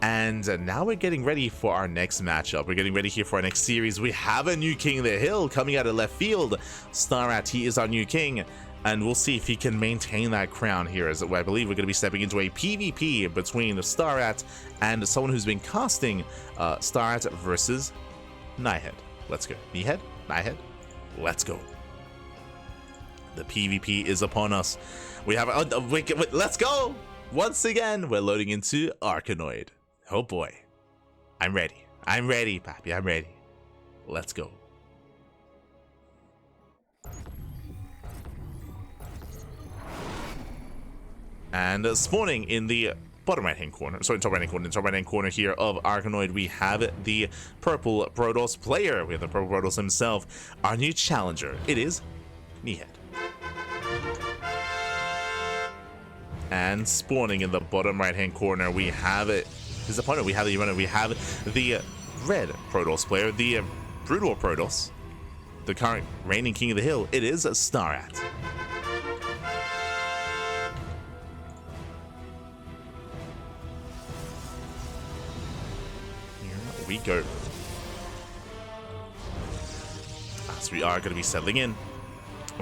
And now we're getting ready for our next matchup. We're getting ready here for our next series. We have a new King of the Hill coming out of left field. StarAtt, he is our new king. And we'll see if he can maintain that crown here, as I believe we're going to be stepping into a PvP between StarAtt and someone who's been casting StarAtt versus Nihed. Let's go. Nihed? Let's go. The PvP is upon us. We have let's go. Once again, we're loading into Arkanoid. Oh boy. I'm ready. I'm ready, Pappy. I'm ready. Let's go. And spawning in the bottom right hand corner, sorry, top right hand corner here of Arkanoid, we have the purple Protoss player. We have the purple Protoss himself, our new challenger. It is Nihed. And spawning in the bottom right hand corner, we have his opponent. We have the runner. We have the red Protoss player, the brutal Protoss, the current reigning King of the Hill. It is StarAtt. Here we go. As we are going to be settling in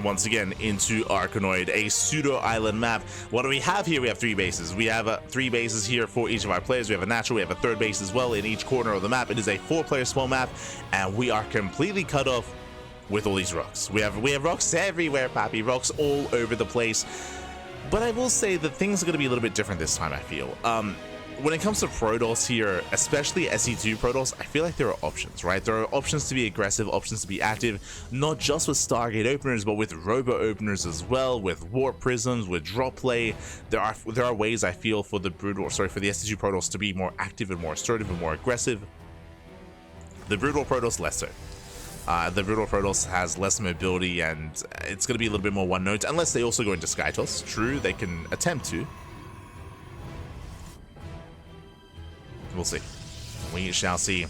once again into Arkanoid, a pseudo island map. What do we have here? We have 3 bases. We have 3 bases here for each of our players. We have a natural, we have a 3rd base as well in each corner of the map. It is a 4-player small map, and we are completely cut off with all these rocks. We have rocks everywhere, Pappy. Rocks all over the place. But I will say that things are going to be a little bit different this time, I feel. When it comes to Protoss here, especially SE2 Protoss, I feel like there are options, right? There are options to be aggressive, options to be active, not just with Stargate openers, but with Robo openers as well, with Warp Prisms, with Drop Play. There are ways, I feel, for the SE2 Protoss to be more active and more assertive and more aggressive. The Brutal Protoss, less so. The Brutal Protoss has less mobility, and it's going to be a little bit more one note, unless they also go into Skytoss. True, they can attempt to. We'll see. We shall see.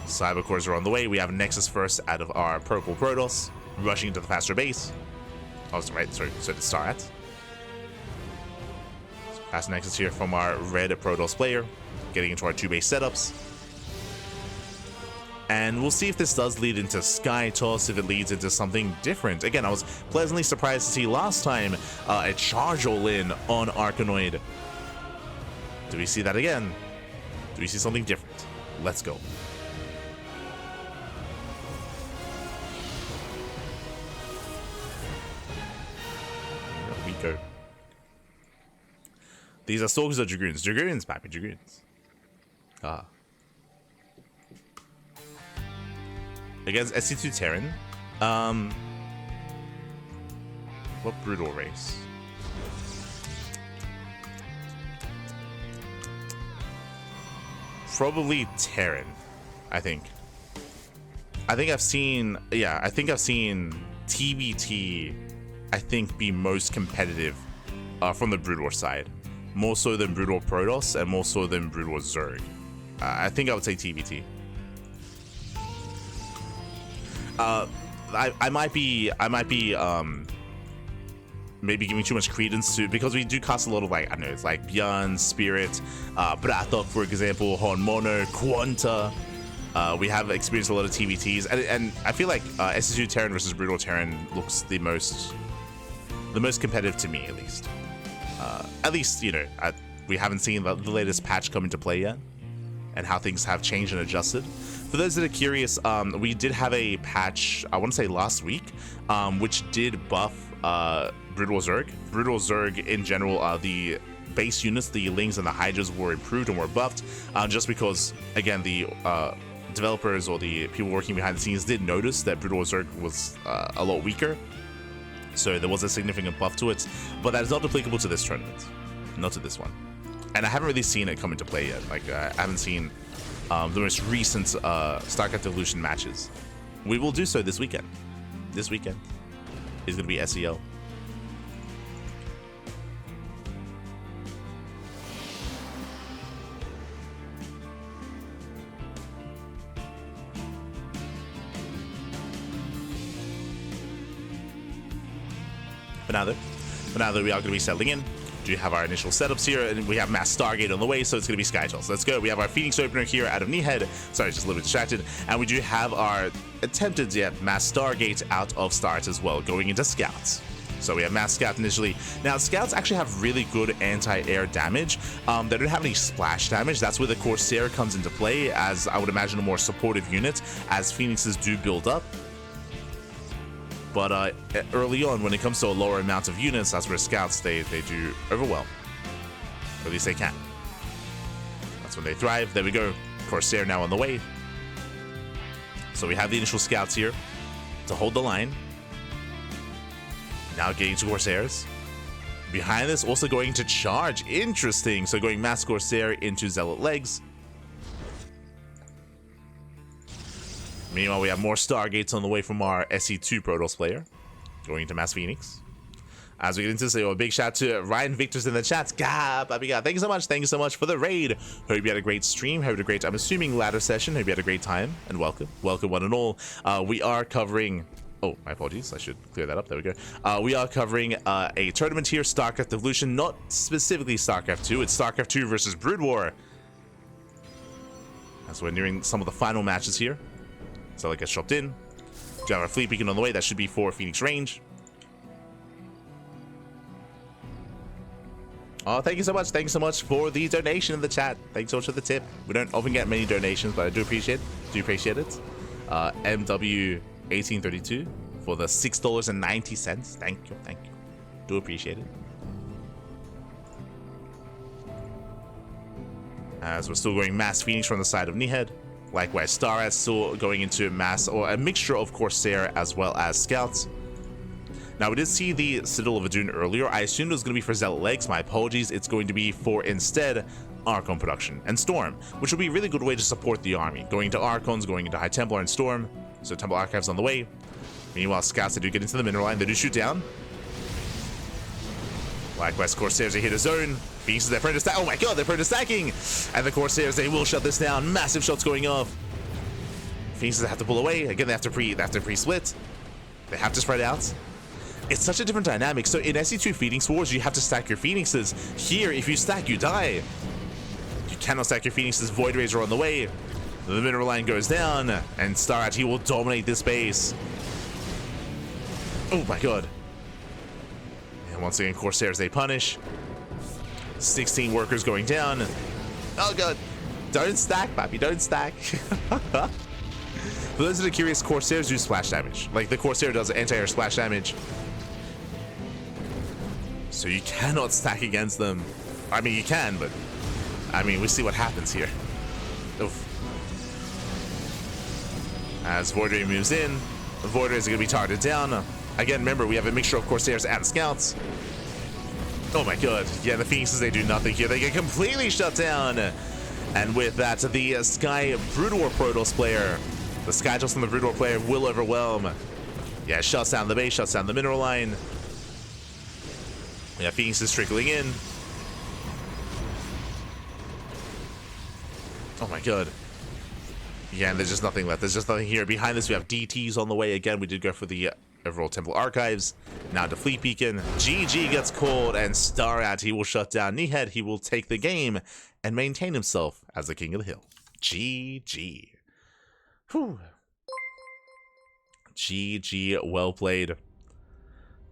Cyber cores are on the way. We have Nexus first out of our purple Protoss, rushing into the faster base. Oh, right, sorry, so did StarAtt. Fast Nexus here from our red Protoss player, getting into our 2-base setups. And we'll see if this does lead into Skytoss, if it leads into something different. Again, I was pleasantly surprised to see last time a charge all-in on Arkanoid. Do we see that again? Do we see something different? Let's go. Here we go. These are Stalkers or Dragoons? Dragoons, pappy, Dragoons. Ah. Against SC2 Terran. What brutal race? Probably Terran, I think. I think I've seen TBT, I think, be most competitive from the Brood War side. More so than Brutal Protoss and more so than Brood War Zerg. I think I would say TBT. I might be maybe giving too much credence to, because we do cast a lot of, like, I don't know, it's like ByuN, Spirit, Brathok, for example, HonMonO, Quanta. We have experienced a lot of TBTs, and I feel like SC2 Terran versus Brutal Terran looks the most competitive to me, at least. At least, you know, we haven't seen the latest patch come into play yet, and how things have changed and adjusted. For those that are curious, we did have a patch, I want to say last week, which did buff Brutal Zerg. Brutal Zerg in general, the base units, the Lings and the Hydras were improved and were buffed, just because, again, the developers or the people working behind the scenes did notice that Brutal Zerg was a lot weaker. So there was a significant buff to it, but that is not applicable to this tournament, not to this one. And I haven't really seen it come into play yet. Like, I haven't seen the most recent StarCraft Evolution matches. We will do so this weekend. This weekend is going to be SEL. But now that we are going to be settling in, do have our initial setups here, and we have Mass Stargate on the way, so it's going to be Skytoss. Let's go. We have our Phoenix opener here out of Nihed. Sorry, just a little bit distracted. And we do have our attempted Mass Stargate out of StarAtt as well, going into Scouts. So we have Mass Scout initially. Now, Scouts actually have really good anti-air damage. They don't have any splash damage. That's where the Corsair comes into play, as I would imagine a more supportive unit, as Phoenixes do build up. But early on, when it comes to a lower amount of units, that's where Scouts, they do overwhelm. Or at least they can. That's when they thrive. There we go. Corsair now on the way. So we have the initial Scouts here to hold the line. Now getting to Corsairs. Behind this, also going to charge. Interesting. So going Mass Corsair into Zealot Legs. Meanwhile, we have more Stargates on the way from our SE2 Protoss player, going into Mass Phoenix. As we get into this, a big shout out to Ryan Victor's in the chat. Thank you so much. Thank you so much for the raid. Hope you had a great stream. Hope you had a great, I'm assuming, ladder session. Hope you had a great time, and welcome. Welcome, one and all. We are covering... Oh, my apologies. I should clear that up. There we go. We are covering a tournament here, StarCraft Evolution, not specifically StarCraft 2. It's StarCraft 2 versus Brood War. As we're nearing some of the final matches here. So it gets chopped in. We have our fleet beacon on the way. That should be for Phoenix range. Oh, thank you so much. Thank you so much for the donation in the chat. Thanks so much for the tip. We don't often get many donations, but I do appreciate it. it. MW1832 for the $6.90. Thank you. Thank you. Do appreciate it. As we're still going Mass Phoenix from the side of Nihed. Likewise, StarAtt still going into Mass, or a mixture of Corsair as well as Scouts. Now, we did see the Citadel of Adun earlier. I assumed it was going to be for Zealot Legs. My apologies. It's going to be for, instead, Archon production and Storm, which would be a really good way to support the army, going into Archons, going into High Templar and Storm. So Temple Archives on the way. Meanwhile, Scouts, they do get into the mineral line, they do shoot down. Likewise, Corsairs, they hit a zone. Phoenixes, they're prone to stack. Oh my god, they're prone to stacking! And the Corsairs, they will shut this down. Massive shots going off. Phoenixes have to pull away. Again, they have to pre-split. They have to spread out. It's such a different dynamic. So in SE2 Phoenix Wars, you have to stack your Phoenixes. Here, if you stack, you die. You cannot stack your Phoenixes. Void Rays are on the way. The mineral line goes down, and StarAtt, he will dominate this base. Oh my god. And once again, Corsairs, they punish. 16 workers going down. Oh god. Don't stack, papi, don't stack. For those that are curious, Corsairs do splash damage. Like, the Corsair does anti-air splash damage. So you cannot stack against them. I mean, you can, but... I mean, we see what happens here. Oof. As Void Ray moves in, the Void Rays are going to be targeted down. Again, remember, we have a mixture of Corsairs and Scouts. Oh my god. Yeah, the Phoenixes, they do nothing here. They get completely shut down. And with that, the Sky Brood War Protoss player, the Skytoss from the Brood War player will overwhelm. Yeah, shuts down the base, shuts down the mineral line. Yeah, Phoenixes trickling in. Oh my god. Yeah, and there's just nothing left. There's just nothing here. Behind this, we have DTs on the way. Again, we did go for the overall Temple Archives. Now to Fleet Beacon. GG gets called, and StarAtt, he will shut down Nihed. He will take the game and maintain himself as the King of the Hill. GG. Whew. GG, well played.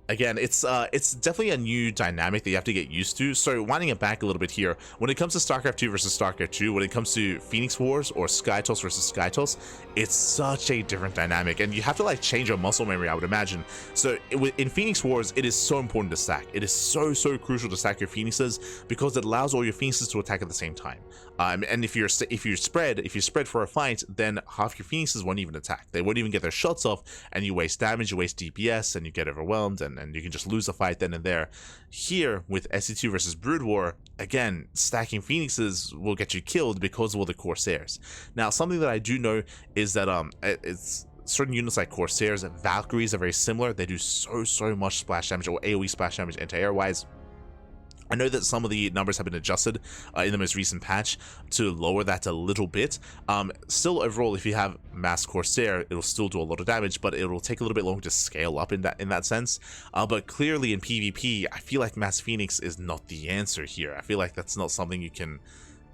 Again, it's definitely a new dynamic that you have to get used to. So winding it back a little bit here, when it comes to StarCraft 2 versus StarCraft 2, when it comes to Phoenix Wars or Skytoss versus Skytoss, it's such a different dynamic, and you have to like change your muscle memory, I would imagine. So in Phoenix Wars, it is so important to stack. It is so crucial to stack your Phoenixes because it allows all your Phoenixes to attack at the same time. And if you spread for a fight, then half your Phoenixes won't even attack. They won't even get their shots off, and you waste damage, you waste DPS, and you get overwhelmed, and you can just lose the fight then and there. Here, with SE2 versus Brood War, again, stacking Phoenixes will get you killed because of all the Corsairs. Now, something that I do know is that it's certain units like Corsairs and Valkyries are very similar. They do so much splash damage, or AoE splash damage anti-air wise. I know that some of the numbers have been adjusted in the most recent patch to lower that a little bit. Still, overall, if you have Mass Corsair, it'll still do a lot of damage, but it'll take a little bit longer to scale up in that sense. But clearly in PvP, I feel like Mass Phoenix is not the answer here. I feel like that's not something you can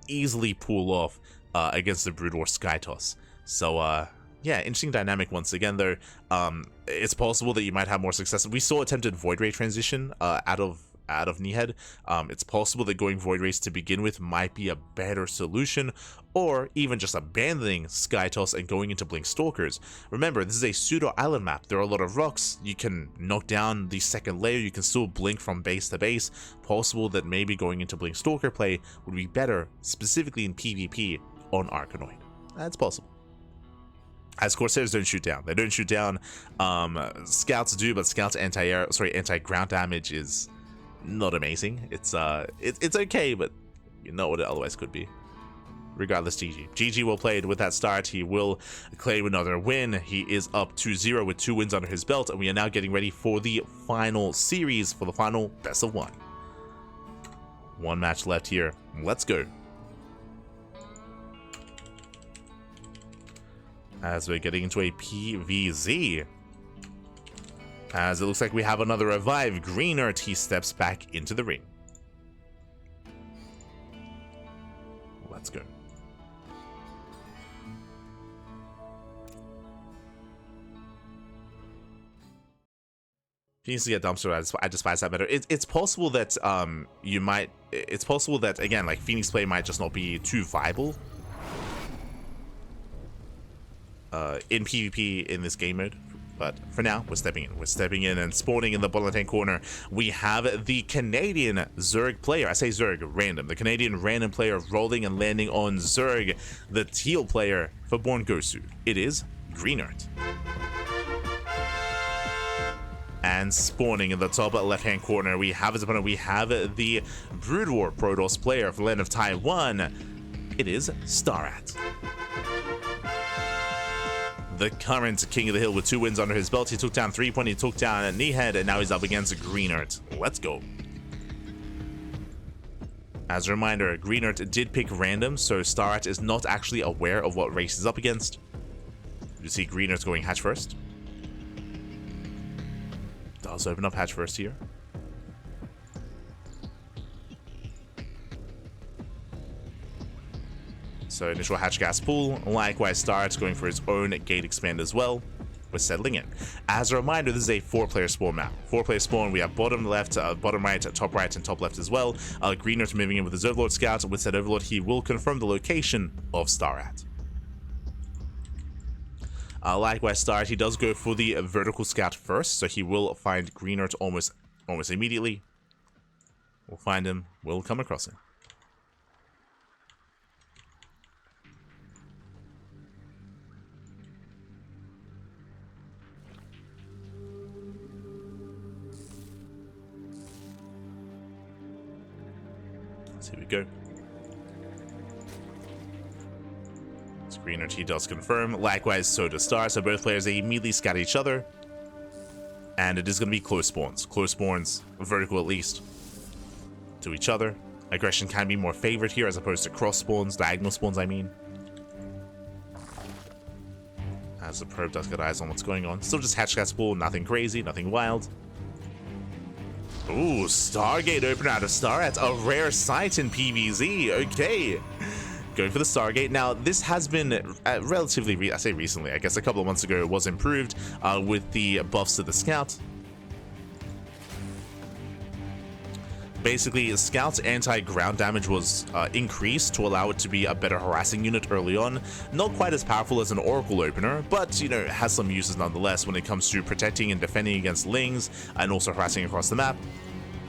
easily pull off against the Brood War Skytoss. So, yeah, interesting dynamic once again, though. It's possible that you might have more success. We saw attempted Void Ray transition out of Nihed. It's possible that going Void Rays to begin with might be a better solution, or even just abandoning Skytoss and going into Blink Stalkers. Remember, this is a pseudo island map. There are a lot of rocks. You can knock down the second layer. You can still blink from base to base. Possible that maybe going into Blink Stalker play would be better, specifically in PvP on Arkanoid. That's possible. As Corsairs don't shoot down. They don't shoot down. Scouts do, but Scouts anti-ground damage is not amazing. It's okay, but you know what it otherwise could be. Regardless, GG well played with that start. He will claim another win. He is up 2-0 with 2 wins under his belt, and we are now getting ready for the final series, for the final best of 1. 1 match left here. Let's go. As we're getting into a PvZ. As it looks like we have another revive. Greenert, he steps back into the ring. Let's go. He needs to get dumpster. I despise that better. It's possible that it's possible that, again, like, Phoenix play might just not be too viable in PvP in this game mode. But for now, we're stepping in. We're stepping in and spawning in the bottom left-hand corner. We have the Canadian Zerg player. I say Zerg, random. The Canadian random player rolling and landing on Zerg. The teal player for Born Gosu. It is Greenert. And spawning in the top left-hand corner, we have his opponent. We have the Brood War Protoss player for land of Taiwan. It is StarAtt. The current King of the Hill with 2 wins under his belt. He took down threepoint, he took down Nihed, and now he's up against Greenert. Let's go. As a reminder, Greenert did pick random, so StarAtt is not actually aware of what race he's up against. You see Greenert going hatch first. Does open up hatch first here. So initial hatch gas pool. Likewise, StarAtt's going for his own gate expand as well. We're settling in. As a reminder, this is a 4-player spawn map. 4-player spawn. We have bottom left, bottom right, top right, and top left as well. Greenert moving in with his Overlord Scout. With said Overlord, he will confirm the location of StarAtt. Likewise, StarAtt, he does go for the vertical scout first, so he will find Greenert almost immediately. We'll find him. We'll come across him. So here we go. Greenert, he does confirm. Likewise, so does Star. So both players, they immediately scatter each other. And it is going to be close spawns. Close spawns, vertical at least, to each other. Aggression can be more favored here as opposed to cross spawns, diagonal spawns, I mean. As the probe does get eyes on what's going on. Still just hatch gas spawn, nothing crazy, nothing wild. Ooh, Stargate opener out of StarAtt. A rare sight in PvZ. Okay. Going for the Stargate. Now, this has been relatively, I say recently, I guess a couple of months ago, it was improved with the buffs to the Scout. Basically, Scout's anti-ground damage was increased to allow it to be a better harassing unit early on. Not quite as powerful as an Oracle opener, but, you know, has some uses nonetheless when it comes to protecting and defending against Lings and also harassing across the map.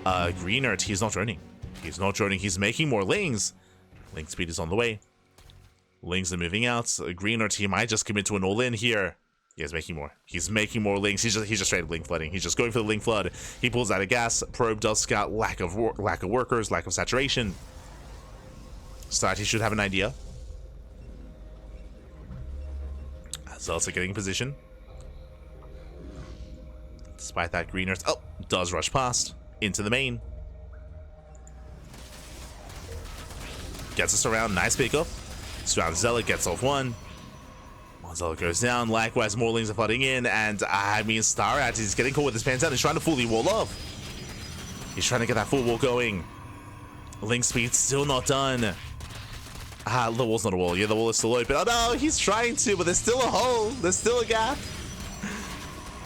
Greenert, he's not droning. He's not droning. He's making more Lings. Link speed is on the way. Lings are moving out. Greenert, he might just commit to an all-in here. Yeah, he's making more. He's making more Lings. He's just straight up Link flooding. He's just going for the Link flood. He pulls out a gas. Probe does scout. Lack of workers, lack of saturation. StarAtt, he should have an idea. Zelta getting in position. Despite that, Greenert does rush past into the main. Gets us around, nice pickup. Surround Zealot, gets off one. Zealot goes down, likewise more Lings are flooding in, and I mean StarAtt, he's getting caught with his pants down, he's trying to fully wall off. He's trying to get that full wall going. Link speed still not done. The wall's not a wall, yeah, the wall is still open. Oh no, he's trying to, but there's still a hole, there's still a gap.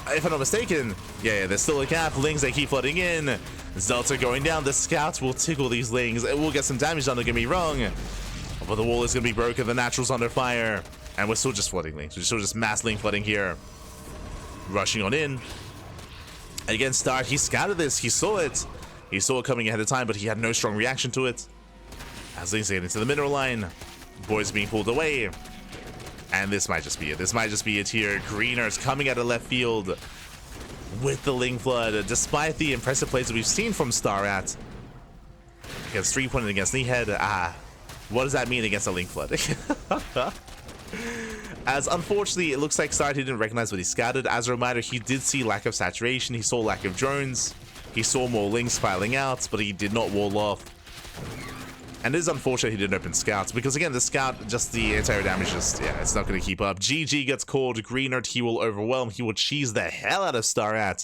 If I'm not mistaken, yeah, there's still a gap. Lings, they keep flooding in. Zelta going down. The Scouts will tickle these Lings. It will get some damage done, don't get me wrong. But the wall is going to be broken. The Natural's under fire. And we're still just flooding Lings. We're still just mass Ling flooding here. Rushing on in. Again, StarAtt, he scouted this. He saw it. He saw it coming ahead of time, but he had no strong reaction to it. As Lings get into the mineral line. Boys being pulled away. And this might just be it. This might just be it here. Greener's coming out of left field with the Ling Flood. Despite the impressive plays that we've seen from StarAtt against threepoint and against Nihed, what does that mean against a Ling Flood? As unfortunately, it looks like StarAtt didn't recognize what he scouted. As a reminder, he did see lack of saturation. He saw lack of drones. He saw more Lings piling out, but he did not wall off. And it is unfortunate he didn't open Scouts, because again, the Scout, just the anti-air damage, just, yeah, it's not going to keep up. GG gets called. Greenert, he will overwhelm. He will cheese the hell out of StarAtt.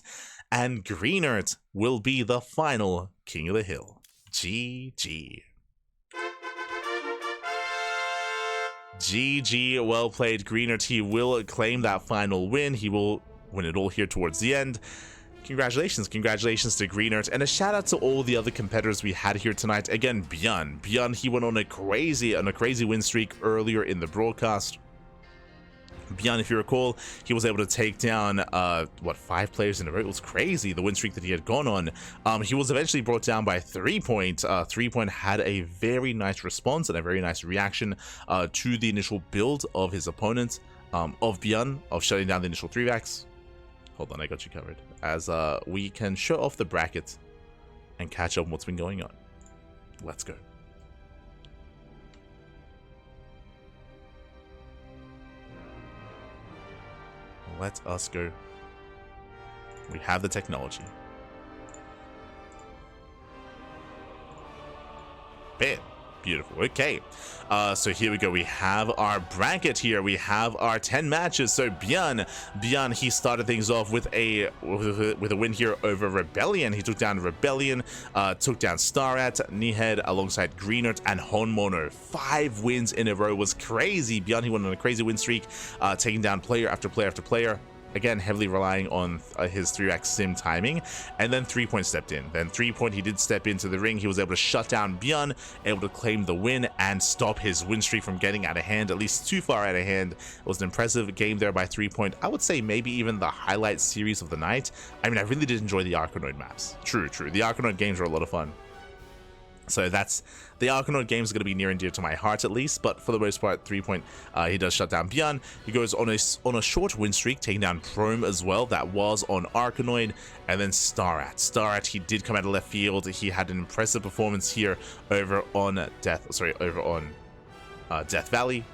And Greenert will be the final King of the Hill. GG. GG, well played, Greenert. He will claim that final win. He will win it all here towards the end. Congratulations to Greenert, and a shout out to all the other competitors we had here tonight. Again, ByuN, he went on a crazy win streak earlier in the broadcast. ByuN, if you recall, he was able to take down what, 5 players in a row. It was crazy, the win streak that he had gone on. He was eventually brought down by threepoint. Threepoint had a very nice response and a very nice reaction to the initial build of his opponent, of ByuN, of shutting down the initial 3-vax. hold on, I got you covered. As we can show off the bracket and catch up on what's been going on. Let's go. Let us go. We have the technology. Bam. Beautiful. Okay. So here we go. We have our bracket here. We have our 10 matches. So ByuN, he started things off with a win here over Rebellion. He took down Rebellion, took down StarAtt, Nihed alongside Greenert and HonMonO. 5 wins in a row was crazy. ByuN, he went on a crazy win streak, taking down player after player after player. Again, heavily relying on his 3x sim timing, and then threepoint stepped in. Then threepoint, he did step into the ring. He was able to shut down ByuN, able to claim the win and stop his win streak from getting out of hand, at least too far out of hand. It was an impressive game there by threepoint. I would say maybe even the highlight series of the night. I mean, I really did enjoy the Arkanoid maps. True. The Arkanoid games were a lot of fun. So that's the Arkanoid games are going to be near and dear to my heart, at least. But for the most part, threepoint, he does shut down ByuN. He goes on a short win streak, taking down Prome as well. That was on Arkanoid, and then StarAtt, he did come out of left field. He had an impressive performance here over on Death Valley.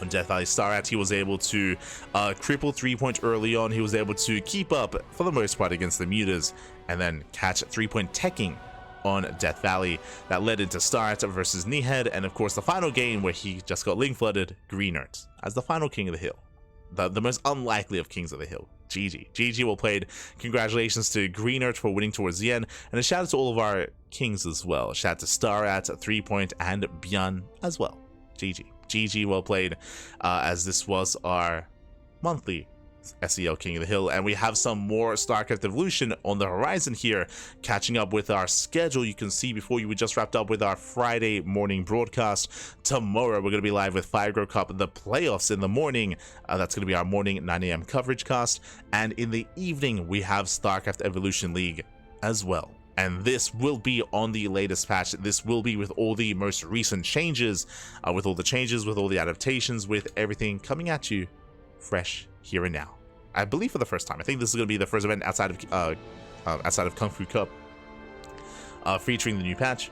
On Death Valley, StarAtt, he was able to cripple threepoint early on. He was able to keep up for the most part against the mutas, and then catch threepoint teching on Death Valley. That led into StarAtt versus Nihed, and of course the final game where he just got link flooded, Greenert, as the final king of the hill. The most unlikely of kings of the hill. GG well played. Congratulations to Greenert for winning towards the end, and a shout out to all of our kings as well. Shout out to StarAtt, threepoint, and ByuN as well. GG well played, as this was our monthly SEL King of the Hill, and we have some more StarCraft Evolution on the horizon here, catching up with our schedule. You can see before you, we just wrapped up with our Friday morning broadcast. Tomorrow we're going to be live with Fire Cup, the playoffs in the morning. That's going to be our morning 9 AM coverage cast, and in the evening we have StarCraft Evolution League as well. And this will be on the latest patch. This will be with all the most recent changes, with all the adaptations, with everything coming at you fresh here and now. I believe for the first time. I think this is going to be the first event outside of Kung Fu Cup, featuring the new patch.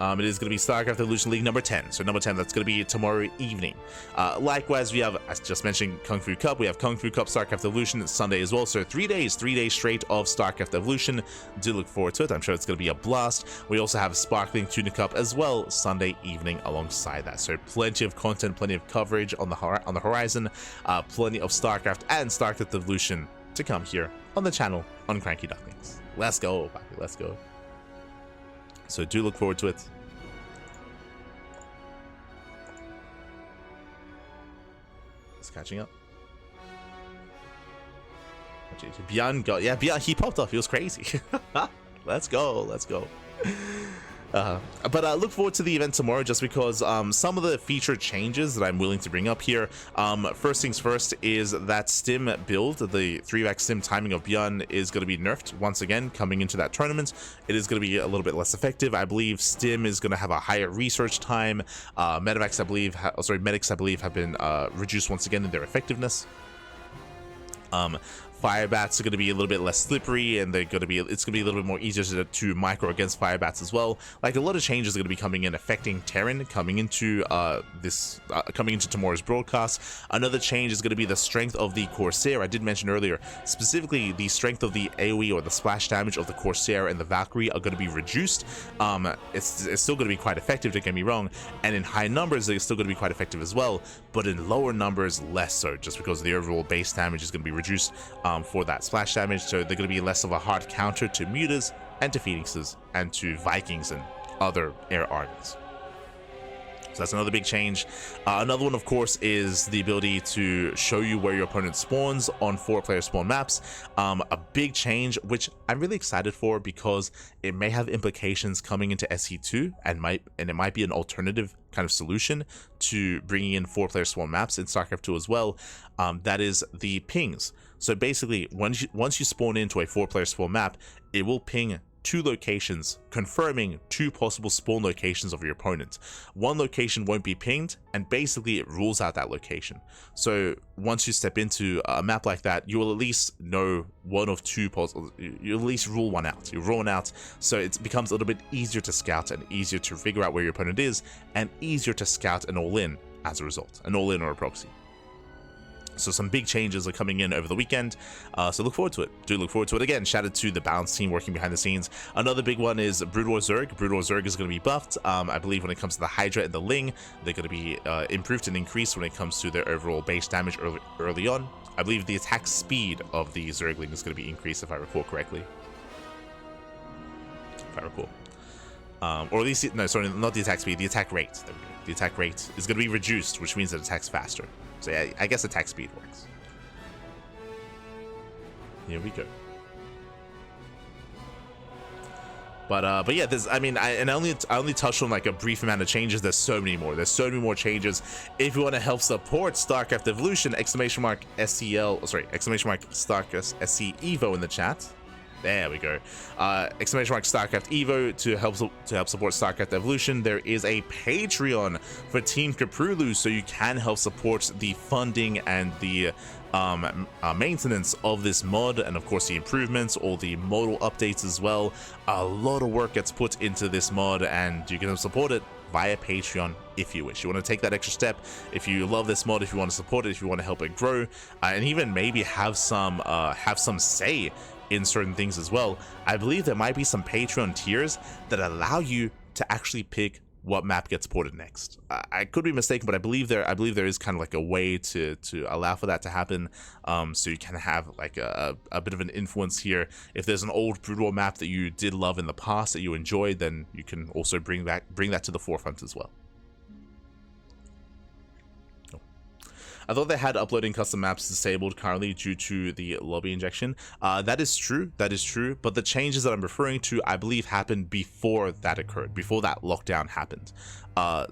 It is going to be StarCraft Evolution League number 10. So number 10, that's going to be tomorrow evening. Likewise, we have, as just mentioned, Kung Fu Cup. We have Kung Fu Cup, StarCraft Evolution Sunday as well. So 3 days straight of StarCraft Evolution. Do look forward to it. I'm sure it's going to be a blast. We also have Sparkling Tuna Cup as well Sunday evening alongside that. So plenty of content, plenty of coverage on the horizon. Plenty of StarCraft and StarCraft Evolution to come here on the channel on CranKy Ducklings. Let's go, baby. Let's go. So do look forward to it. It's catching up. ByuN got, yeah, ByuN, he popped off. He was crazy. Let's go. But look forward to the event tomorrow, just because some of the feature changes that I'm willing to bring up here. First things first is that stim build, the 3x stim timing of ByuN is going to be nerfed once again coming into that tournament. It is going to be a little bit less effective. I believe stim is going to have a higher research time. Medics, I believe, have been reduced once again in their effectiveness. Firebats are going to be a little bit less slippery, and it's going to be a little bit more easier to micro against Firebats as well. Like, a lot of changes are going to be coming in, affecting Terran coming into tomorrow's broadcast. Another change is going to be the strength of the Corsair. I did mention earlier, specifically the strength of the AoE, or the splash damage of the Corsair and the Valkyrie, are going to be reduced. It's still going to be quite effective, don't get me wrong, and in high numbers it's still going to be quite effective as well, but in lower numbers less so, just because the overall base damage is going to be reduced for that splash damage. So they're going to be less of a hard counter to mutas and to phoenixes and to Vikings and other air armies. So that's another big change. Another one, of course, is the ability to show you where your opponent spawns on 4-player spawn maps. A big change, which I'm really excited for, because it may have implications coming into SE2, and it might be an alternative kind of solution to bringing in 4-player spawn maps in StarCraft 2 as well. That is the pings. So basically, once you spawn into a 4-player spawn map, it will ping 2 locations, confirming 2 possible spawn locations of your opponent. One location won't be pinged, and basically it rules out that location. So once you step into a map like that, you will at least know one of 2 possible. You at least rule one out. You rule one out, so it becomes a little bit easier to scout and easier to figure out where your opponent is, and easier to scout an all-in as a result, an all-in or a proxy. So some big changes are coming in over the weekend, so look forward to it. Do look forward to it. Again, shout out to the balance team working behind the scenes. Another big one is Brood War Zerg. Brood War Zerg is going to be buffed. I believe when it comes to the Hydra and the Ling, they're going to be improved and increased when it comes to their overall base damage early on. I believe the attack speed of the Zergling is going to be increased, if I recall correctly. If I recall. Or at least, no, sorry, not the attack speed, the attack rate. There we go. The attack rate is going to be reduced, which means it attacks faster. So yeah, I guess attack speed works. Here we go. But yeah, there's, I mean, I only touched on like a brief amount of changes. There's so many more. There's so many more changes. If you want to help support StarCraft Evolution, SEL, sorry, StarCraft SCEvo in the chat. There we go. StarCraft Evo to help support StarCraft Evolution. There is a Patreon for Team Caprulu, so you can help support the funding and the maintenance of this mod, and of course the improvements, all the modal updates as well. A lot of work gets put into this mod, and you can support it via Patreon if you wish. You want to take that extra step, if you love this mod, if you want to support it, if you want to help it grow, and even maybe have some say in certain things as well. I believe there might be some Patreon tiers that allow you to actually pick what map gets ported next. I could be mistaken, but I believe there is kind of like a way to allow for that to happen, so you can have like a bit of an influence here. If there's an old Brood War map that you did love in the past that you enjoyed, then you can also bring that to the forefront as well. I thought they had uploading custom maps disabled currently due to the lobby injection. That is true, but the changes that I'm referring to, I believe, happened before that occurred, before that lockdown happened.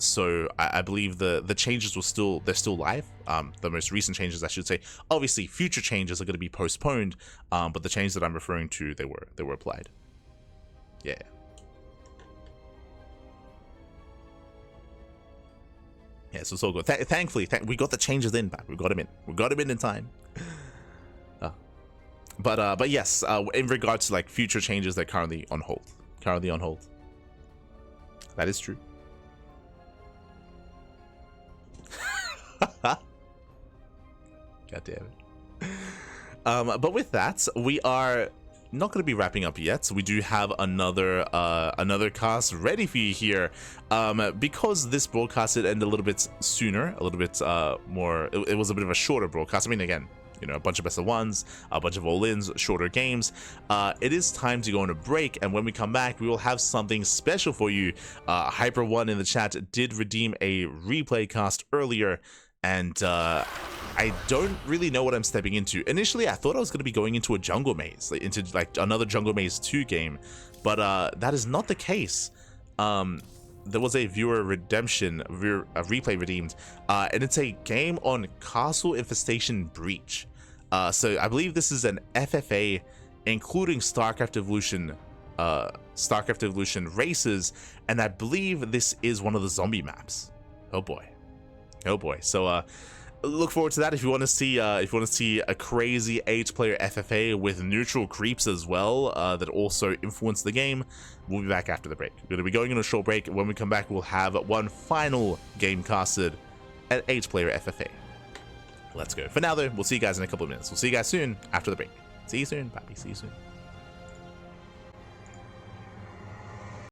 So I believe the changes they're still live. The most recent changes, I should say. Obviously, future changes are going to be postponed, but the changes that I'm referring to, they were applied. Yeah. Yeah, so it's all good. Thankfully, we got the changes in back. We got them in time. But yes, in regards to like future changes, they're currently on hold. That is true. God damn it. But with that, we are not going to be wrapping up yet. So we do have another cast ready for you here, because this broadcast did end a little bit sooner, a little bit more. It was a bit of a shorter broadcast. I mean, again, you know, a bunch of best of ones, a bunch of all-ins, shorter games. It is time to go on a break, and when we come back, we will have something special for you. Hyper1 in the chat did redeem a replay cast earlier, and I don't really know what I'm stepping into. Initially, I thought I was going to be going into a jungle maze, into like another Jungle Maze 2 game, but that is not the case. There was a viewer redemption, a replay redeemed, and it's a game on Castle Infestation Breach. So I believe this is an FFA, including StarCraft Evolution races, and I believe this is one of the zombie maps. Oh boy. So look forward to that. If you want to see a crazy 8-player FFA with neutral creeps as well, that also influence the game, we'll be back after the break. We're going to be going on a short break. When we come back, we'll have one final game casted at 8-player FFA. Let's go. For now though, we'll see you guys in a couple of minutes. We'll see you guys soon after the break. See you soon. Bye. See you soon.